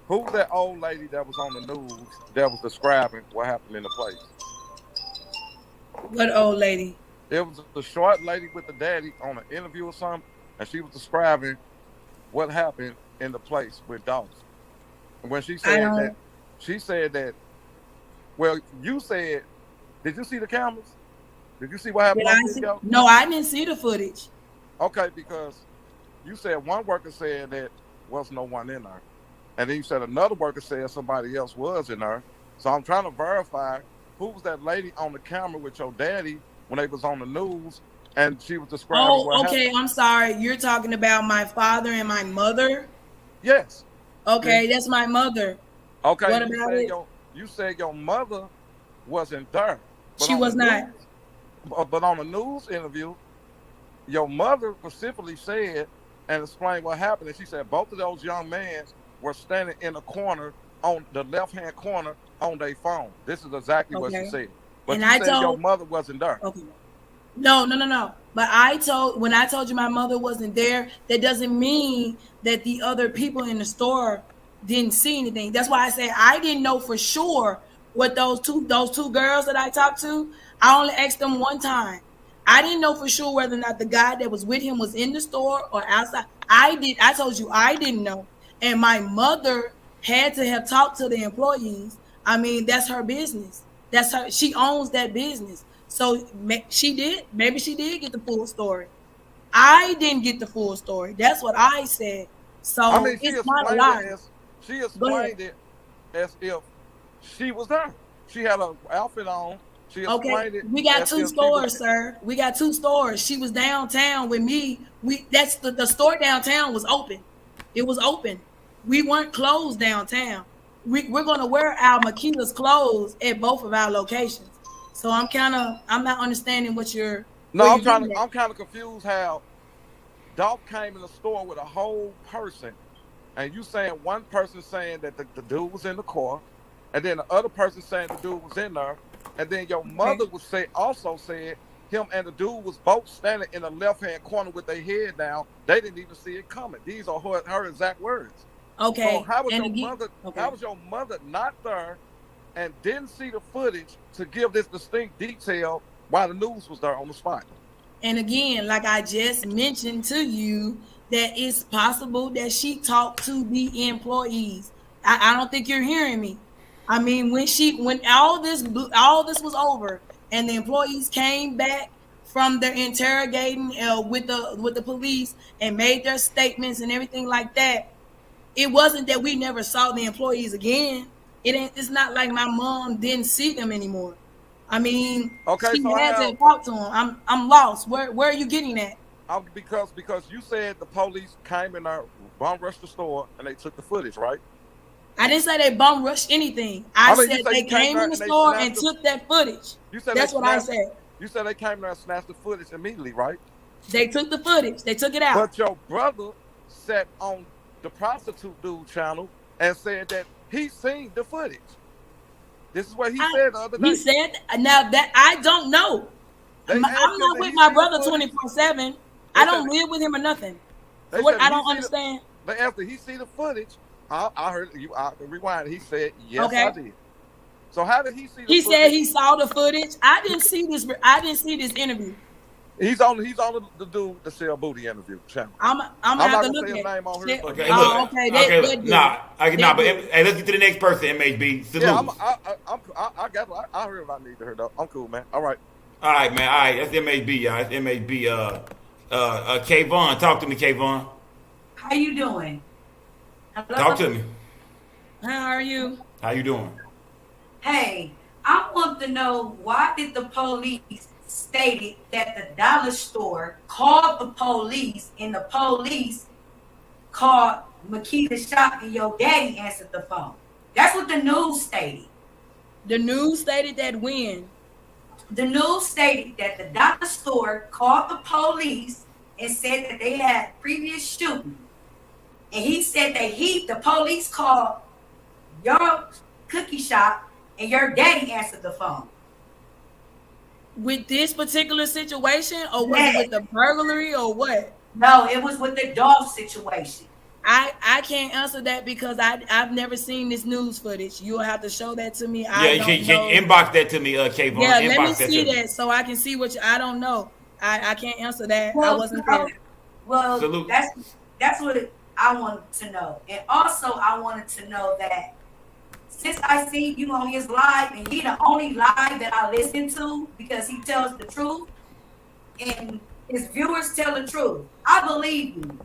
who's that old lady that was on the news that was describing what happened in the place? What old lady? It was the short lady with the daddy on an interview or something, and she was describing what happened in the place with Dolph. And when she said that, well, you said, did you see the cameras? Did you see what happened on video? No, I didn't see the footage. Okay, because you said one worker said that was no one in there. And then you said another worker said somebody else was in there. So I'm trying to verify who was that lady on the camera with your daddy when they was on the news and she was describing what happened. I'm sorry. You're talking about my father and my mother? Yes. Okay, that's my mother. Okay, what about it? You said your mother wasn't there. She was not. But on the news interview, your mother specifically said and explained what happened. And she said both of those young men were standing in the corner, on the left-hand corner, on their phone. This is exactly what she said. But and you said your mother wasn't there. Okay. No. But when I told you my mother wasn't there, that doesn't mean that the other people in the store didn't see anything. That's why I say I didn't know for sure what those two girls that I talked to. I only asked them one time. I didn't know for sure whether or not the guy that was with him was in the store or outside. I told you I didn't know. And my mother had to have talked to the employees. I mean, that's her business. That's her. She owns that business. So she did. Maybe she did get the full story. I didn't get the full story. That's what I said. So I mean, it's not a lie. She explained it as if she was there. She had an outfit on. She explained it. We got two stores, sir. We got two stores. She was downtown with me. That's the store downtown was open. It was open. We weren't closed downtown. We're gonna wear our Makedas clothes at both of our locations. So I'm not understanding what you're. No, I'm kind of confused how Dolph came in the store with a whole person, and you saying one person saying that the dude was in the car, and then the other person saying the dude was in there, and then your mother also said him and the dude was both standing in the left-hand corner with their head down. They didn't even see it coming. These are her exact words. Okay. So how was and your again, mother? okay. How was your mother not there and didn't see the footage to give this distinct detail while the news was there on the spot? And again, like I just mentioned to you, that it's possible that she talked to the employees. I don't think you're hearing me. I mean, when all this was over and the employees came back from their interrogating with the police and made their statements and everything like that, it wasn't that we never saw the employees again. It's not like my mom didn't see them anymore. I mean, she hasn't talked to them. I'm lost. Where are you getting at? Because you said the police came in there, bum rushed the store, and they took the footage, right? I didn't say they bum rushed anything. I said they came in the store and took that footage. That's what I said. You said they came there and snatched the footage immediately, right? They took the footage. They took it out. But your brother sat on the prostitute dude channel and said that he seen the footage. This is what he said the other day. He said, now that I don't know. I'm not with my brother 24/7. I don't live with him or nothing. So what I don't understand. But after he see the footage, I heard you. I rewind. He said, "Yes, I did." So how did he see? He said he saw the footage. I didn't see this. I didn't see this interview. He's on the dude the sell booty interview channel. I'm not gonna say his name on here. Okay, look. But hey, let's get to the next person. MHB. Salute. Yeah, I heard what I need to hear though. I'm cool, man. All right, man. All right. That's MHB, y'all. That's MHB. Kayvon, talk to me, Kayvon. How you doing? Hello? Talk to me. How are you? How you doing? Hey, I want to know, why did the police stated that the dollar store called the police and the police called Makeda's shop and your daddy answered the phone? That's what the news stated. The news stated that when? The news stated that the dollar store called the police and said that they had previous shooting. And he said that the police called your cookie shop and your daddy answered the phone. With this particular situation, or was it with the burglary, or what? No, it was with the Dolph situation. I can't answer that because I've never seen this news footage. You'll have to show that to me. Yeah, you can inbox that to me, Kayvon. Yeah, let me see that so I can see what I don't know. I can't answer that. I wasn't there. Well, that's what I wanted to know. And also I wanted to know that since I see you on his live, and he the only live that I listen to because he tells the truth and his viewers tell the truth, I believe you.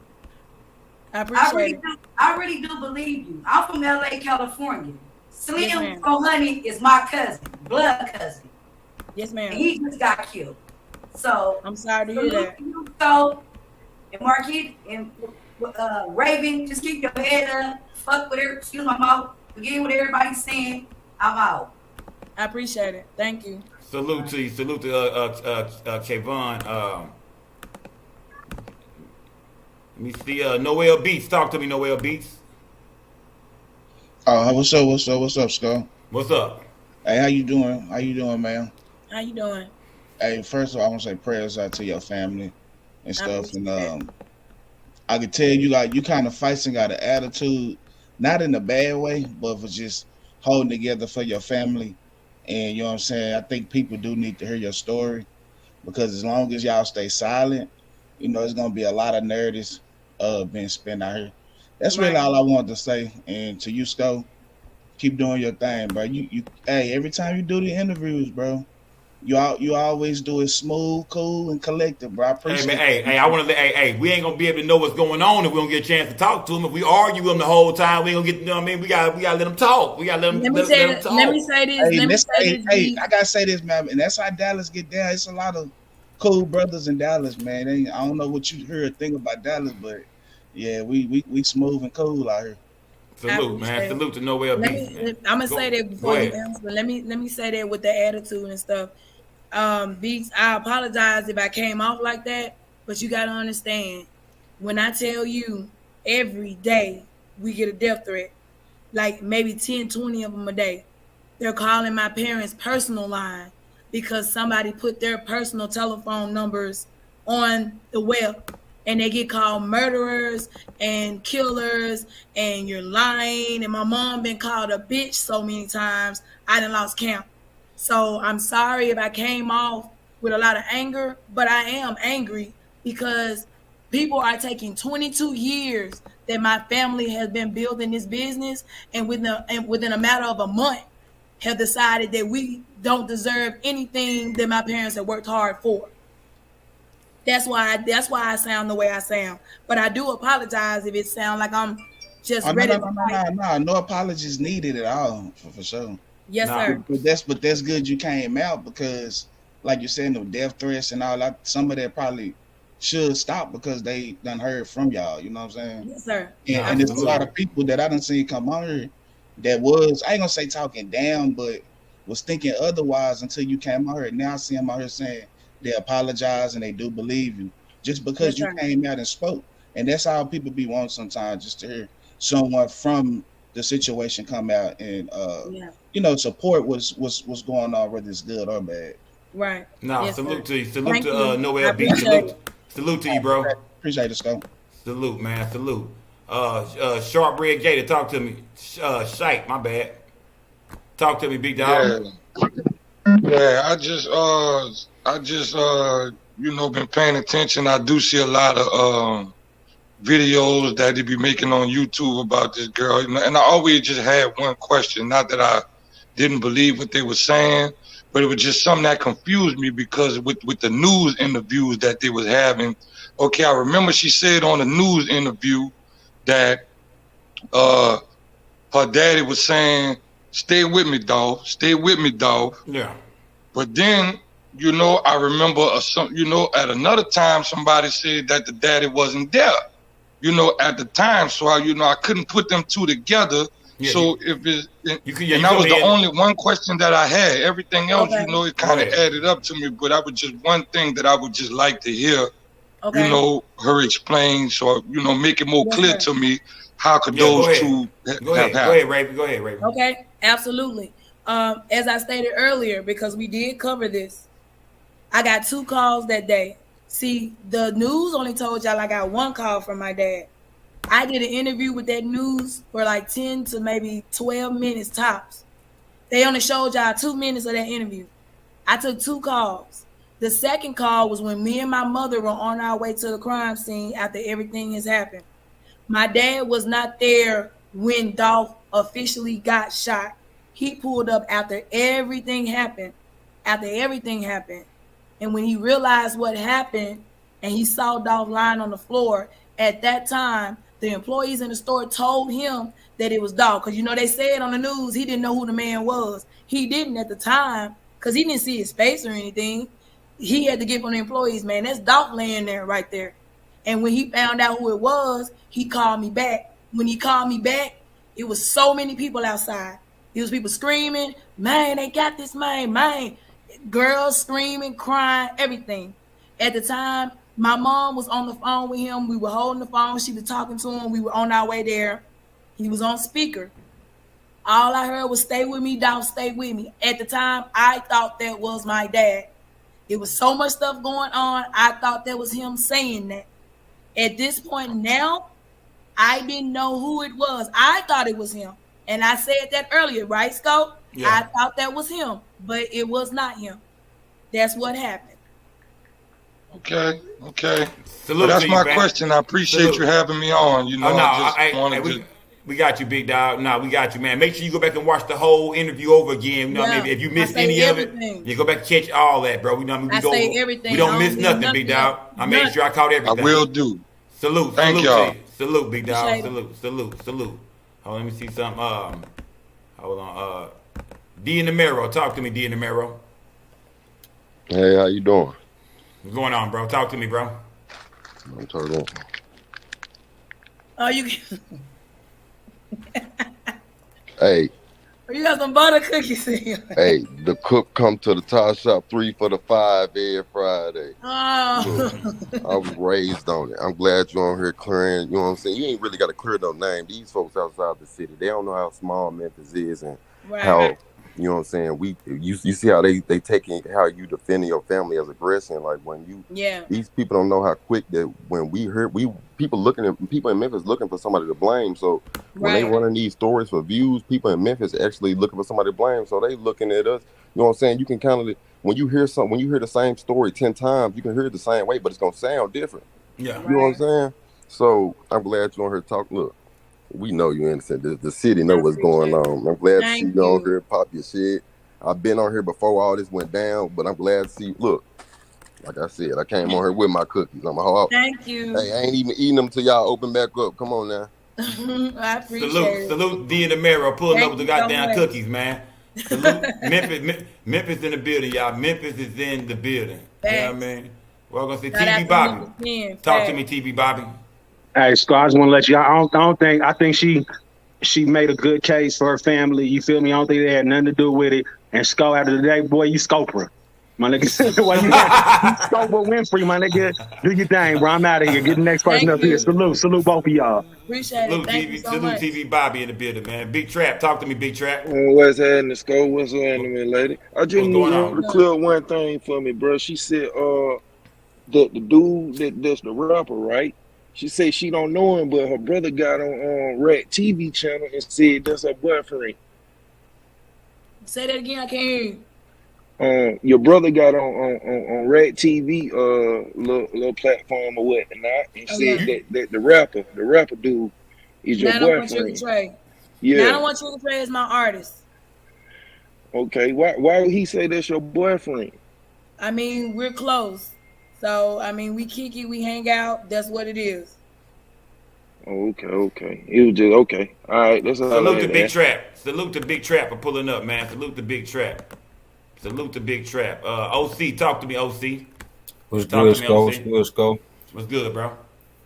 I appreciate it. I really do believe you. I'm from LA, California. Slim Honey is my cousin, blood cousin. Yes, ma'am. And he just got killed. So I'm sorry to hear that. So, and Marquis and Raven, just keep your head up. Fuck with her. Excuse my mouth. Forget what everybody's saying. I'm out. I appreciate it. Thank you. Salute to you. Salute to Kayvon. Let me see. Noel Beats. Talk to me, Noel Beats. What's up, Skull? What's up? Hey, how you doing, man? How you doing? Hey, first of all, I want to say prayers out to your family and stuff. And I could tell you kind of fighting, got an attitude, not in a bad way, but for just holding together for your family. And you know what I'm saying? I think people do need to hear your story, because as long as y'all stay silent, it's gonna be a lot of narratives being spent out here. That's really all I wanted to say. And to you, Sco, keep doing your thing, bro. Hey, every time you do the interviews, bro, you always do it smooth, cool, and collected, bro. I appreciate it. Hey, I want to we ain't gonna be able to know what's going on if we don't get a chance to talk to them. If we argue with them the whole time, we ain't gonna get. You know what I mean? We gotta let them talk. We gotta let them talk. Let me say this. Hey, I gotta say this, man, and that's how Dallas get down. It's a lot of cool brothers in Dallas, man. I don't know what you heard think about Dallas, but yeah, we smooth and cool out here. Salute, man. Salute to Noel Beats. I'm gonna say that before you answer, but let me say that with the attitude and stuff. Beats, I apologize if I came off like that, but you gotta understand, when I tell you every day we get a death threat, like maybe 10, 20 of them a day. they're calling my parents' personal line because somebody put their personal telephone numbers on the web, and they get called murderers and killers, and you're lying. And my mom been called a bitch so many times, I done lost count. So I'm sorry if I came off with a lot of anger, but I am angry because people are taking 22 years that my family has been building this business, and within a matter of a month have decided that we don't deserve anything that my parents have worked hard for. That's why I sound the way I sound. But I do apologize if it sounds like I'm just ready to fight. No apologies needed at all, for sure. Yes, sir. But that's good you came out, because like you said, no death threats and all that, some of that probably should stop because they done heard from y'all, you know what I'm saying? Yes, sir. And there's a lot of people that I done seen come on here that was, I ain't gonna say talking down, but was thinking otherwise until you came out here. Now I see them out here saying they apologize and they do believe you just because you came out and spoke. And that's how people be wanting sometimes, just to hear someone from the situation come out and you know, support what's going on, whether it's good or bad. Right. No, yes, salute sir. to you. Salute Thank to you. Noel B. Salute to you, bro. Appreciate it, Scope. Salute, man. Salute. Shortbread Gator, talk to me. Shite, my bad. Talk to me, big dog. Yeah, I just you know, been paying attention. I do see a lot of videos that they be making on YouTube about this girl, and I always just had one question. Not that I didn't believe what they were saying, but it was just something that confused me, because with the news interviews that they was having. Okay, I remember she said on the news interview that her daddy was saying, "Stay with me, Dolph. Stay with me, Dolph." Yeah. But then, you know, I remember at another time somebody said that the daddy wasn't there, you know, at the time. So I couldn't put them two together. Yeah, so if it's and that was the only one question that I had. Everything else, you know, it kind of added up to me. But that was just one thing that I would just like to hear, you know, her explain. So, you know, make it more clear to me. How could those two have happened? Go ahead, Raven. Okay, absolutely. As I stated earlier, because we did cover this, I got 2 calls that day. See, the news only told y'all I got 1 call from my dad. I did an interview with that news for like 10 to maybe 12 minutes tops. They only showed y'all 2 minutes of that interview. I took 2 calls. The second call was when me and my mother were on our way to the crime scene after everything has happened. My dad was not there when Dolph officially got shot. He pulled up after everything happened. And when he realized what happened and he saw Dolph lying on the floor, at that time, the employees in the store told him that it was Dolph. Because, you know, they said on the news he didn't know who the man was. He didn't at the time because he didn't see his face or anything. He had to get from the employees, man, that's Dolph laying there right there. And when he found out who it was, he called me back. When he called me back, it was so many people outside. It was people screaming, "Man, they got this man." Girls screaming, crying, everything. At the time, my mom was on the phone with him. We were holding the phone. She was talking to him. We were on our way there. He was on speaker. All I heard was, "Stay with me, Dolph, stay with me." At the time, I thought that was my dad. It was so much stuff going on. I thought that was him saying that. At this point now, I didn't know who it was. I thought it was him. And I said that earlier, right, Scope? Yeah. I thought that was him, but it was not him. That's what happened. Okay. Well, that's my question. I appreciate you having me on. You know, we got you, big dog. No, we got you, man. Make sure you go back and watch the whole interview over again. You know, maybe if you missed any of it, you go back and catch all that, bro. We know, we say everything. We don't miss nothing, big dog. I made sure I caught everything. I will do. Salute. Thank y'all. Salute, big dog. Salute. Oh, let me see something. Hold on. D in the Marrow. Talk to me, D in the Marrow. Hey, how you doing? What's going on, bro? Talk to me, bro. I'm turned on. Oh, you. Hey. You got some butter cookies in here. Hey, the cook come to the Thai shop 3 for the $5 every Friday. Oh. Look, I was raised on it. I'm glad you're on here clearing. You know what I'm saying? You ain't really got to clear no name. These folks outside the city, they don't know how small Memphis is and how You know what I'm saying? You see how they taking how you defending your family as aggression. Like when you these people don't know how quick that when people in Memphis looking for somebody to blame. So when they running these stories for views, people in Memphis actually looking for somebody to blame. So they looking at us. You know what I'm saying? You can kind of when you hear the same story 10 times, you can hear it the same way, but it's gonna sound different. Yeah. You know what I'm saying? So I'm glad you're on here talking. Look, we know you innocent. The city know what's going on. I'm glad to see you on here, pop your shit. I've been on here before all this went down, but I'm glad to see. Look, like I said, I came on here with my cookies. I'm a hoe. Thank you. Hey, I ain't even eating them till y'all open back up. Come on now. I appreciate it. Salute D in the mirror pulling up with the goddamn cookies, man. Salute Memphis in the building, y'all. Memphis is in the building. You know what I mean? We're gonna say TV Bobby. Talk to me, TV Bobby. Hey, Scott, I just want to let you. I think she made a good case for her family. You feel me? I don't think they had nothing to do with it. And Sco, after the day, boy, you scope her. My nigga, you scope with Winfrey, my nigga. Do your thing, bro. I'm out of here. Get the next person up here. Salute both of y'all. Appreciate it. Thank you so much. TV Bobby in the building, man. Big Trap, talk to me, Big Trap. What's happening, Sco? What's happening, lady? I just need you to clear one thing for me, bro. She said that the dude that's the rapper, right? She said she don't know him, but her brother got on Rat TV channel and said that's her boyfriend. Say that again. I can't hear you. Your brother got on Rat TV little platform or whatnot, and said that the rapper dude is your boyfriend. I don't want you to portray. Yeah. Now I don't want you to portray as my artist. Okay. Why would he say that's your boyfriend? I mean, we're close. So, I mean, we kick it, we hang out. That's what it is. Okay. It was just okay. All right, that's all. Salute to Big Trap. Salute to Big Trap for pulling up, man. Salute to Big Trap. Salute to Big Trap. OC, talk to me, OC. What's good, Sco? What's good, Sco? What's good, bro?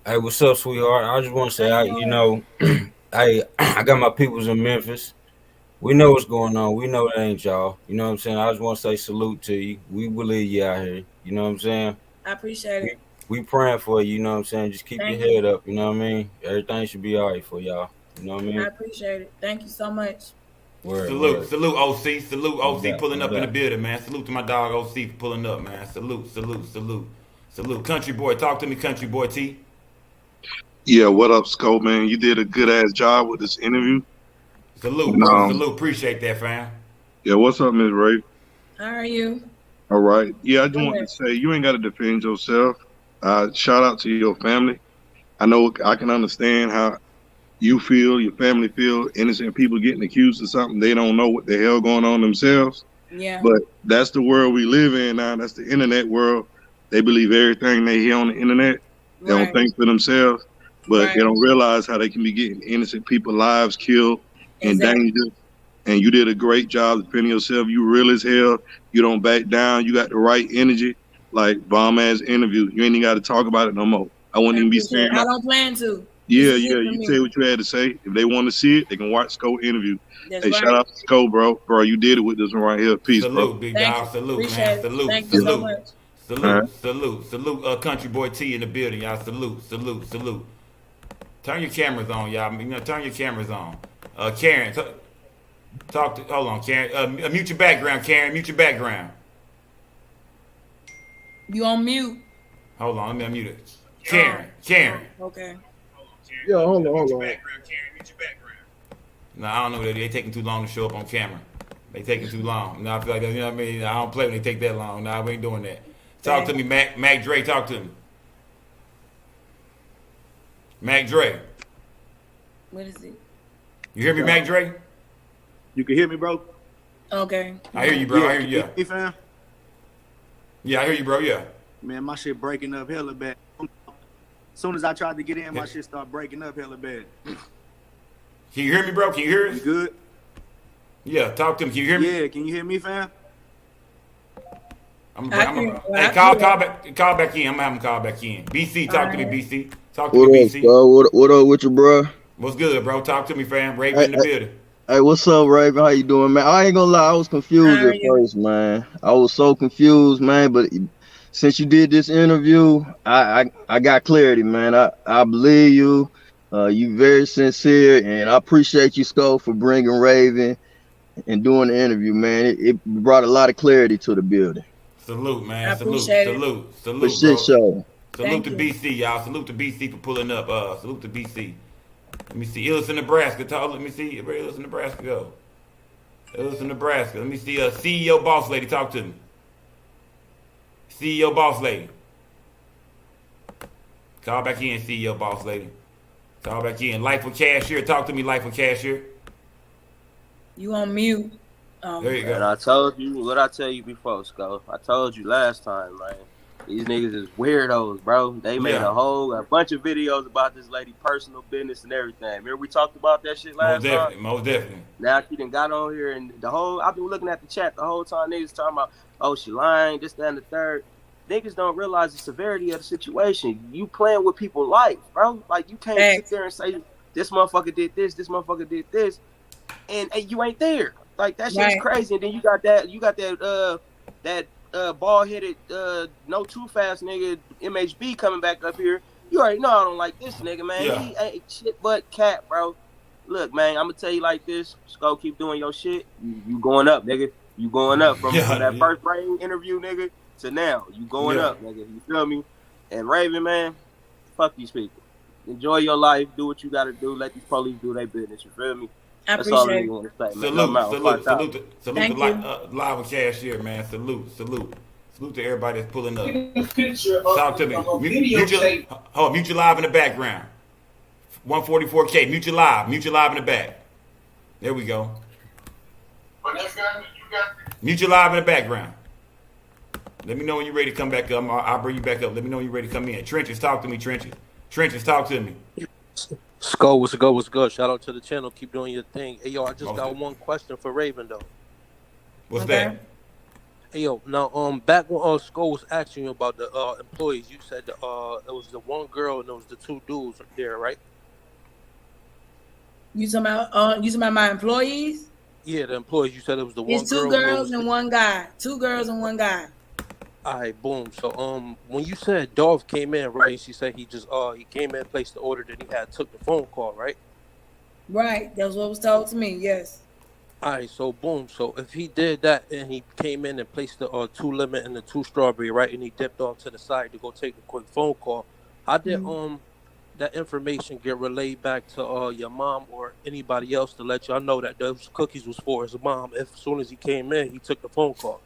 Hey, what's up, sweetheart? I just want to say, I got my peoples in Memphis. We know what's going on. We know that ain't y'all. You know what I'm saying? I just want to say salute to you. We believe you out here. You know what I'm saying? I appreciate it. We praying for you, you know what I'm saying? Just keep your head up, you know what I mean? Everything should be all right for y'all. You know what I mean? I appreciate it. Thank you so much. Salute OC. Salute OC pulling up in the building, man. Salute to my dog OC for pulling up, man. Salute. Country boy, talk to me, country boy T. Yeah, what up, Scope, man? You did a good ass job with this interview. Salute, bro. Salute. Appreciate that, fam. Yeah, what's up, Ms. Ray? How are you? All right. Yeah, I just want to say you ain't got to defend yourself. Shout out to your family. I know I can understand how you feel, your family feel, innocent people getting accused of something they don't know what the hell going on themselves. Yeah. But that's the world we live in now. That's the internet world. They believe everything they hear on the internet. They don't think for themselves, but they don't realize how they can be getting innocent people's lives killed in danger. And you did a great job defending yourself. You real as hell. You don't back down. You got the right energy. Like bomb ass interview. You ain't even got to talk about it no more. I wouldn't even be saying. I don't plan to. Yeah. You say what you had to say. If they want to see it, they can watch Sco interview. Hey, shout out to Sco, bro. Bro, you did it with this one right here. Peace, bro. Big dog. Salute, man. Salute. Thank you so much. Salute. Country boy T in the building, y'all. Salute. Turn your cameras on, y'all. Turn your cameras on. Karen, hold on, Karen. Mute your background, Karen. Mute your background. You on mute? Hold on, let me unmute it. Karen. Okay. Yeah, hold on. No, I don't know. They taking too long to show up on camera. They taking too long. No, I feel like, you know what I mean? I don't play when they take that long. No, we ain't doing that. Talk to me, Mac Dre. Talk to me. Mac Dre. What is it? You hear me, Mac Dre? You can hear me, bro? Okay. I hear you, bro. I hear you. Hey, fam? Yeah, I hear you, bro. Yeah. Man, my shit breaking up hella bad. As soon as I tried to get in, my shit started breaking up hella bad. Can you hear me, bro? Can you hear us? You good? Yeah, talk to him. Can you hear me? Yeah, can you hear me, fam? Hey, call back in. I'm gonna have him call back in. BC, talk to me, BC. Talk to What me, up, BC. Sco? What up with you, bro? What's good, bro? Talk to me, fam. Raven in the building. Hey, what's up, Raven? How you doing, man? I ain't gonna lie, I was confused at first, man. I was so confused, man. But since you did this interview, I got clarity, man. I believe you. You very sincere, and I appreciate you, Sco, for bringing Raven and doing the interview, man. It brought a lot of clarity to the building. Salute, man. I Salute, appreciate it. salute, For salute, shit bro. show. Salute Thank to you. BC, y'all. Salute to BC for pulling up. Salute to BC. Let me see. Illis in Nebraska. Let me see. Where Illis in Nebraska go? Illis in Nebraska. Let me see. CEO boss lady. Talk to me. CEO boss lady. Call back in, CEO boss lady. Call back in. Life of cashier. Talk to me, life of cashier. You on mute. There you go. And I told you what I tell you before, Sco. I told you last time, man. These niggas is weirdos, bro. They made a bunch of videos about this lady personal business and everything. Remember we talked about that shit last time? Most definitely. Now she done got on here and I've been looking at the chat the whole time. Niggas talking about, oh, she lying, this, that, and the third. Niggas don't realize the severity of the situation. You playing with people's life, bro. Like you can't sit there and say this motherfucker did this motherfucker did this, and you ain't there. Like that shit is crazy. And then you got that bald headed no too fast nigga MHB coming back up here. You already know I don't like this nigga, man. Yeah. He ain't shit but cat, bro. Look, man, I'm gonna tell you like this. Just go keep doing your shit. You going up, nigga. You going up from that first Raven interview, nigga, to now. You going up, nigga. You feel me? And Raven, man, fuck these people. Enjoy your life. Do what you gotta do. Let these police do their business. You feel me? I That's all I appreciate want to say, man. Salute to Thank live with cashier, man. Salute to everybody that's pulling up. Picture Talk to me. Mute your live in the background. 144K. Mute your live in the back. There we go. Mute your live in the background. Let me know when you're ready to come back up. I'll bring you back up. Let me know when you're ready to come in. Trenches, talk to me, Trenches. Trenches, talk to me. Skull, what's good? What's good? Shout out to the channel. Keep doing your thing. Hey, yo, I just got one question for Raven, though. What's that? Hey, yo, now, back when Skull was asking you about the employees, you said it was the one girl and it was the two dudes there, right? You talking about my employees? Yeah, the employees. You said it was the one girl. It's two girls and one guy. 2 girls and 1 guy. All right, boom. So, when you said Dolph came in, right? She said he came in, placed the order, then he had took the phone call, right? Right. That's what was told to me. Yes. All right. So, boom. So, if he did that and he came in and placed the 2 lemon and the 2 strawberry, right? And he dipped off to the side to go take a quick phone call. How did that information get relayed back to your mom or anybody else to let y'all know that those cookies was for his mom? If as soon as he came in, he took the phone call.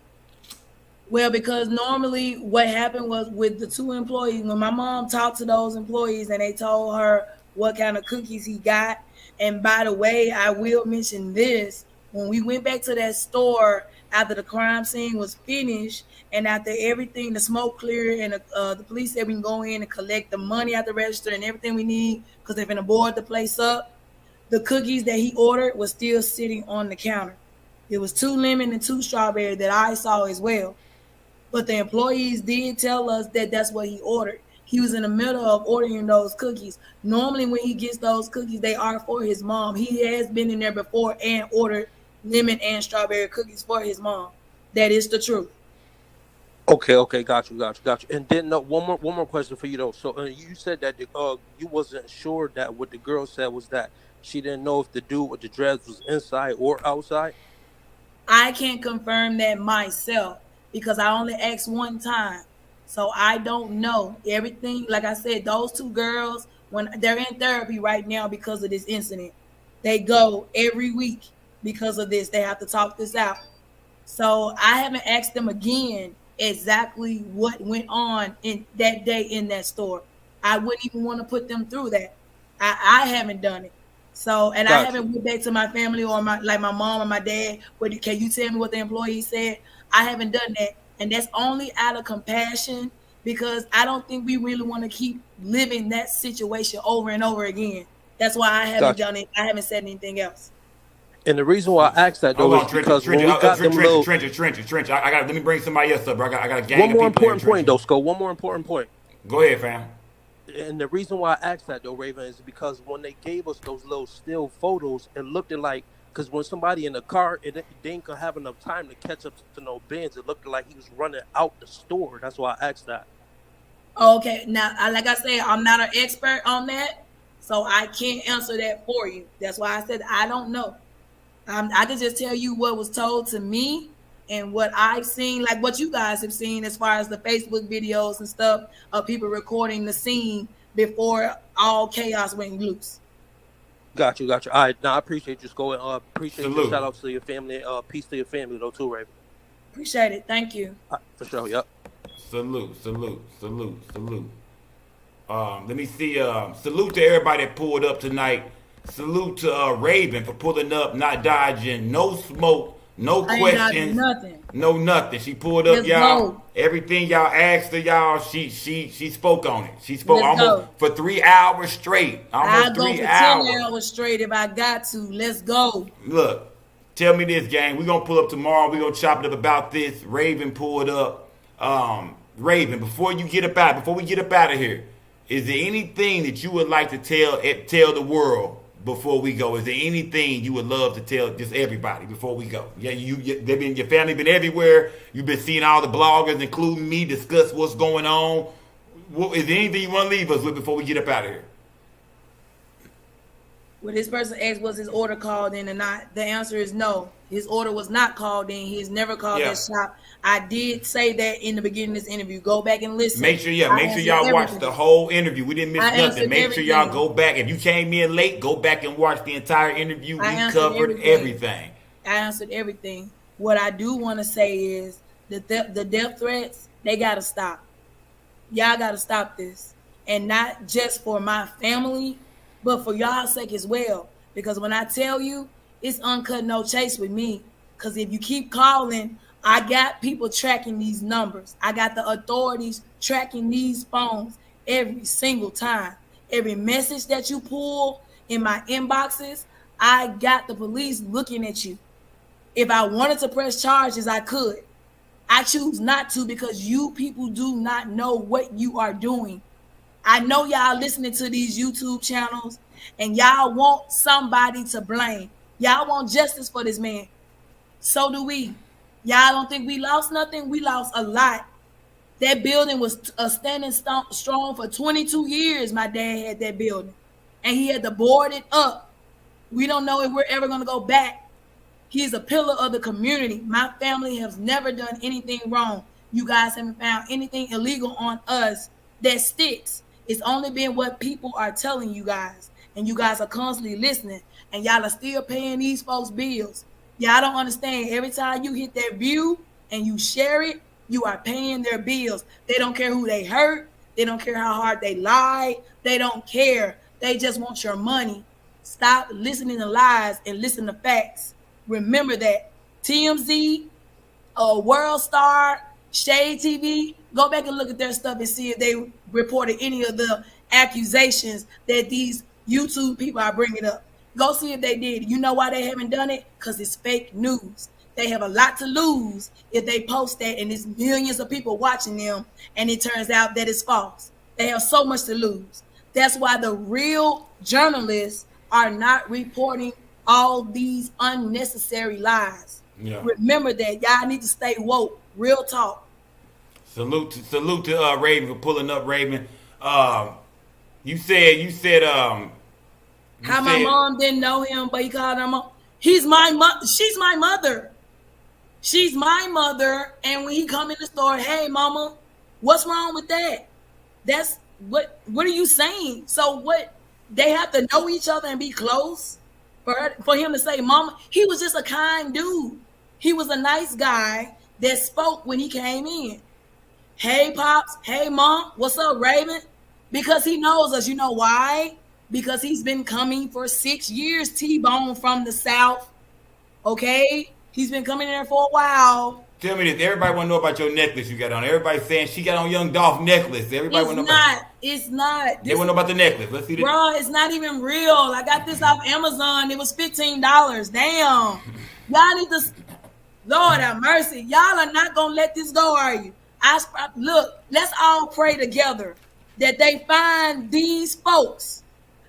Well, because normally what happened was with the 2 employees, when my mom talked to those employees and they told her what kind of cookies he got. And by the way, I will mention this. When we went back to that store after the crime scene was finished and after everything, the smoke cleared and the police said we can go in and collect the money at the register and everything we need because they're going to board the place up, the cookies that he ordered was still sitting on the counter. It was 2 lemon and 2 strawberry that I saw as well. But the employees did tell us that that's what he ordered. He was in the middle of ordering those cookies. Normally when he gets those cookies, they are for his mom. He has been in there before and ordered lemon and strawberry cookies for his mom. That is the truth. Okay, got you. And then one more question for you though. So you said that you wasn't sure that what the girl said was that she didn't know if the dude with the dreads was inside or outside. I can't confirm that myself because I only asked one time. So I don't know everything. Like I said, those 2 girls, when they're in therapy right now because of this incident, they go every week because of this. They have to talk this out. So I haven't asked them again exactly what went on in that day in that store. I wouldn't even want to put them through that. I haven't done it. So, and I haven't went back to my family or my mom or my dad. But can you tell me what the employee said? I haven't done that. And that's only out of compassion because I don't think we really want to keep living that situation over and over again. That's why I haven't done it. I haven't said anything else. And the reason why I asked that though is because when we got them little... Trench. Let me bring somebody else up, bro. I got a gang One more of people important point though, Sco. One more important point. Go ahead, fam. And the reason why I asked that though, Raven, is because when they gave us those little still photos, it looked like, because when somebody in the car, they ain't gonna have enough time to catch up to no bins. It looked like he was running out the store. That's why I asked that. Okay, now, like I said, I'm not an expert on that, so I can't answer that for you. That's why I said I don't know. I can just tell you what was told to me and what I've seen, like what you guys have seen as far as the Facebook videos and stuff of people recording the scene before all chaos went loose. Got you. All right, now I appreciate you, Sko, and appreciate your Salute. shout outs to your family. Peace to your family though too, Raven. Appreciate it. Thank you. For sure. Yep. Salute. Let me see. Salute to everybody that pulled up tonight. Salute to Raven for pulling up, not dodging, no smoke, no I questions, ain't got nothing. no nothing. She pulled up, Let's y'all. go. Everything y'all asked her, y'all. She spoke on it. She spoke Let's almost for 3 hours straight. I'll Almost go 3 for hours. 10 hours straight if I got to. Let's go. Look, tell me this, gang. We're gonna pull up tomorrow. We're gonna chop it up about this. Raven pulled up. Raven, before we get up out of here, is there anything that you would like to tell the world before we go? Is there anything you would love to tell just everybody before we go? Yeah, your family been everywhere. You've been seeing all the bloggers, including me, discuss what's going on. Is there anything you want to leave us with before we get up out of here? Well, this person asked, was his order called in or not? The answer is no. His order was not called in. He has never called that shop. I did say that in the beginning of this interview. Go back and listen. Make sure y'all watch the whole interview. We didn't miss nothing. Make sure y'all go back. If you came in late, go back and watch the entire interview. We covered everything. I answered everything. What I do want to say is the death threats, they got to stop. Y'all got to stop this. And not just for my family, but for y'all's sake as well. Because when I tell you, it's uncut, no chase with me. Because if you keep calling, I got people tracking these numbers. I got the authorities tracking these phones every single time. Every message that you pull in my inboxes, I got the police looking at you. If I wanted to press charges, I could. I choose not to because you people do not know what you are doing. I know y'all listening to these YouTube channels and y'all want somebody to blame. Y'all want justice for this man. So do we. Y'all don't think we lost nothing? We lost a lot. That building was standing strong for 22 years. My dad had that building. And he had to board it up. We don't know if we're ever going to go back. He's a pillar of the community. My family has never done anything wrong. You guys haven't found anything illegal on us that sticks. It's only been what people are telling you guys. And you guys are constantly listening. And y'all are still paying these folks bills. Y'all don't understand. Every time you hit that view and you share it, you are paying their bills. They don't care who they hurt. They don't care how hard they lie. They don't care. They just want your money. Stop listening to lies and listen to facts. Remember that. TMZ, World Star, Shade TV, go back and look at their stuff and see if they reported any of the accusations that these YouTube people are bringing up. Go see if they did. You know why they haven't done it? Because it's fake news. They have a lot to lose if they post that and there's millions of people watching them and it turns out that it's false. They have so much to lose. That's why the real journalists are not reporting all these unnecessary lies. Yeah. Remember that. Y'all need to stay woke. Real talk. Salute to Raven for pulling up, Raven. You said how my mom didn't know him, but he called her mom. He's my mother. She's my mother. She's my mother. And when he come in the store, hey, mama, what's wrong with that? That's what are you saying? So what? They have to know each other and be close for him to say, mama. He was just a kind dude. He was a nice guy that spoke when he came in. Hey, Pops. Hey, Mom. What's up, Raven? Because he knows us. You know why? Because he's been coming for 6 years, T-Bone from the South. Okay? He's been coming in there for a while. Tell me this. Everybody want to know about your necklace you got on. Everybody's saying she got on Young Dolph necklace. Everybody want to know about it. It's not. They want to know about the necklace. Let's see this. Bro, it's not even real. I got this off Amazon. It was $15. Damn. Y'all need to... Lord have mercy. Y'all are not going to let this go, are you? Look, let's all pray together that they find these folks.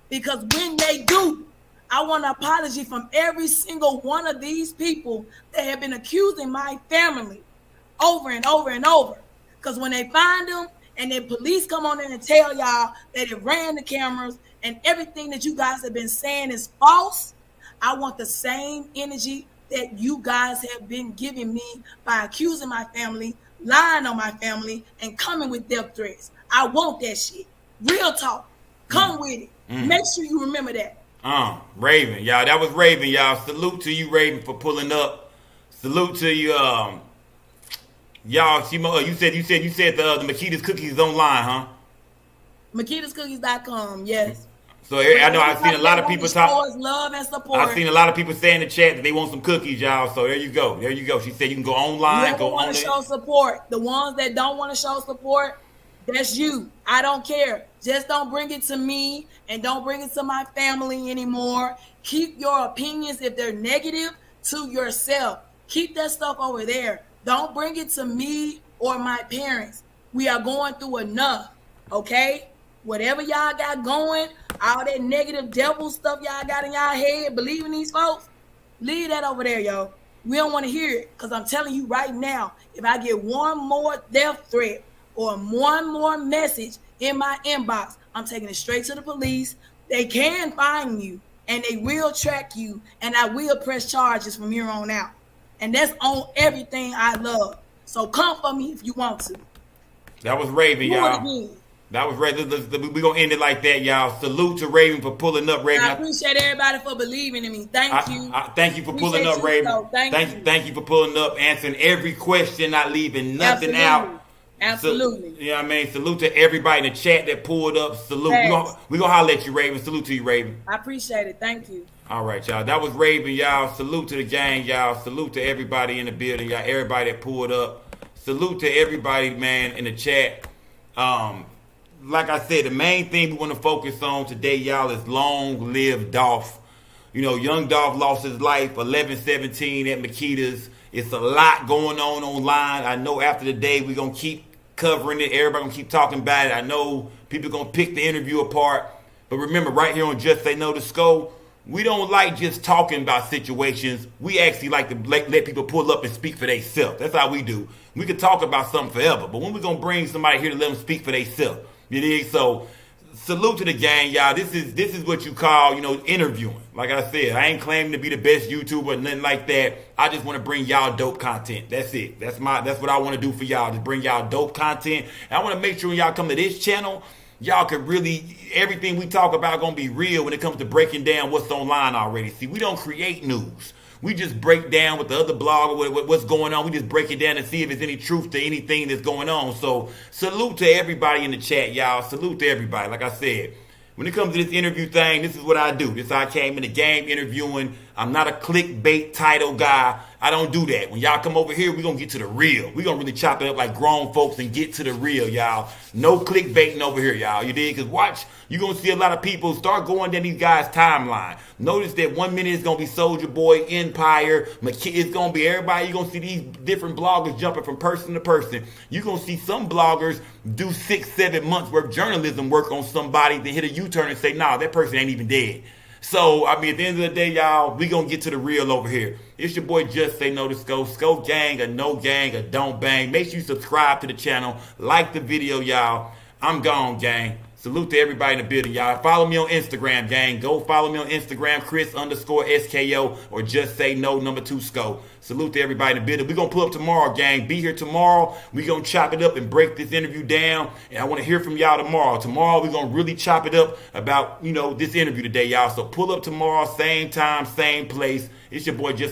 Because when they do, I want an apology from every single one of these people that have been accusing my family over and over and over. Because when they find them and the police come on in and tell y'all that it ran the cameras and everything that you guys have been saying is false, I want the same energy that you guys have been giving me by accusing my family, lying on my family, and coming with death threats. I want that shit. Real talk. Come with it. Make sure you remember that. Raven, y'all. That was Raven, y'all. Salute to you, Raven, for pulling up. Salute to you, y'all. You said the Makedas cookies is online, huh? Makedascookies.com, yes. So I know I've seen a lot of people talk. Love and support. I've seen a lot of people say in the chat that they want some cookies, y'all. So there you go. There you go. She said you can go online, go on. Show support. The ones that don't want to show support, that's you. I don't care. Just don't bring it to me and don't bring it to my family anymore. Keep your opinions, if they're negative, to yourself. Keep that stuff over there. Don't bring it to me or my parents. We are going through enough, okay? Whatever y'all got going, all that negative devil stuff y'all got in y'all head, believing these folks, leave that over there, yo. We don't want to hear it, because I'm telling you right now, if I get one more death threat or one more message in my inbox, I'm taking it straight to the police. They can find you, and they will track you, and I will press charges from here on out. And that's on everything I love. So come for me if you want to. That was Raven, y'all. That was Raven. We're going to end it like that, y'all. Salute to Raven for pulling up, Raven. I appreciate everybody for believing in me. Thank you. Thank you for pulling up, Raven. Thank you for pulling up, answering every question, not leaving nothing out. Absolutely. You know what I mean? Salute to everybody in the chat that pulled up. Salute. We're going to holler at you, Raven. Salute to you, Raven. I appreciate it. Thank you. All right, y'all. That was Raven, y'all. Salute to the gang, y'all. Salute to everybody in the building, y'all. Everybody that pulled up. Salute to everybody, man, in the chat. Like I said, the main thing we want to focus on today, y'all, is long live Dolph. You know, Young Dolph lost his life 11/17 at Makedas. It's a lot going on online. I know after the day we're going to keep covering it. Everybody going to keep talking about it. I know people going to pick the interview apart. But remember, right here on Just Say No to Sko, we don't like just talking about situations. We actually like to let people pull up and speak for themselves. That's how we do. We could talk about something forever, but when we going to bring somebody here to let them speak for themselves? You dig? So salute to the gang, y'all. This is what you call, interviewing. Like I said, I ain't claiming to be the best YouTuber or nothing like that. I just want to bring y'all dope content. That's it. That's what I want to do for y'all, just bring y'all dope content. And I want to make sure when y'all come to this channel, y'all can really, everything we talk about going to be real when it comes to breaking down what's online already. See, we don't create news. We just break down with the other blogger what's going on. We just break it down and see if there's any truth to anything that's going on. So salute to everybody in the chat, y'all. Salute to everybody. Like I said, when it comes to this interview thing, this is what I do. This is how I came in the game interviewing. I'm not a clickbait title guy. I don't do that. When y'all come over here, we're going to get to the real. We're going to really chop it up like grown folks and get to the real, y'all. No clickbaiting over here, y'all. You dig? Because watch, you're going to see a lot of people start going down these guys' timeline. Notice that 1 minute it's going to be Soulja Boy, Empire, it's going to be everybody. You're going to see these different bloggers jumping from person to person. You're going to see some bloggers do 6-7 months worth of journalism work on somebody, then hit a U-turn and say, nah, that person ain't even dead. So, I mean, at the end of the day, y'all, we going to get to the real over here. It's your boy Just Say No to Sko. Sko gang or no gang or don't bang. Make sure you subscribe to the channel. Like the video, y'all. I'm gone, gang. Salute to everybody in the building, y'all. Follow me on Instagram, gang. Go follow me on Instagram, Chris_SKO, or Just Say No, #2 Sko. Salute to everybody in the building. We're going to pull up tomorrow, gang. Be here tomorrow. We're going to chop it up and break this interview down. And I want to hear from y'all tomorrow. Tomorrow, we're going to really chop it up about, this interview today, y'all. So pull up tomorrow, same time, same place. It's your boy Just